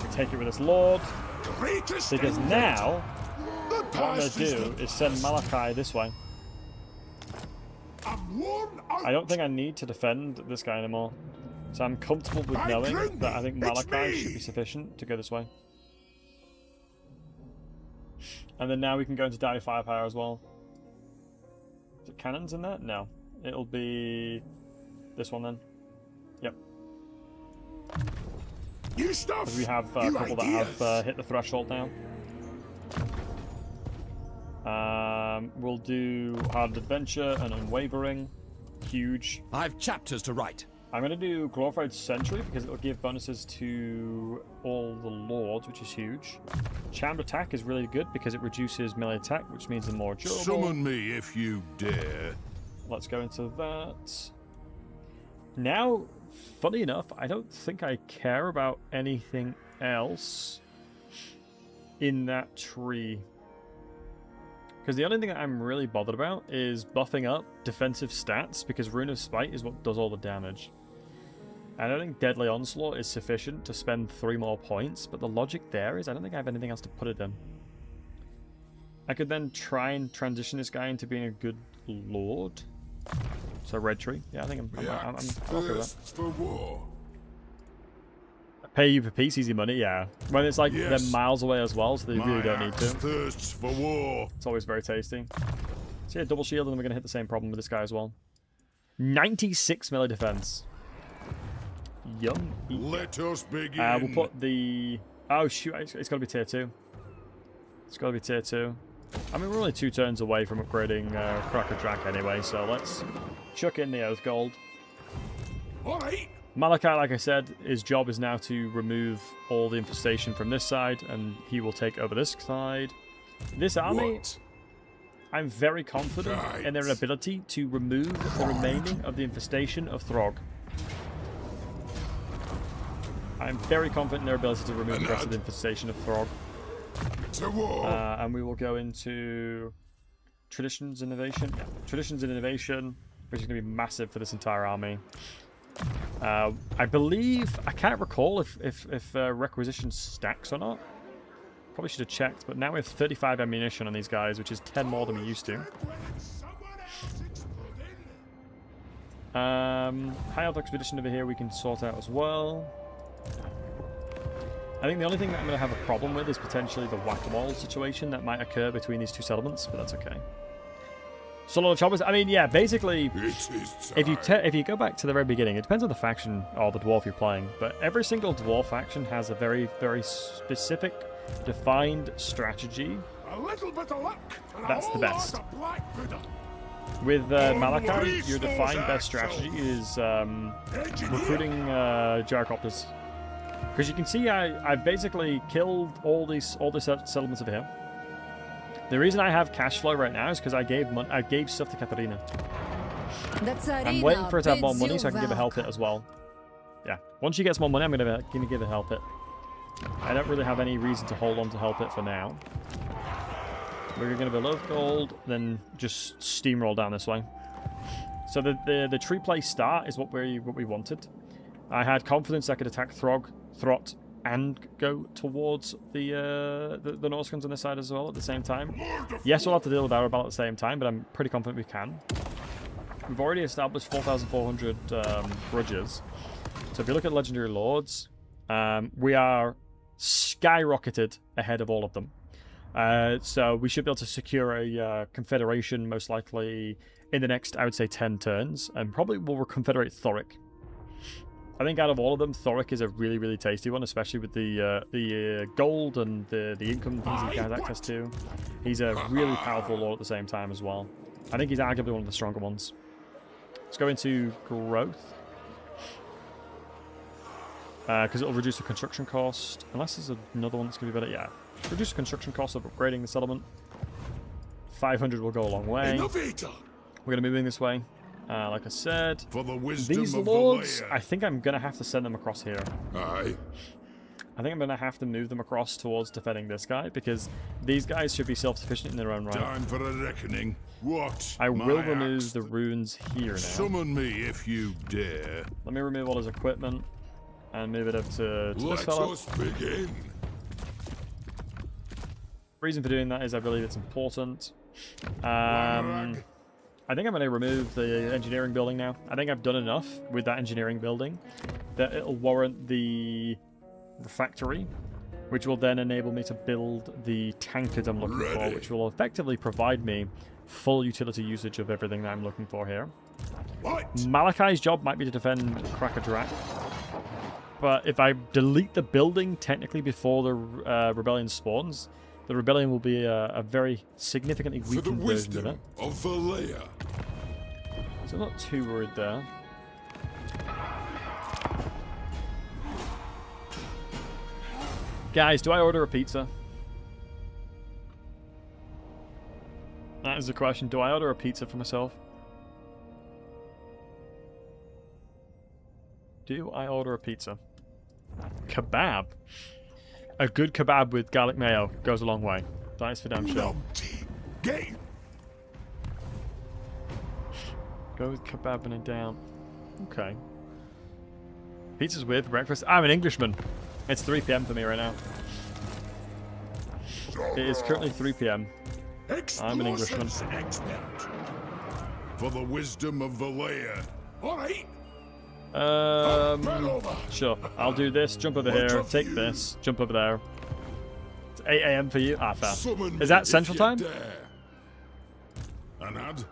We take it with this Lord. Greatest Because inventor. now, The what I'm going past to is do the is send past. Malachi this way. I'm worn out. I don't think I need to defend this guy anymore. So I'm comfortable with By knowing Grundy, that I think it's Malachi should me. be sufficient to go this way. And then now we can go into Dawi Firepower as well. Is it cannons in there? No. It'll be this one then. Yep. New stuff. 'Cause we have a New couple ideas. that have hit the threshold now. We'll do Hard Adventure and Unwavering. Huge. I've chapters to write. I'm going to do Glorified Sentry because it'll give bonuses to all the Lords, which is huge. Charmed Attack is really good because it reduces melee attack, which means they're more durable. Summon me if you dare. Let's go into that. Now, funny enough, I don't think I care about anything else in that tree. Because the only thing that I'm really bothered about is buffing up defensive stats, because Rune of Spite is what does all the damage. I don't think Deadly Onslaught is sufficient to spend 3 more points, but the logic there is I don't think I have anything else to put it in. I could then try and transition this guy into being a good lord. So red tree. Yeah, I think I'm okay with that. Thirsts for war. Pay you for peace, easy money, yeah. When it's like Yes. they're miles away as well, so they really My don't need axe to. thirsts for war. It's always very tasty. So yeah, double shield, and then we're going to hit the same problem with this guy as well. 96 melee defense. Yum. Let us begin. We'll put the... Oh, shoot, it's got to be tier 2. It's got to be tier 2. I mean, we're only 2 turns away from upgrading Cracker Drac anyway, so let's chuck in the Oath Gold. All right. Malachi, like I said, his job is now to remove all the infestation from this side, and he will take over this side. This army, What? I'm very confident in their Right. ability to remove the remaining of the infestation of Throg. I'm very confident in their ability to remove aggressive infestation of Throg. To war. And we will go into Traditions Innovation. Yeah. Traditions and Innovation, which is going to be massive for this entire army. I believe, I can't recall if Requisition stacks or not. Probably should have checked, but now we have 35 ammunition on these guys, which is 10 more than we used to. High Elf Expedition over here we can sort out as well. I think the only thing that I'm going to have a problem with is potentially the whack-a-mole situation that might occur between these two settlements, but that's okay. Solo of Choppers, I mean, yeah, basically, if you go back to the very beginning, it depends on the faction or the dwarf you're playing, but every single dwarf faction has a very, very specific, defined strategy. A little bit of luck, and That's a the whole best. lot of black Buddha. With Malachi, your defined best strategy is recruiting gyrocopters. Because you can see I've basically killed all these settlements over here. The reason I have cash flow right now is because I gave stuff to Katarina. I'm waiting for her to have more money so I can give her help hit as well. Yeah, once she gets more money, I'm gonna give her help hit. I don't really have any reason to hold on to help it for now. We're going to be low gold, then just steamroll down this way. So the tree play start is what we wanted. I had confidence I could attack Throt, and go towards the Norscans on this side as well at the same time. Yes, we'll have to deal with Arabelle at the same time, but I'm pretty confident we can. We've already established 4,400 grudges. So if you look at Legendary Lords, we are skyrocketed ahead of all of them. So we should be able to secure a confederation most likely in the next, I would say, 10 turns, and probably will confederate Thoric. I think out of all of them, Thoric is a really, really tasty one, especially with the gold and the income things he has access to. He's a really powerful lord at the same time as well. I think he's arguably one of the stronger ones. Let's go into growth. Because it'll reduce the construction cost. Unless there's another one that's going to be better. Yeah. Reduce the construction cost of upgrading the settlement. 500 will go a long way. Innovator. We're going to be moving this way. Like I said, For the wisdom these of lords, the I think I'm going to have to send them across here. Aye. I think I'm going to have to move them across towards defending this guy, because these guys should be self-sufficient in their own right. Time for a reckoning. What? I will My remove axe? the runes here now. Summon me if you dare. Let me remove all his equipment and move it up to this Let fellow. us begin. Reason for doing that is I believe it's important. Rag. I think I'm going to remove the engineering building now. I think I've done enough with that engineering building that it'll warrant the factory, which will then enable me to build the tankard I'm looking for, which will effectively provide me full utility usage of everything that I'm looking for here. What? Malachi's job might be to defend Krakadrak, but if I delete the building technically before the rebellion spawns, the rebellion will be a very significantly For the weakened version of wisdom it. of Valea. So I'm not too worried there. Guys, do I order a pizza? That is the question. Do I order a pizza for myself? Do I order a pizza? Kebab? A good kebab with garlic mayo goes a long way. That is for damn sure. Numpty. Game. Go with kebab and a down. Okay. Pizza's with breakfast. I'm an Englishman. It's 3 PM for me right now. It is currently 3 PM. I'm an Englishman. Explosives expert. For the wisdom of Valea. All right. Sure. I'll do this. Jump over here. Take this. Jump over there. It's 8 AM for you. Ah, fair. Summon Is that if Central you Time? dare. Anad?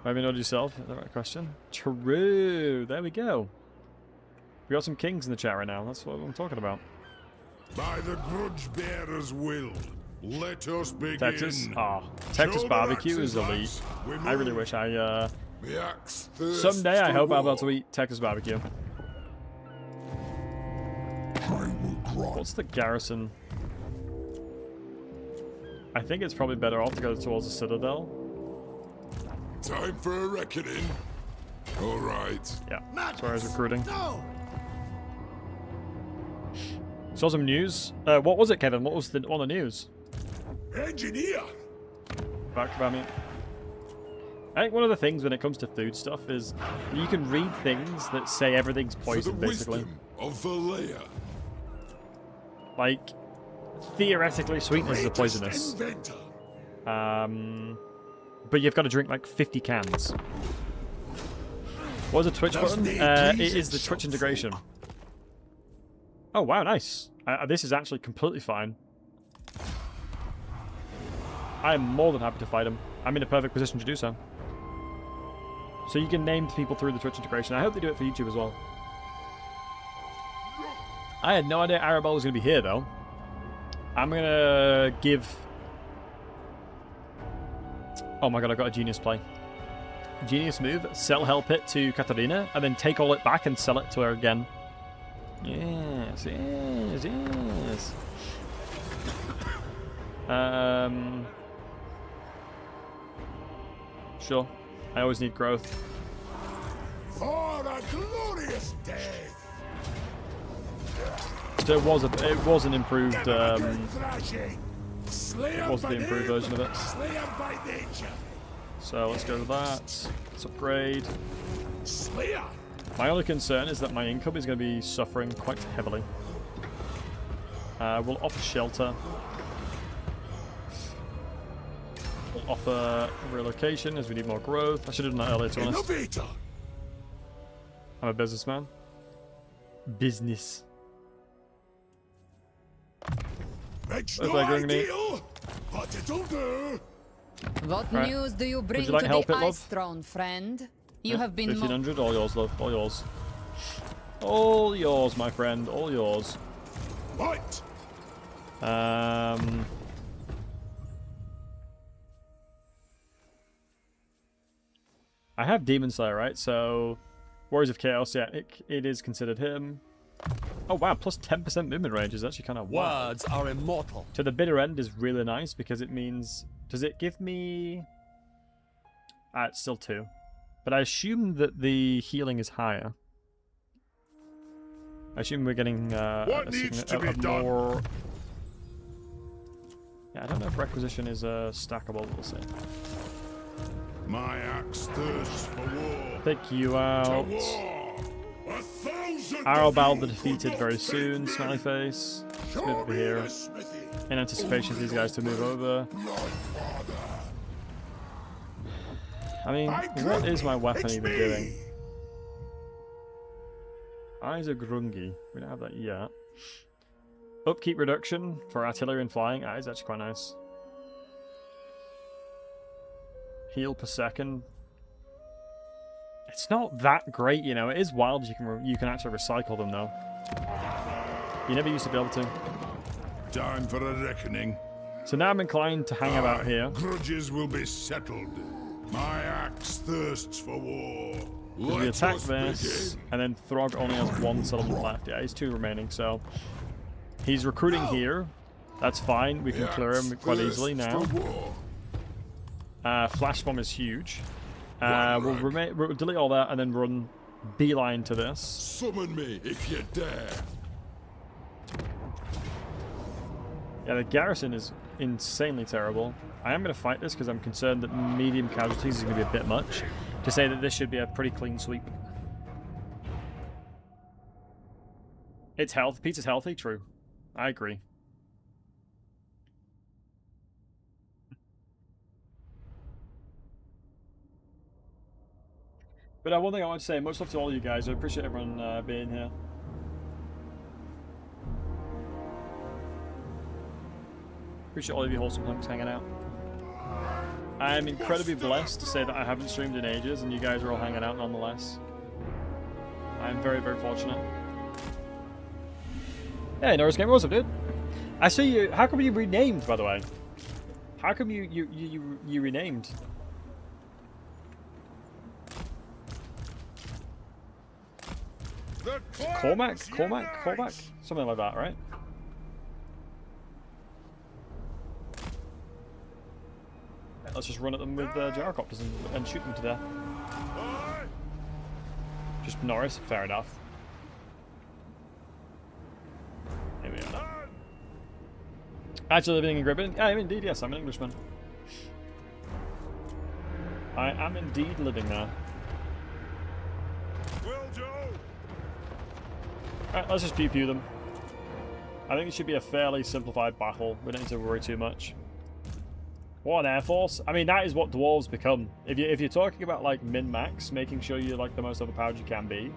Maybe not yourself. Is that the right question? True. There we go. We got some kings in the chat right now. That's what I'm talking about. By the grudge bearer's will, let us begin. Texas. Ah, Texas Show the barbecue axes, is elite. lads. We I really move. wish I The axe thirsts someday I for hope I'll be war. able to eat Texas barbecue. What's the garrison? I think it's probably better off to go towards the citadel. Time for a reckoning. All right. Yeah, that's where I was recruiting. No. Saw some news. What was it, Kevin? What was on the news? Engineer. Back about me. I think one of the things when it comes to food stuff is you can read things that say everything's poison, basically. Of Valea. Like, theoretically, sweetness is poisonous. Inventor. But you've got to drink like 50 cans. What was the Twitch button? It is the Twitch integration. Oh, wow, nice. This is actually completely fine. I am more than happy to fight him. I'm in a perfect position to do so. So you can name people through the Twitch integration. I hope they do it for YouTube as well. I had no idea Arabelle was going to be here, though. I'm going to give... Oh my god, I got a genius play. Genius move, sell Hell Pit to Katarina, and then take all it back and sell it to her again. Yes, yes, yes. Sure. I always need growth. For a glorious death. So it was an improved it was the improved version of it. So let's go to that. Let's upgrade. My only concern is that my income is going to be suffering quite heavily. We'll offer shelter. We'll offer relocation as we need more growth. I should have done that earlier, to be honest. I'm a businessman. Business. Makes Where's no my green meat? ideal, but it'll do. What Right. news do you bring you like to help the it, love? Ice Throne, friend? You Yeah, have been 1500, all yours, love. All yours. All yours, my friend. All yours. What? I have Demon Slayer, right? So, Warriors of Chaos, yeah, it is considered him. Oh wow, plus 10% movement range is actually kind of wild. Words are immortal. To the bitter end is really nice because it means... Does it give me... it's still 2. But I assume that the healing is higher. I assume we're getting What needs to be done? more... Yeah, I don't know if Requisition is stackable, we'll see. My axe thirsts for war. Take you To out. war. 1,000 Arrowbald of the you defeated could very not soon, take smiley me. face. Let's move Show over me here. the smithy. In anticipation for these guys to move over. My father. I mean, what is my weapon It's even me. doing? Eyes of Grungy. We don't have that yet. Upkeep reduction for artillery and flying. That is actually quite nice. Heal per second. It's not that great, you know. It is wild. You can actually recycle them though. You never used to be able to. Time for a reckoning. So now I'm inclined to hang about here. Grudges will be settled. My axe thirsts for war. We Let attack us this, begin. and then Throg only has 1 settlement left. Yeah, he's 2 remaining, so he's recruiting here. That's fine. We can The clear him axe quite easily thirsts now. for war. Flash bomb is huge. We'll delete all that and then run beeline to this. Summon me if you dare. Yeah, the garrison is insanely terrible. I am going to fight this because I'm concerned that medium casualties is going to be a bit much. To say that this should be a pretty clean sweep. It's health. Pizza's healthy. True. I agree. But one thing I want to say, much love to all you guys. I appreciate everyone being here. Appreciate all of you wholesome hunks hanging out. I'm incredibly blessed to say that I haven't streamed in ages and you guys are all hanging out nonetheless. I'm very, very fortunate. Hey, Norris Gamer, what's up, dude? I see you. How come you renamed, by the way? How come you renamed? Cormac? Something like that, right? Let's just run at them with gyrocopters and shoot them to death. Just Norris, fair enough. Here we are Actually living in Great Britain? I am indeed, yes, I'm an Englishman. I am indeed living there. Will do. Alright, let's just pew-pew them. I think it should be a fairly simplified battle. We don't need to worry too much. What an air force. I mean, that is what dwarves become. If you're talking about, like, min-max, making sure you're, like, the most overpowered you can be,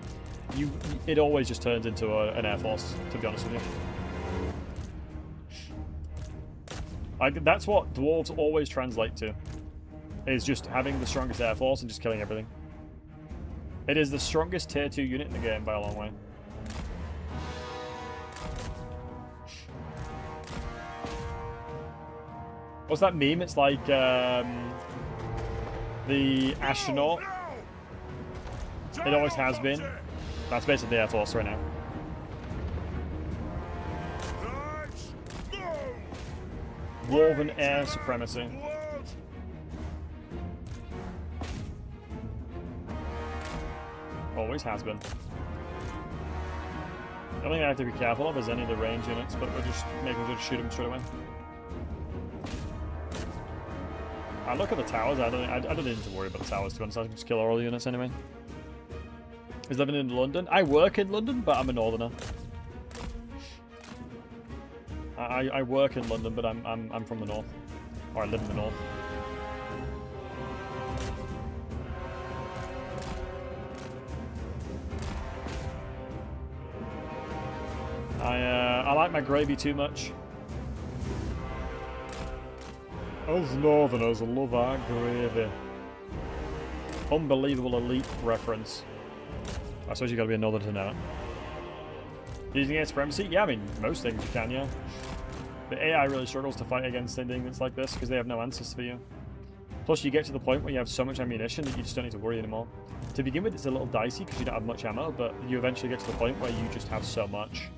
it always just turns into an air force, to be honest with you. Like, that's what dwarves always translate to. Is just having the strongest air force and just killing everything. It is the strongest tier 2 unit in the game by a long way. What's that meme? It's like the astronaut. It always has been. That's basically the Air Force right now. Dwarven air supremacy. Always has been. I think I have to be careful of is any of the range units, but we're just making sure to shoot them straight away. I look at the towers. I don't need to worry about the towers, to be honest. I can just kill all the units anyway. Is living in London? I work in London, but I'm a northerner. I work in London, but I'm from the north, or I live in the north. I like my gravy too much. Us northerners love our gravy. Unbelievable elite reference. I suppose you got to be a northerner to know it. Using air supremacy? Yeah, I mean, most things you can, yeah. The AI really struggles to fight against anything that's like this because they have no answers for you. Plus, you get to the point where you have so much ammunition that you just don't need to worry anymore. To begin with, it's a little dicey because you don't have much ammo, but you eventually get to the point where you just have so much.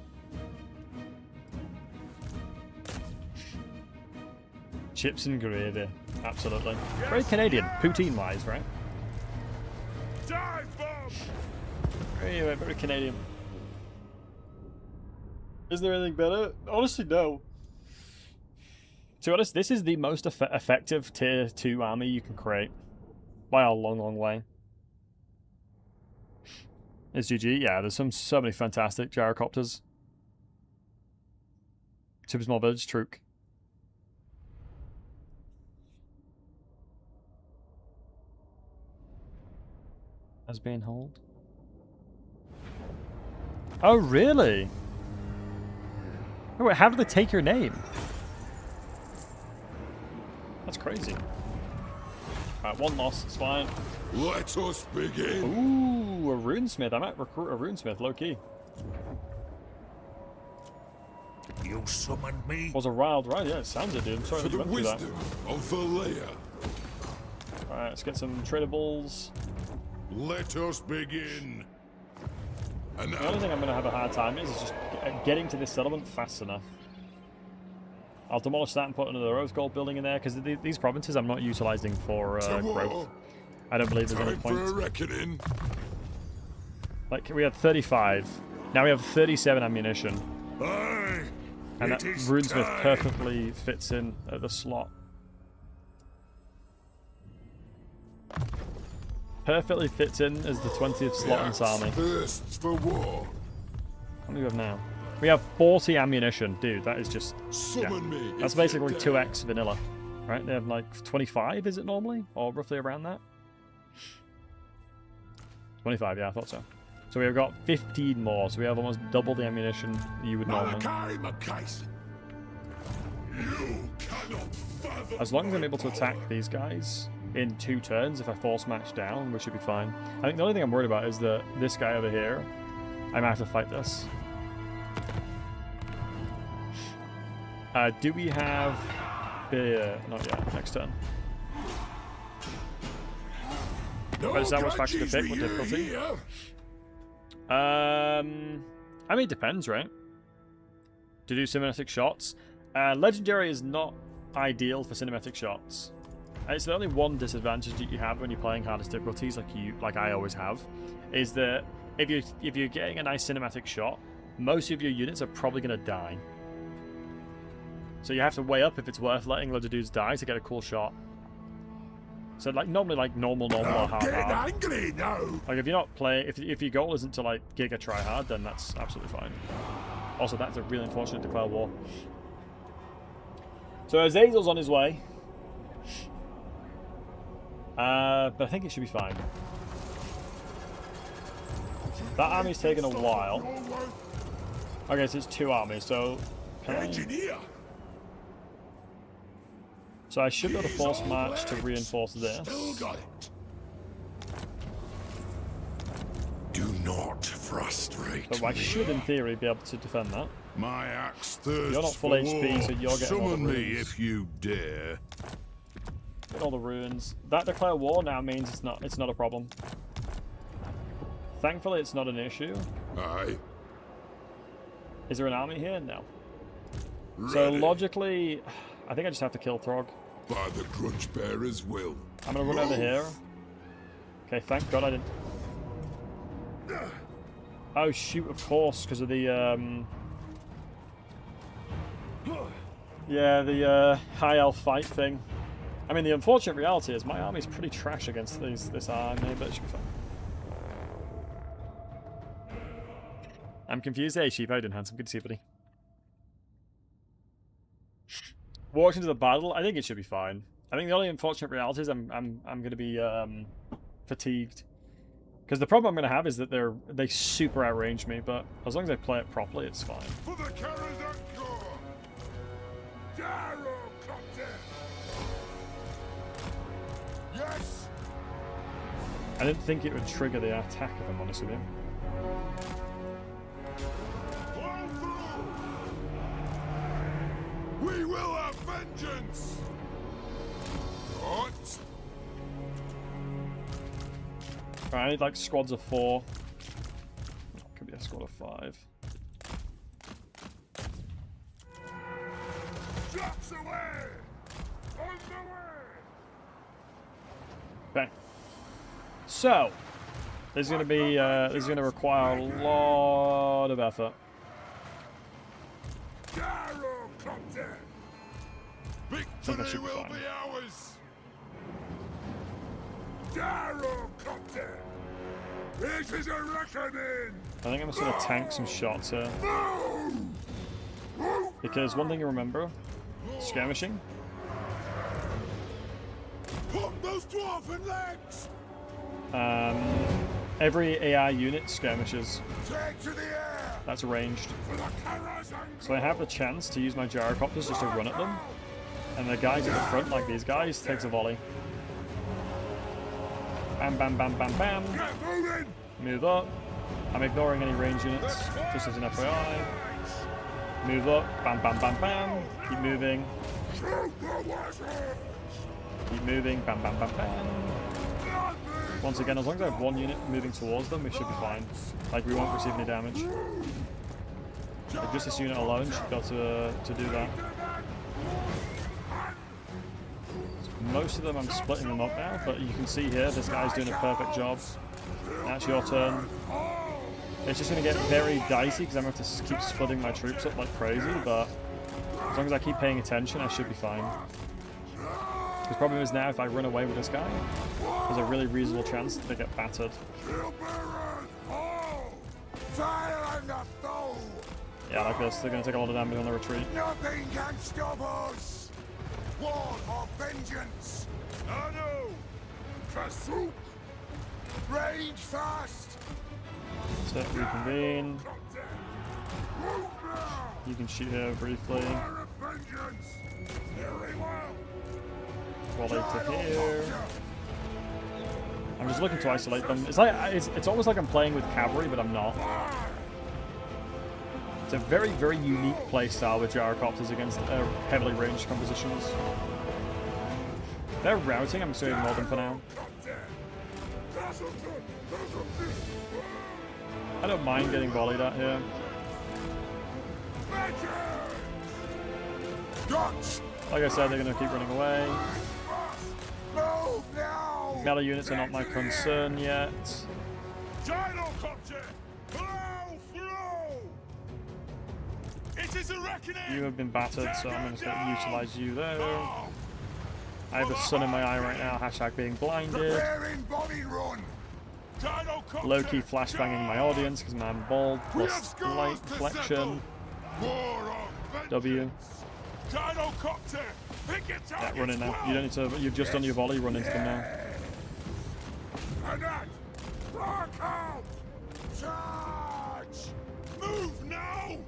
Chips and gravy. Absolutely. Yes, very Canadian, yes. Poutine-wise, right? Dive bomb! Very Canadian. Is there anything better? Honestly, no. To be honest, this is the most effective tier 2 army you can create. By a long, long way. It's GG. Yeah, there's so many fantastic gyrocopters. Super small village, Truk. As being hold. Oh, really? Oh, wait, how did they take your name? That's crazy. Alright, one loss, it's fine. Let us begin. Ooh, a runesmith. I might recruit a runesmith, low key. You summoned me? Was a wild ride, yeah, it sounds it, dude. I'm sorry For that you the went through that. wisdom of Valea. Alright, let's get some tradables. Let us begin. And The only thing I'm going to have a hard time is just getting to this settlement fast enough. I'll demolish that and put another rose gold building in there, because these provinces I'm not utilizing for growth. I don't believe there's any point. For a reckoning. Like, we had 35. Now we have 37 ammunition. Aye, and that runesmith perfectly fits in at the slot. Perfectly fits in as the 20th slot in this army. Thirsts for war. How many do we have now? We have 40 ammunition. Dude, that is just... Summon me. That's basically 2x vanilla. Right? They have like 25, is it normally? Or roughly around that? 25, yeah, I thought so. So we've got 15 more, so we have almost double the ammunition you would normally. As long as I'm able to attack these guys in 2 turns, if I force match down, we should be fine. I think the only thing I'm worried about is that this guy over here, I might have to fight this. Do we have... not yet, next turn. No, But is that which faction to pick? What difficulty? I mean, it depends, right? To do cinematic shots. Legendary is not ideal for cinematic shots. It's the only one disadvantage that you have when you're playing hardest difficulties, like I always have, is that if you're getting a nice cinematic shot, most of your units are probably going to die. So you have to weigh up if it's worth letting loads of dudes die to get a cool shot. So like normally like normal or hard. angry now. Like if you're not playing, if your goal isn't to like giga try hard, then that's absolutely fine. Also, that's a really unfortunate declare war. So Azazel's on his way. But I think it should be fine. That army's taken a while. Okay, so it's 2 armies, so... Engineer. So I should be able to force march to reinforce this. Still got it. Do not frustrate So I should, in theory, be able to defend that. My axe thirsts You're not full for HP, war. so you're getting all the Summon me runes. if you dare. Get all the ruins. That declare war now means it's not a problem. Thankfully, it's not an issue. Aye. Is there an army here? No. So Ready. logically, I think I just have to kill Throg. By the grudge bearer's will. I'm gonna run over here. Okay, thank God I didn't. Oh shoot! Of course, because of the yeah, the high elf fight thing. I mean, the unfortunate reality is my army's pretty trash against this army, but it should be fine. I'm confused. Hey, sheep, how you doing, handsome? Good to see you, buddy. Walked into the battle. I think it should be fine. I think the only unfortunate reality is I'm going to be fatigued, because the problem I'm going to have is that they super outrange me. But as long as I play it properly, it's fine. For the Karazakor. Gyrocopter. Yes. I didn't think it would trigger the attack, if I'm honest with you. Fall through. We will have vengeance. What? Right, I need like squads of 4. Could be a squad of 5. Shots away. On the way. Okay. So this is going to be this is going to require a lot of effort. Gyrocopter. Victory should be will fine. be ours. Gyrocopter. It is a reckoning. I think I'm just going to tank some shots here, because one thing you remember, skirmishing. Put those dwarven legs. Every AI unit skirmishes. Take to the air. That's ranged. For the Karazakor. So I have the chance to use my gyrocopters just to run at them, and the guys at the front, like these guys, takes a volley. Bam, bam, bam, bam, bam. Get moving. Move up. I'm ignoring any range units, just as an FYI. Move up. Bam, bam, bam, bam. Keep moving. Shoot the wizard. Keep moving. Bam, bam, bam, bam. Once again, as long as I have one unit moving towards them, we should be fine. Like, we won't receive any damage. Like, just this unit alone should be able to do that. Most of them, I'm splitting them up now, but you can see here, this guy's doing a perfect job. Now it's your turn. It's just going to get very dicey, because I'm going to have to keep splitting my troops up like crazy, but as long as I keep paying attention, I should be fine. The problem is now, if I run away with this guy, there's a really reasonable chance that they get battered. Yeah, like this. They're going to take a lot of damage on the retreat. Nothing can stop us. War of vengeance. Anu. Kasuk. Rage fast. So reconvene. You can shoot here briefly. War of vengeance. Very well. Volley to here. I'm just looking to isolate them. It's like it's almost like I'm playing with cavalry, but I'm not. It's a very, very unique playstyle with gyrocopters against heavily ranged compositions. They're routing. I'm just going to ignore them for now. I don't mind getting volleyed at here. Like I said, they're going to keep running away. Move now. Melee units are not my concern yet. Gyrocopter. Blow through. It It is a reckoning. You have been battered, so I'm going to utilize you there. I have the sun in my eye right now. Hashtag being blinded. Preparing bombing run. Low-key flashbanging my audience because I'm bald. Plus light deflection. W. Yeah, run in now. You don't need to. You've just done your volley. Run into them now. Charge! Move now!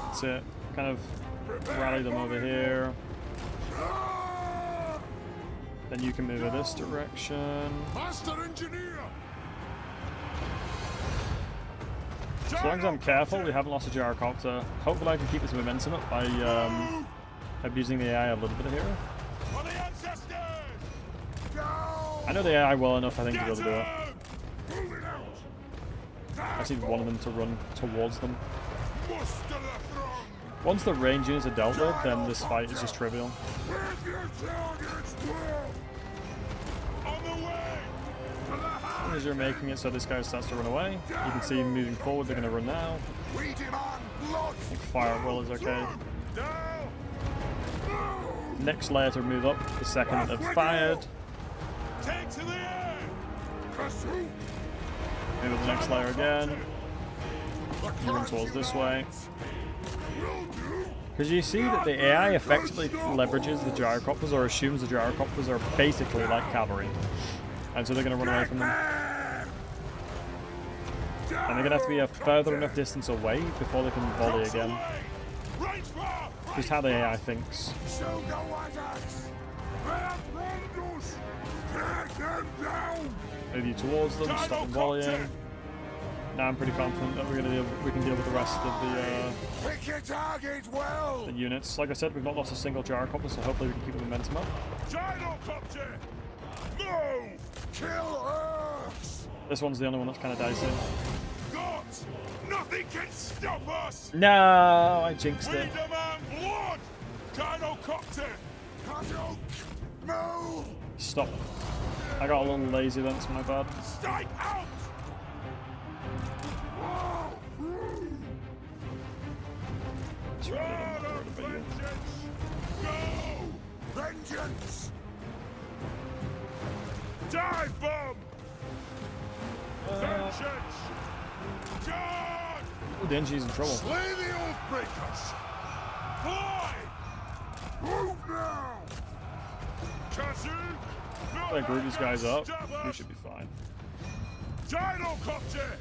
That's it. Kind of rally them over here. Then you can move in this direction. Master engineer! As long as I'm careful, we haven't lost a gyrocopter. Hopefully I can keep this momentum up by abusing the AI a little bit here. For the ancestors! I know the AI well enough, I think, to be able to do it. I just need one of them to run towards them. Once the range units are dealt with, then this fight is just trivial. As long as you're making it so this guy starts to run away, you can see him moving forward. They're going to run now. Fire roll is okay. Next layer to move up the second that they've fired. Move the next layer again. Moving towards this way. Because you see that the AI effectively leverages the gyrocopters or assumes the gyrocopters are basically like cavalry. And so they're going to run away from them. And they're going to have to be a further enough distance away before they can volley again. Just how the AI thinks. Move you towards them, stop them volleying. Now I'm pretty confident that we can deal with the rest of the units. Like I said, we've not lost a single gyrocopter, so hopefully we can keep the momentum up. Gyrocopter! Move! Kill Earths! This one's the only one that's kind of dicey. Gods! Nothing can stop us! No, I jinxed it. We demand blood! Gyrocopter! Move! Stop. I got a little lazy then, it's my bad. Strike out! Go! Vengeance! Dive bomb! Vengeance! Charge! Oh, the NG's in trouble. Slay the Oathbreakers! Fly! Move now! Kazoo! If I group these guys up, we should be fine. Gyrocopter!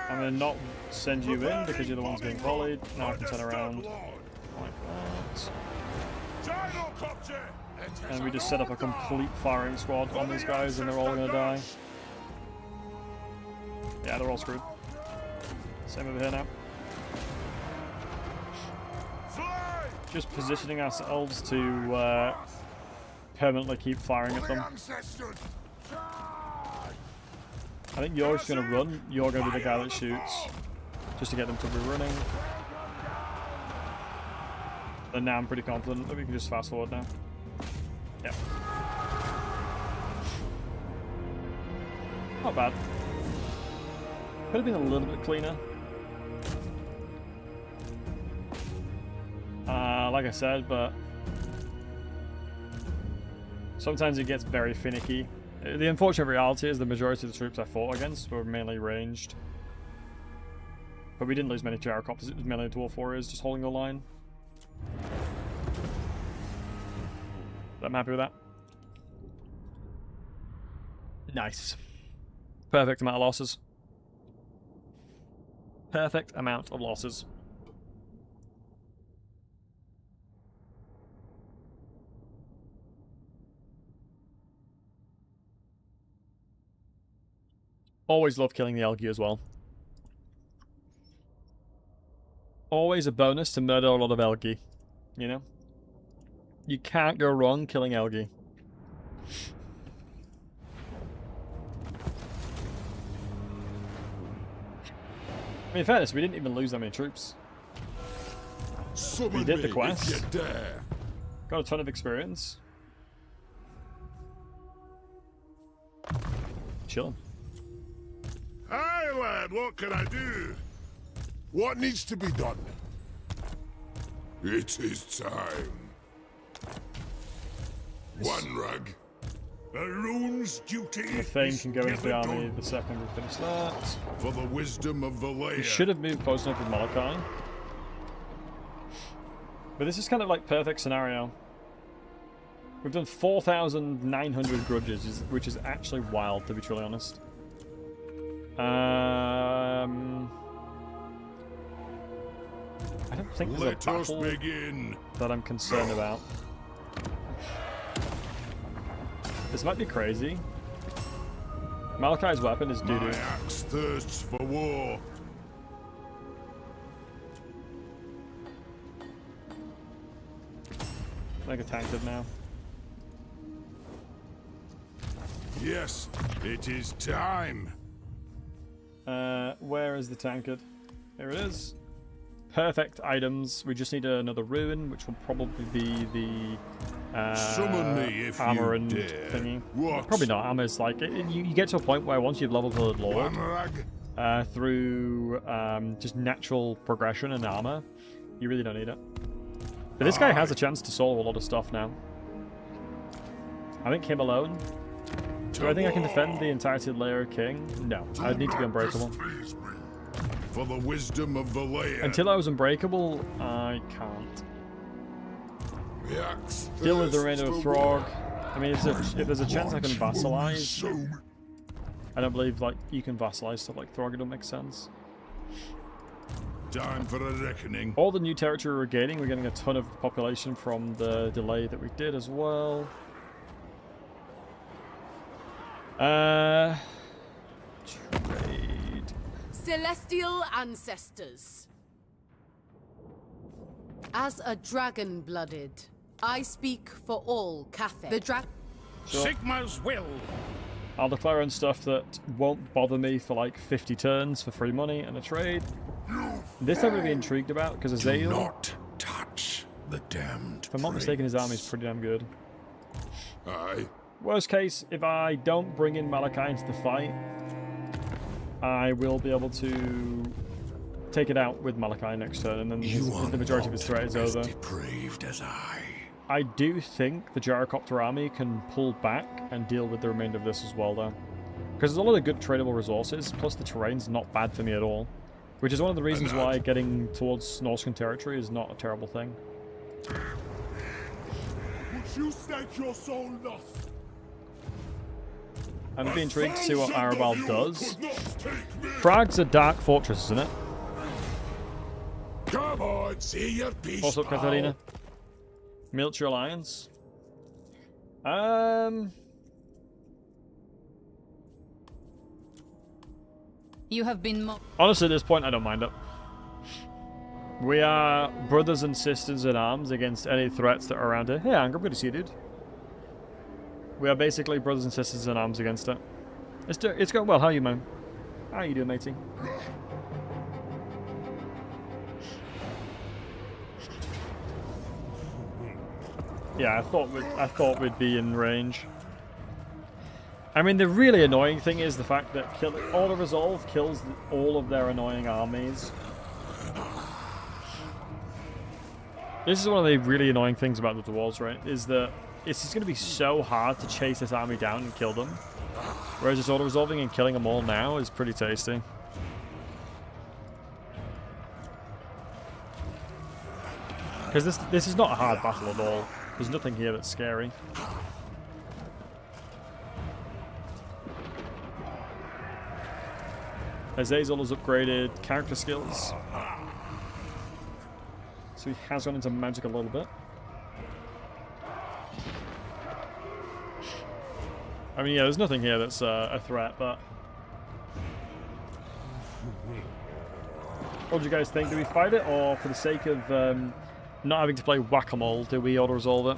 I'm going to not send you in because you're the ones being volleyed. Now I can turn around like that. And we just set up a complete firing squad on these guys and they're all going to die. Yeah, they're all screwed. Same over here now. Just positioning ourselves to permanently keep firing at them. I think you're just going to run. You're going to be the guy that shoots. Just to get them to be running. And now I'm pretty confident that we can just fast forward now. Yep. Not bad. Could have been a little bit cleaner. Like I said, but sometimes it gets very finicky. The unfortunate reality is the majority of the troops I fought against were mainly ranged. But we didn't lose many gyrocopters, it was mainly dwarf warriors just holding the line. I'm happy with that. Nice. Perfect amount of losses. Perfect amount of losses. Always love killing the Elgi as well. Always a bonus to murder a lot of Elgi, you know? You can't go wrong killing Elgi. I mean, in fairness, we didn't even lose that many troops. We did the quest. Got a ton of experience. Chilling. Hi, lad, what can I do? What needs to be done? It is time. One rug. A rune's duty. The Fame is can go into the never army done. the second we finish that. For the wisdom of We Valea. should have moved close enough with Malachi. But this is kind of like perfect scenario. We've done 4,900 grudges, which is actually wild, to be truly honest. I don't think there's a Let us battle begin. that I'm concerned about. This might be crazy. Malachi's weapon is My doo-doo. axe thirsts for war. Like a tankard now. Yes, it is time. Where is the tankard? Here it is. Perfect items. We just need another ruin, which will probably be the Summon me if armor you and dare. thingy. What? Probably not. Armor's like you get to a point where once you've leveled the Lord One rug. through just natural progression and armor, you really don't need it. But this guy has a chance to solve a lot of stuff now. I think him alone. Do I think I can defend the entirety of Lair King? No, I'd need to be unbreakable. For the wisdom of Valea. Until I was unbreakable, I can't. The axe Deal with the thirsts remainder of for Throg. war. I mean, if there's a chance I can vassalize, So I don't believe like you can vassalize stuff like Throg. It don't make sense. time for a reckoning. All the new territory we're gaining, we're getting a ton of population from the delay that we did as well. Trade. Celestial ancestors. As a dragon-blooded, I speak for all Cathay. The Sure. Sigma's will. I'll declare on stuff that won't bother me for like 50 turns for free money and a trade. This I'm really intrigued about because Do Azael, not touch the damned. if I'm not mistaken, his army is pretty damn good. Aye. Worst case, if I don't bring in Malachi into the fight, I will be able to take it out with Malachi next turn, and then the majority of his threat is over. Depraved as I do think the Gyrocopter army can pull back and deal with the remainder of this as well, though. Because there's a lot of good tradable resources, plus the terrain's not bad for me at all. Which is one of the reasons why getting towards Norscan territory is not a terrible thing. Would you stake your soul thus? I'm be intrigued to see what Arabal does. Prague's a dark fortress, isn't it? Come on, see your piece. What's up, Katharina? Military alliance. You have been Honestly, at this point, I don't mind it. We are brothers and sisters in arms against any threats that are around here. Hey, Ang, I'm good to see you, dude. We are basically brothers and sisters in arms against it. It's going well. How are you, man? How are you doing, matey? Yeah, I thought we'd be in range. I mean, the really annoying thing is the fact that Auto Resolve kills all of their annoying armies. This is one of the really annoying things about the Dwarves, right? Is that it's just going to be so hard to chase this army down and kill them. Whereas just Auto Resolving and killing them all now is pretty tasty. Because this is not a hard battle at all. There's nothing here that's scary. Azazel has upgraded character skills. So he has gone into magic a little bit. I mean, yeah, there's nothing here that's a threat, but... What do you guys think? Do we fight it, or for the sake of not having to play whack-a-mole, do we auto-resolve it?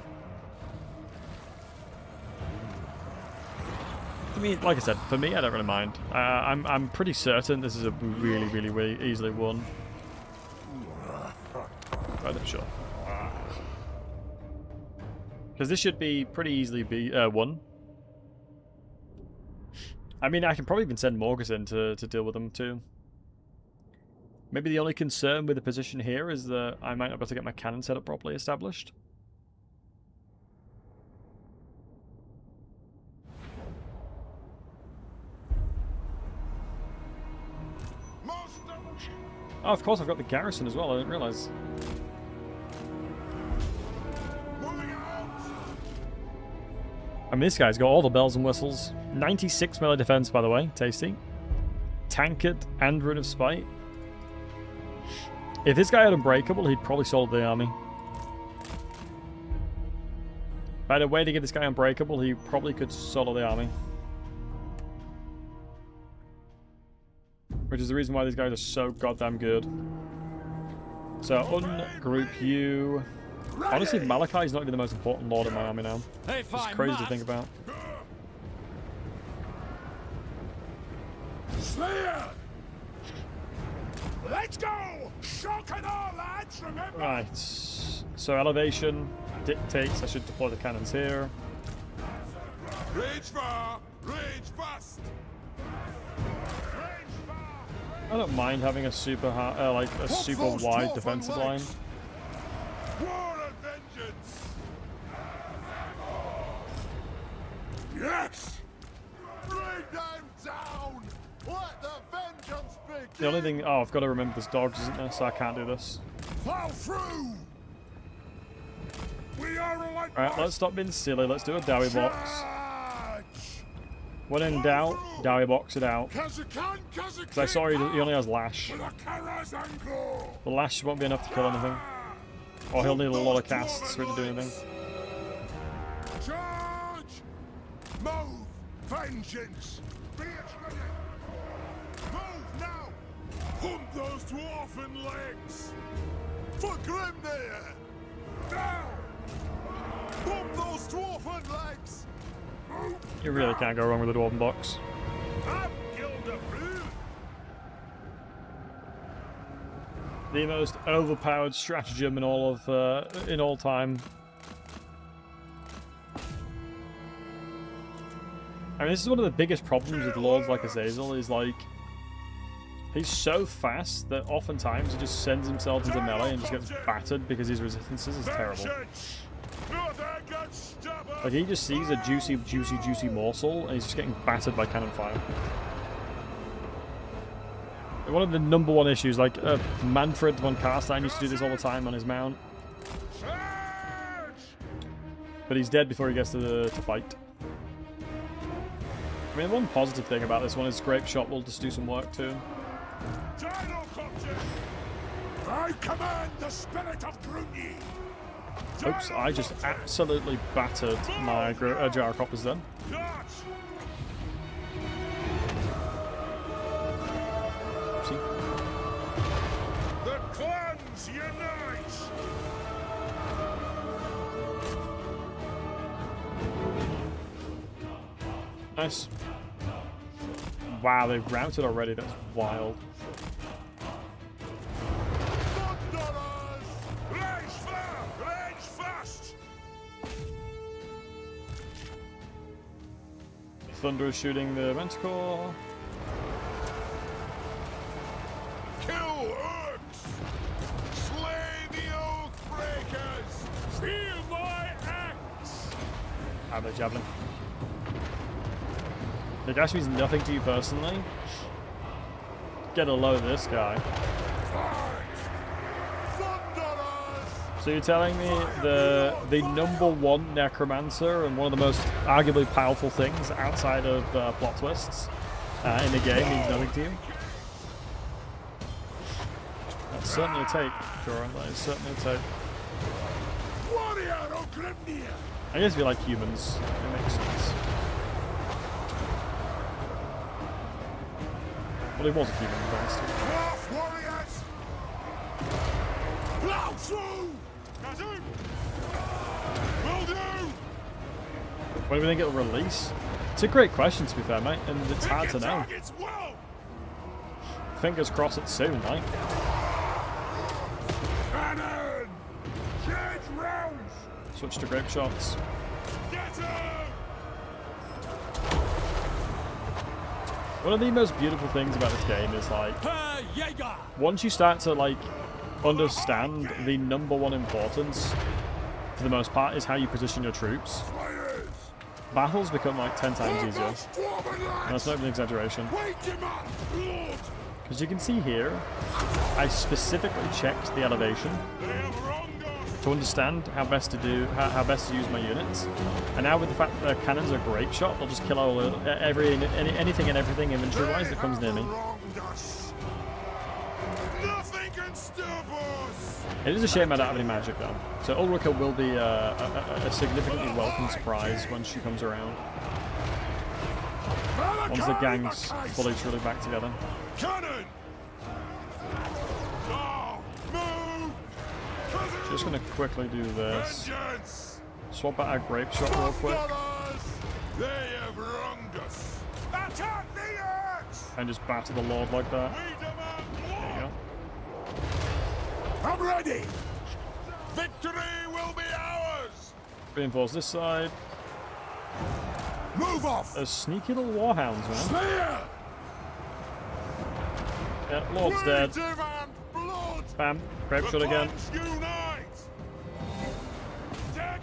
I mean, like I said, for me, I don't really mind. I'm pretty certain this is a really easily won. Right, I'm sure. Because this should be pretty easily won. I mean, I can probably even send Morgus in to deal with them too. Maybe the only concern with the position here is that I might not be able to get my cannon set up properly established. Oh, of course I've got the garrison as well, I didn't realise. I mean, this guy's got all the bells and whistles. 96 melee defense, by the way, tasty. Tankard and Rune of Spite. If this guy had Unbreakable, he'd probably solve the army. If I had a way to get this guy Unbreakable, he probably could solo the army. Which is the reason why these guys are so goddamn good. So, ungroup you. Honestly, Malachi is not even the most important lord in my army now. It's crazy to think about. Slayer! Let's go! Shock and all, lads, remember? Right. So, elevation dictates I should deploy the cannons here. Rage far, rage fast. I don't mind having a super like a super wide defensive line. War and vengeance. Yes. Bring them down. Let the vengeance begin. The only thing, oh, I've got to remember there's dogs, isn't there? So I can't do this. Plow through. We are All right, let's stop being silly. Let's do a Dawi box. When in doubt, Dawi box it out. Because I saw he only has Lash. The Lash won't be enough to kill anything. Or he'll need a lot of casts for it to do anything. Charge! Move! Vengeance! Be it ready! Move now! Pump those dwarfen legs! For Grimnir! Now! Pump those dwarfen legs! You really can't go wrong with a Dwarven box. The most overpowered stratagem in all of in all time. I mean, this is one of the biggest problems with lords like Azazel. Is like he's so fast that oftentimes he just sends himself into melee and just gets battered because his resistances is terrible. Like he just sees a juicy morsel and he's just getting battered by cannon fire. One of the #1 issues, like Manfred von Karstein used to do this all the time on his mount. But he's dead before he gets to fight. I mean, one positive thing about this one is Grape Shot will just do some work too. I command the spirit of Grunyi. Oops, I just absolutely battered my Gyrocoppers then. See? The clans unite! Nice. Wow, they've routed already, that's wild. Thunder is shooting the Manticore. Kill orcs! Slay the oath breakers! Feel my axe! How about Javelin? The dash means nothing to you personally. Get a load of this guy. So you're telling me the #1 Necromancer and one of the most arguably powerful things outside of plot twists in the game means nothing to you? That's certainly a take, Joran. That is certainly a take. I guess if you like humans, it makes sense. Well, he was a human, but warriors! Plow through! Will do! When do we think it'll release? It's a great question, to be fair, mate, and it's hard to know. Fingers crossed it's soon, mate. Cannon! Change rounds! Switch to grape shots. Get him! One of the most beautiful things about this game is like, Herr Jäger! once you start to like understand the #1 importance, for the most part, is how you position your troops. Battles become like 10 times easier. And that's not even an exaggeration. Because you can see here, I specifically checked the elevation to understand how best to use my units. And now with the fact that their cannons are grape shot, they'll just kill all anything and everything inventory-wise that comes near me. Nothing can stop us. It is a shame I don't have any magic though. So Ulrika will be a significantly welcome surprise when she comes around. Once the gang's fully truly back together. Cannon! Oh, move! Just gonna quickly do this. Vengeance! Swap out our grape shot real quick. They have wronged us. Attack the axe! And just batter the Lord like that. We demand There you war! go. I'm ready! Victory will be ours! Reinforce this side. Move off! There's sneaky little warhounds, man. Slayer! Yeah, Lord's dead. We demand blood! Bam. Grape shot again. Unite!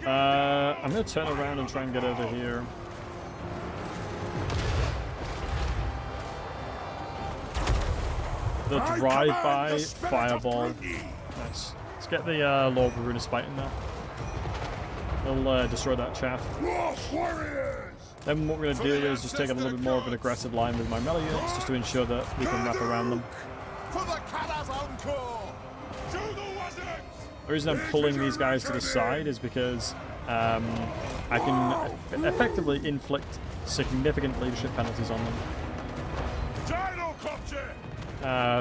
I'm gonna turn around and try and get over here. The drive-by fireball. Nice. Let's get the Lord of Ruinspite in there. He'll destroy that chaff. Then what we're going to do is just take a little bit more of an aggressive line with my melee units, just to ensure that we can wrap around them. For the Calazon Corps! To the wizards! The reason I'm pulling these guys to the side is because I can effectively inflict significant leadership penalties on them.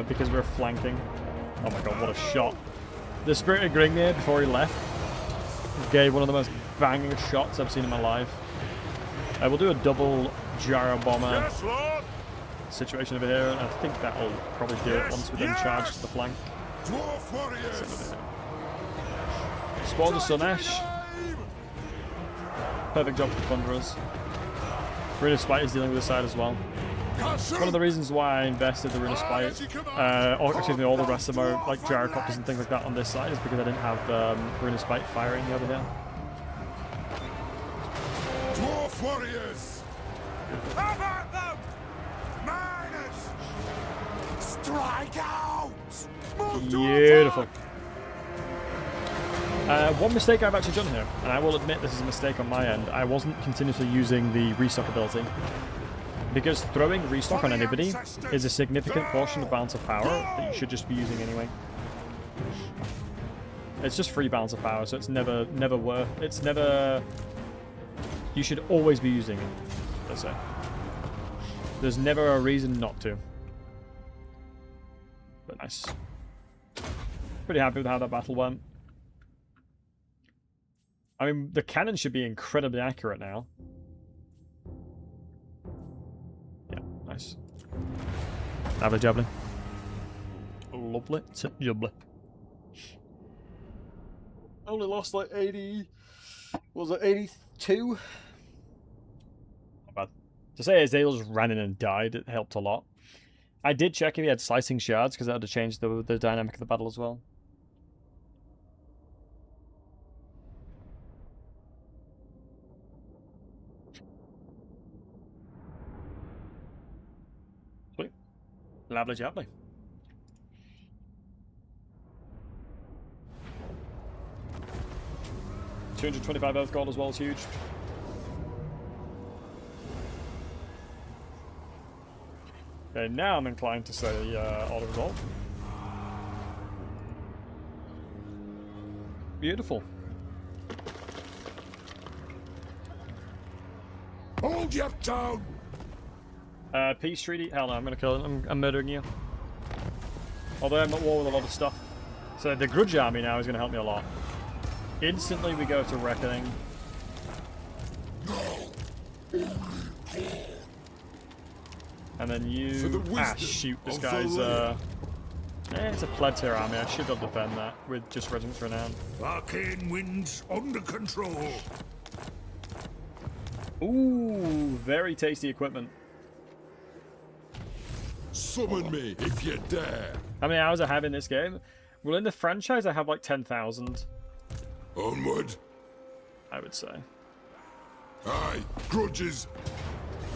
Because we're flanking. Oh my god, what a shot. The Spirited Grimnir, before he left, gave one of the most banging shots I've seen in my life. We'll do a double gyro bomber situation over here, and I think that'll probably do it once we then charge to the flank. Spawn the Sunesh. Perfect job for Thunderers. Ruinspite is dealing with this side as well. One of the reasons why I invested the Ruinspite, or excuse me, all the rest of my like gyrocopters and things like that on this side is because I didn't have Ruinspite firing over here. Dwarf warriors! How about them? Miners! Strike out! Move to Beautiful. attack! One mistake I've actually done here, and I will admit this is a mistake on my end, I wasn't continuously using the restock ability. Because throwing restock on anybody is a significant portion of balance of power that you should just be using anyway. It's just free balance of power, so it's never worth. It's never. You should always be using it, let's say. There's never a reason not to. But nice. Pretty happy with how that battle went. I mean, the cannon should be incredibly accurate now. Yeah, nice. Lovely jubbly. Lovely jubbly. Only lost like 80... What was it, 82? Not bad. To say Azazel just ran in and died, it helped a lot. I did check if he had slicing shards, because that would have changed the dynamic of the battle as well. Sweet. Lovely jubbly. $225 earth gold as well is huge. Okay, now I'm inclined to say auto resolve. Beautiful. Hold your tongue! Peace treaty? Hell no, I'm gonna kill him. I'm murdering you. Although I'm at war with a lot of stuff. So the Grudge Army now is gonna help me a lot. Instantly we go to Reckoning. And then you... Ah, shoot, this guy's... it's a Pledtier army, I should be able to defend that with just Regiment Renown. Arcane winds under control. Ooh, very tasty equipment. Summon me if you dare. How many hours I have in this game? Well, in the franchise, I have like 10,000. Onward. I would say. Aye, grudges.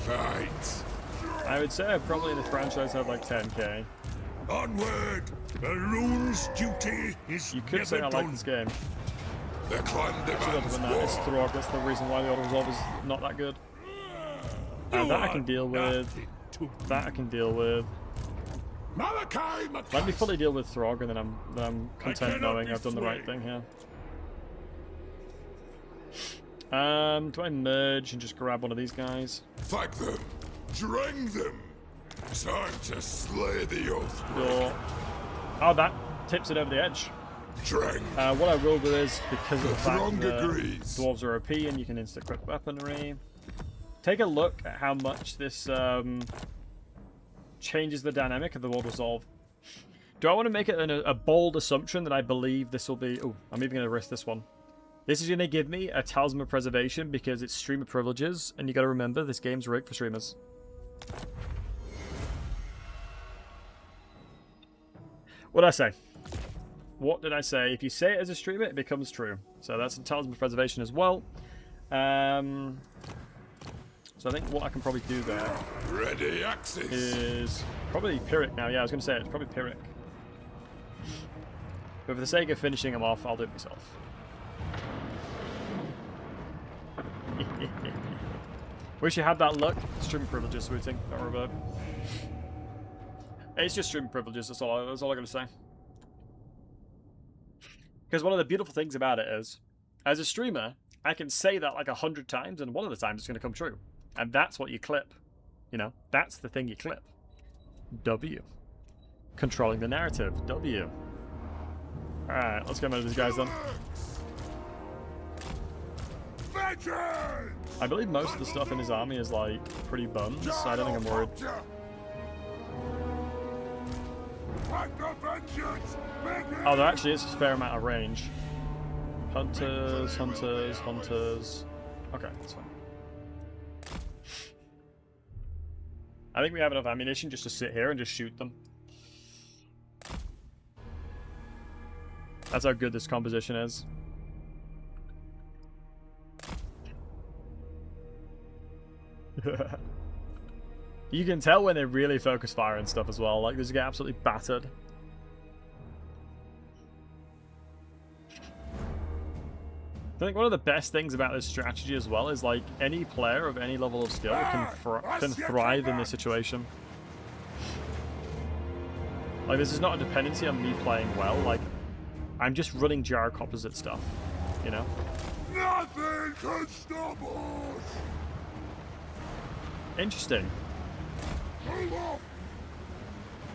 Fight. I would say I probably in the franchise have like 10k. Onward. The rule's duty is You could say I like this game. The clan demands Other than that, it's Throg. That's the reason why the auto resolve is not that good. That I can deal with. That I can deal with. Let me fully deal with Throg, and then I'm content knowing I've done the right thing here. Do I merge and just grab one of these guys? Fight them. Drang them. Time to slay the oath. Or, oh, that tips it over the edge. Drang. What I will do is, because of the fact Throng that agrees. dwarves are OP and you can insta-equip weaponry, take a look at how much this changes the dynamic of the world resolve. Do I want to make it a bold assumption that I believe this will be... Oh, I'm even going to risk this one. This is going to give me a Talisman of Preservation because it's streamer privileges, and you got to remember, this game's rigged for streamers. What did I say? What did I say? If you say it as a streamer, it becomes true. So that's a Talisman of Preservation as well. So I think what I can probably do there Ready, axis. is probably Pyrrhic now. Yeah, I was going to say it's probably Pyrrhic. But for the sake of finishing him off, I'll do it myself. Wish you had that luck. Stream privileges, sweeting. Don't worry about it. It's just stream privileges. That's all I gotta say. Because one of the beautiful things about it is, as a streamer, I can say that like 100 times, and one of the times it's gonna come true. And that's what you clip. You know, that's the thing you clip. W. Controlling the narrative. W. All right, let's get rid of these guys then. I believe most of the stuff in his army is like pretty buns, so I don't think I'm worried. Oh, there actually is a fair amount of range. Hunters, hunters, hunters. Okay, that's fine. I think we have enough ammunition just to sit here and just shoot them. That's how good this composition is. You can tell when they really focus fire and stuff as well. Like, this get absolutely battered. I think one of the best things about this strategy as well is, like, any player of any level of skill can thrive in this situation. Like, this is not a dependency on me playing well. Like, I'm just running gyrocopters at stuff, you know? Nothing can stop us! Interesting.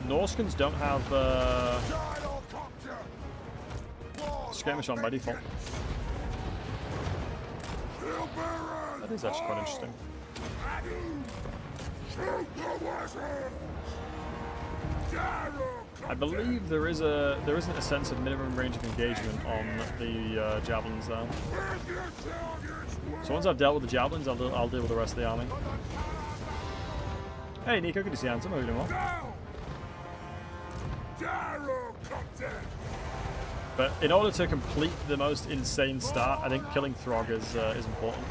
Norskins don't have skirmish on by default. That is actually quite interesting. I believe there isn't a sense of minimum range of engagement on the javelins though. So once I've dealt with the javelins, I'll deal with the rest of the army. Hey Nico, good to see you handsome. How are you doing? But in order to complete the most insane start, I think killing Throg is important.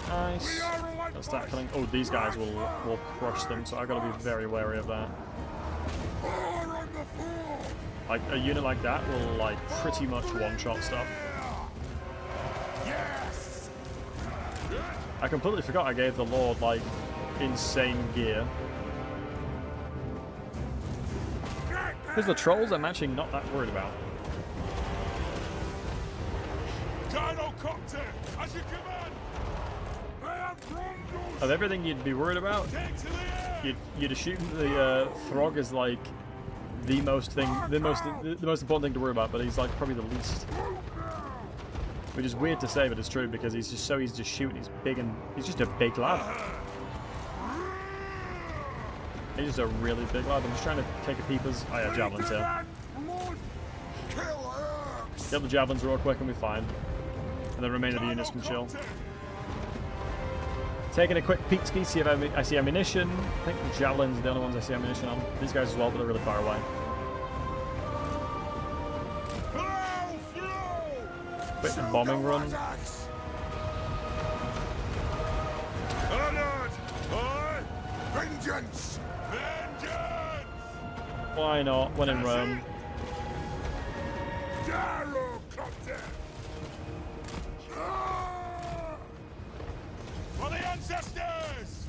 Nice. Let's start killing. Oh, these guys will crush them, so I've got to be very wary of that. Like a unit like that will like pretty much one-shot stuff. I completely forgot I gave the Lord like insane gear. Because the trolls I'm actually not that worried about. Of everything you'd be worried about, you'd assume the Throg is like the most important thing to worry about, but he's like probably the least. Which is weird to say, but it's true because he's just so easy to shoot. And he's big and he's just a big lad. He's just a really big lad. I'm just trying to take a peep as... Oh yeah, javelins here. Get the javelins real quick and we're fine. And the remainder of the units can chill. Taking a quick peek ski, see if I see ammunition. I think the javelins are the only ones I see ammunition on. These guys as well, but they're really far away. Quick bombing run. Vengeance! Vengeance! Why not? When in Rome. For the ancestors!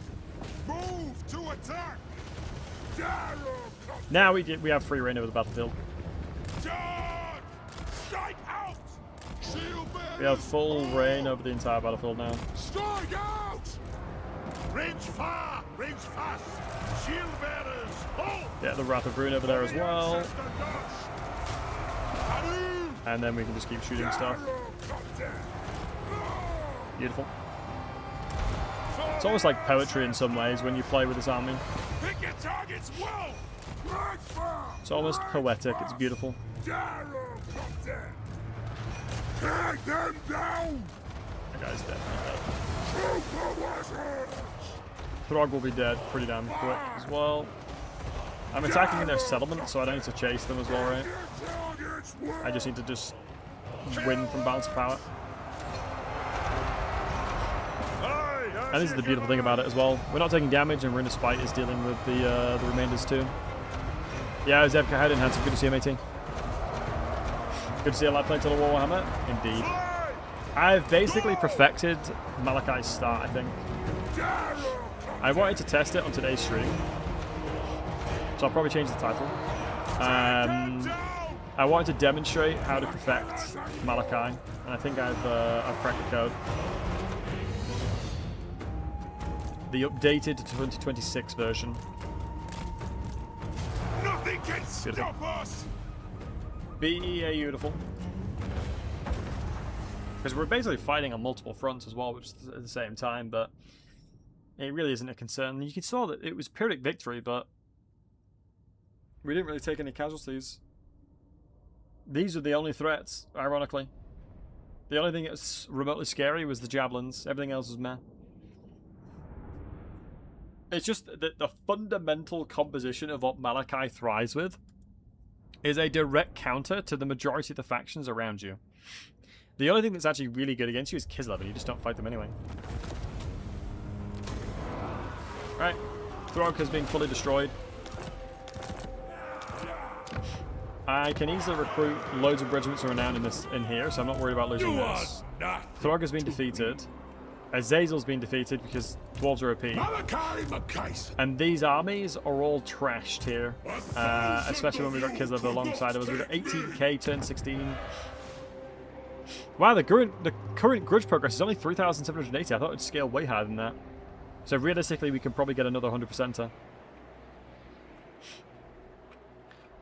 Move to attack! Now we have free reign over the battlefield. Charge! Strike out! Shield bearers! We have full reign over the entire battlefield now. Strike out! Range far! Range fast! Shield bearers! Halt! Yeah, the Wrath of Ruin over there as well. And then we can just keep shooting stuff. Beautiful. It's almost like poetry in some ways when you play with this army. Pick your targets well! It's almost poetic, it's beautiful. Take them down! That guy's dead. Throg will be dead pretty damn quick as well. I'm attacking in their settlement, so I don't need to chase them as well, right? I just need to just win from balance of power. And this is the beautiful thing about it as well. We're not taking damage, and Rune of Spite is dealing with the remainders too. Yeah, Zevka, how did Handsome? Good to see you, matey. Good to see a lad playing to the warhammer. Indeed. I've basically perfected Malachi's start, I think. I wanted to test it on today's stream, so I'll probably change the title. I wanted to demonstrate how to perfect Malachi, and I think I've cracked the code. The updated 2026 version. Nothing can stop us! Beautiful. Because we're basically fighting on multiple fronts as well, which is at the same time, but it really isn't a concern. You can saw that it was Pyrrhic victory, but we didn't really take any casualties. These are the only threats, ironically. The only thing that was remotely scary was the javelins. Everything else was meh. It's just that the fundamental composition of what Malachi thrives with is a direct counter to the majority of the factions around you. The only thing that's actually really good against you is Kislev, and you just don't fight them anyway. Right, Throg has been fully destroyed. I can easily recruit loads of regiments of renown in here, so I'm not worried about losing this. Throg has been defeated. Azazel's been defeated because dwarves are OP. And these armies are all trashed here, especially when we've got Kislev alongside of us. We've got 18k turn 16. Wow, the current grudge progress is only 3,780. I thought it'd scale way higher than that. So realistically, we can probably get another 100%er.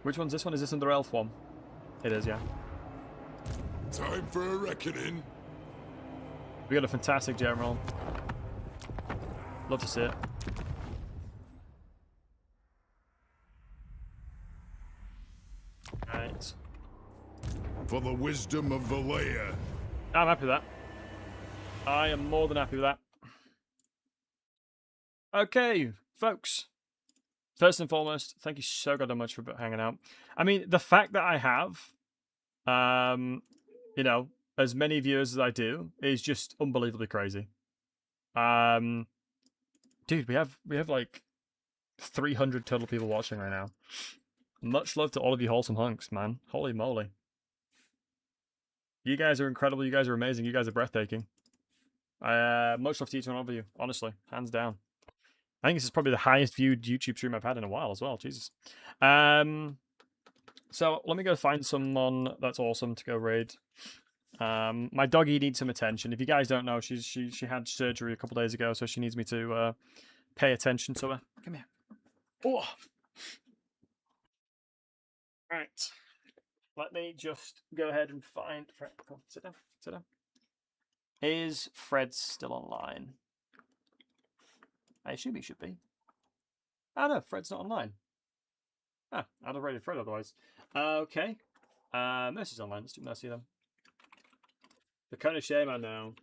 Which one's this one? Is this another elf one? It is, yeah. Time for a reckoning. We got a fantastic general. Love to see it. Right. For the wisdom of Valea. I'm happy with that. I am more than happy with that. Okay, folks. First and foremost, thank you so goddamn much for hanging out. I mean, the fact that I have, you know, as many viewers as I do is just unbelievably crazy. Dude, we have like 300 total people watching right now. Much love to all of you wholesome hunks, man. Holy moly. You guys are incredible. You guys are amazing. You guys are breathtaking. Much love to each one of you, honestly, hands down. I think this is probably the highest viewed YouTube stream I've had in a while as well. Jesus. So let me go find someone that's awesome to go raid. My doggy needs some attention. If you guys don't know, she had surgery a couple days ago, so she needs me to pay attention to her. Come here. Oh. Right. Let me just go ahead and find Fred. Come on, sit down. Sit down. Is Fred still online? I assume he should be. Oh no, Fred's not online. Ah, I'd have rated Fred otherwise. Okay. Mercy's online. Let's do Mercy then. The kind of shame I know.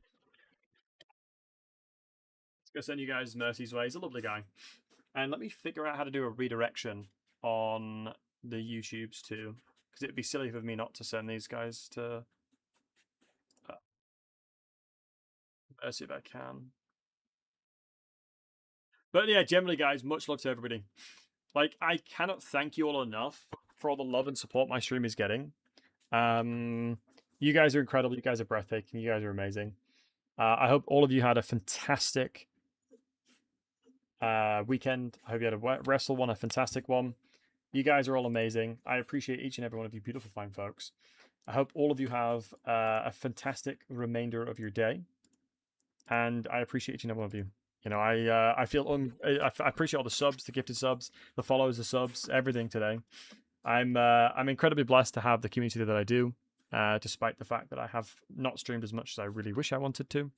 Gonna send you guys Mercy's way. He's a lovely guy. And let me figure out how to do a redirection on the YouTubes too, because it'd be silly for me not to send these guys to Mercy if I can. But yeah, generally, guys, much love to everybody. Like, I cannot thank you all enough for all the love and support my stream is getting. You guys are incredible. You guys are breathtaking. You guys are amazing. I hope all of you had a fantastic weekend. I hope you had a wrestle one, a fantastic one. You guys are all amazing. I appreciate each and every one of you beautiful, fine folks. I hope all of you have a fantastic remainder of your day. And I appreciate each and every one of you. You know, I feel I appreciate all the subs, the gifted subs, the follows, the subs, everything today. I'm incredibly blessed to have the community that I do, despite the fact that I have not streamed as much as I really wish I wanted to.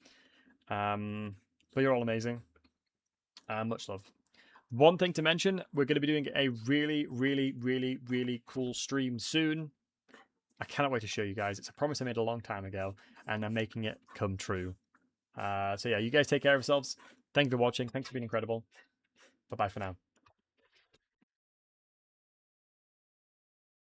But you're all amazing. Much love. One thing to mention, we're going to be doing a really, really, really, really cool stream soon. I cannot wait to show you guys. It's a promise I made a long time ago, and I'm making it come true. So yeah, you guys take care of yourselves. Thank you for watching. Thanks for being incredible. Bye-bye for now.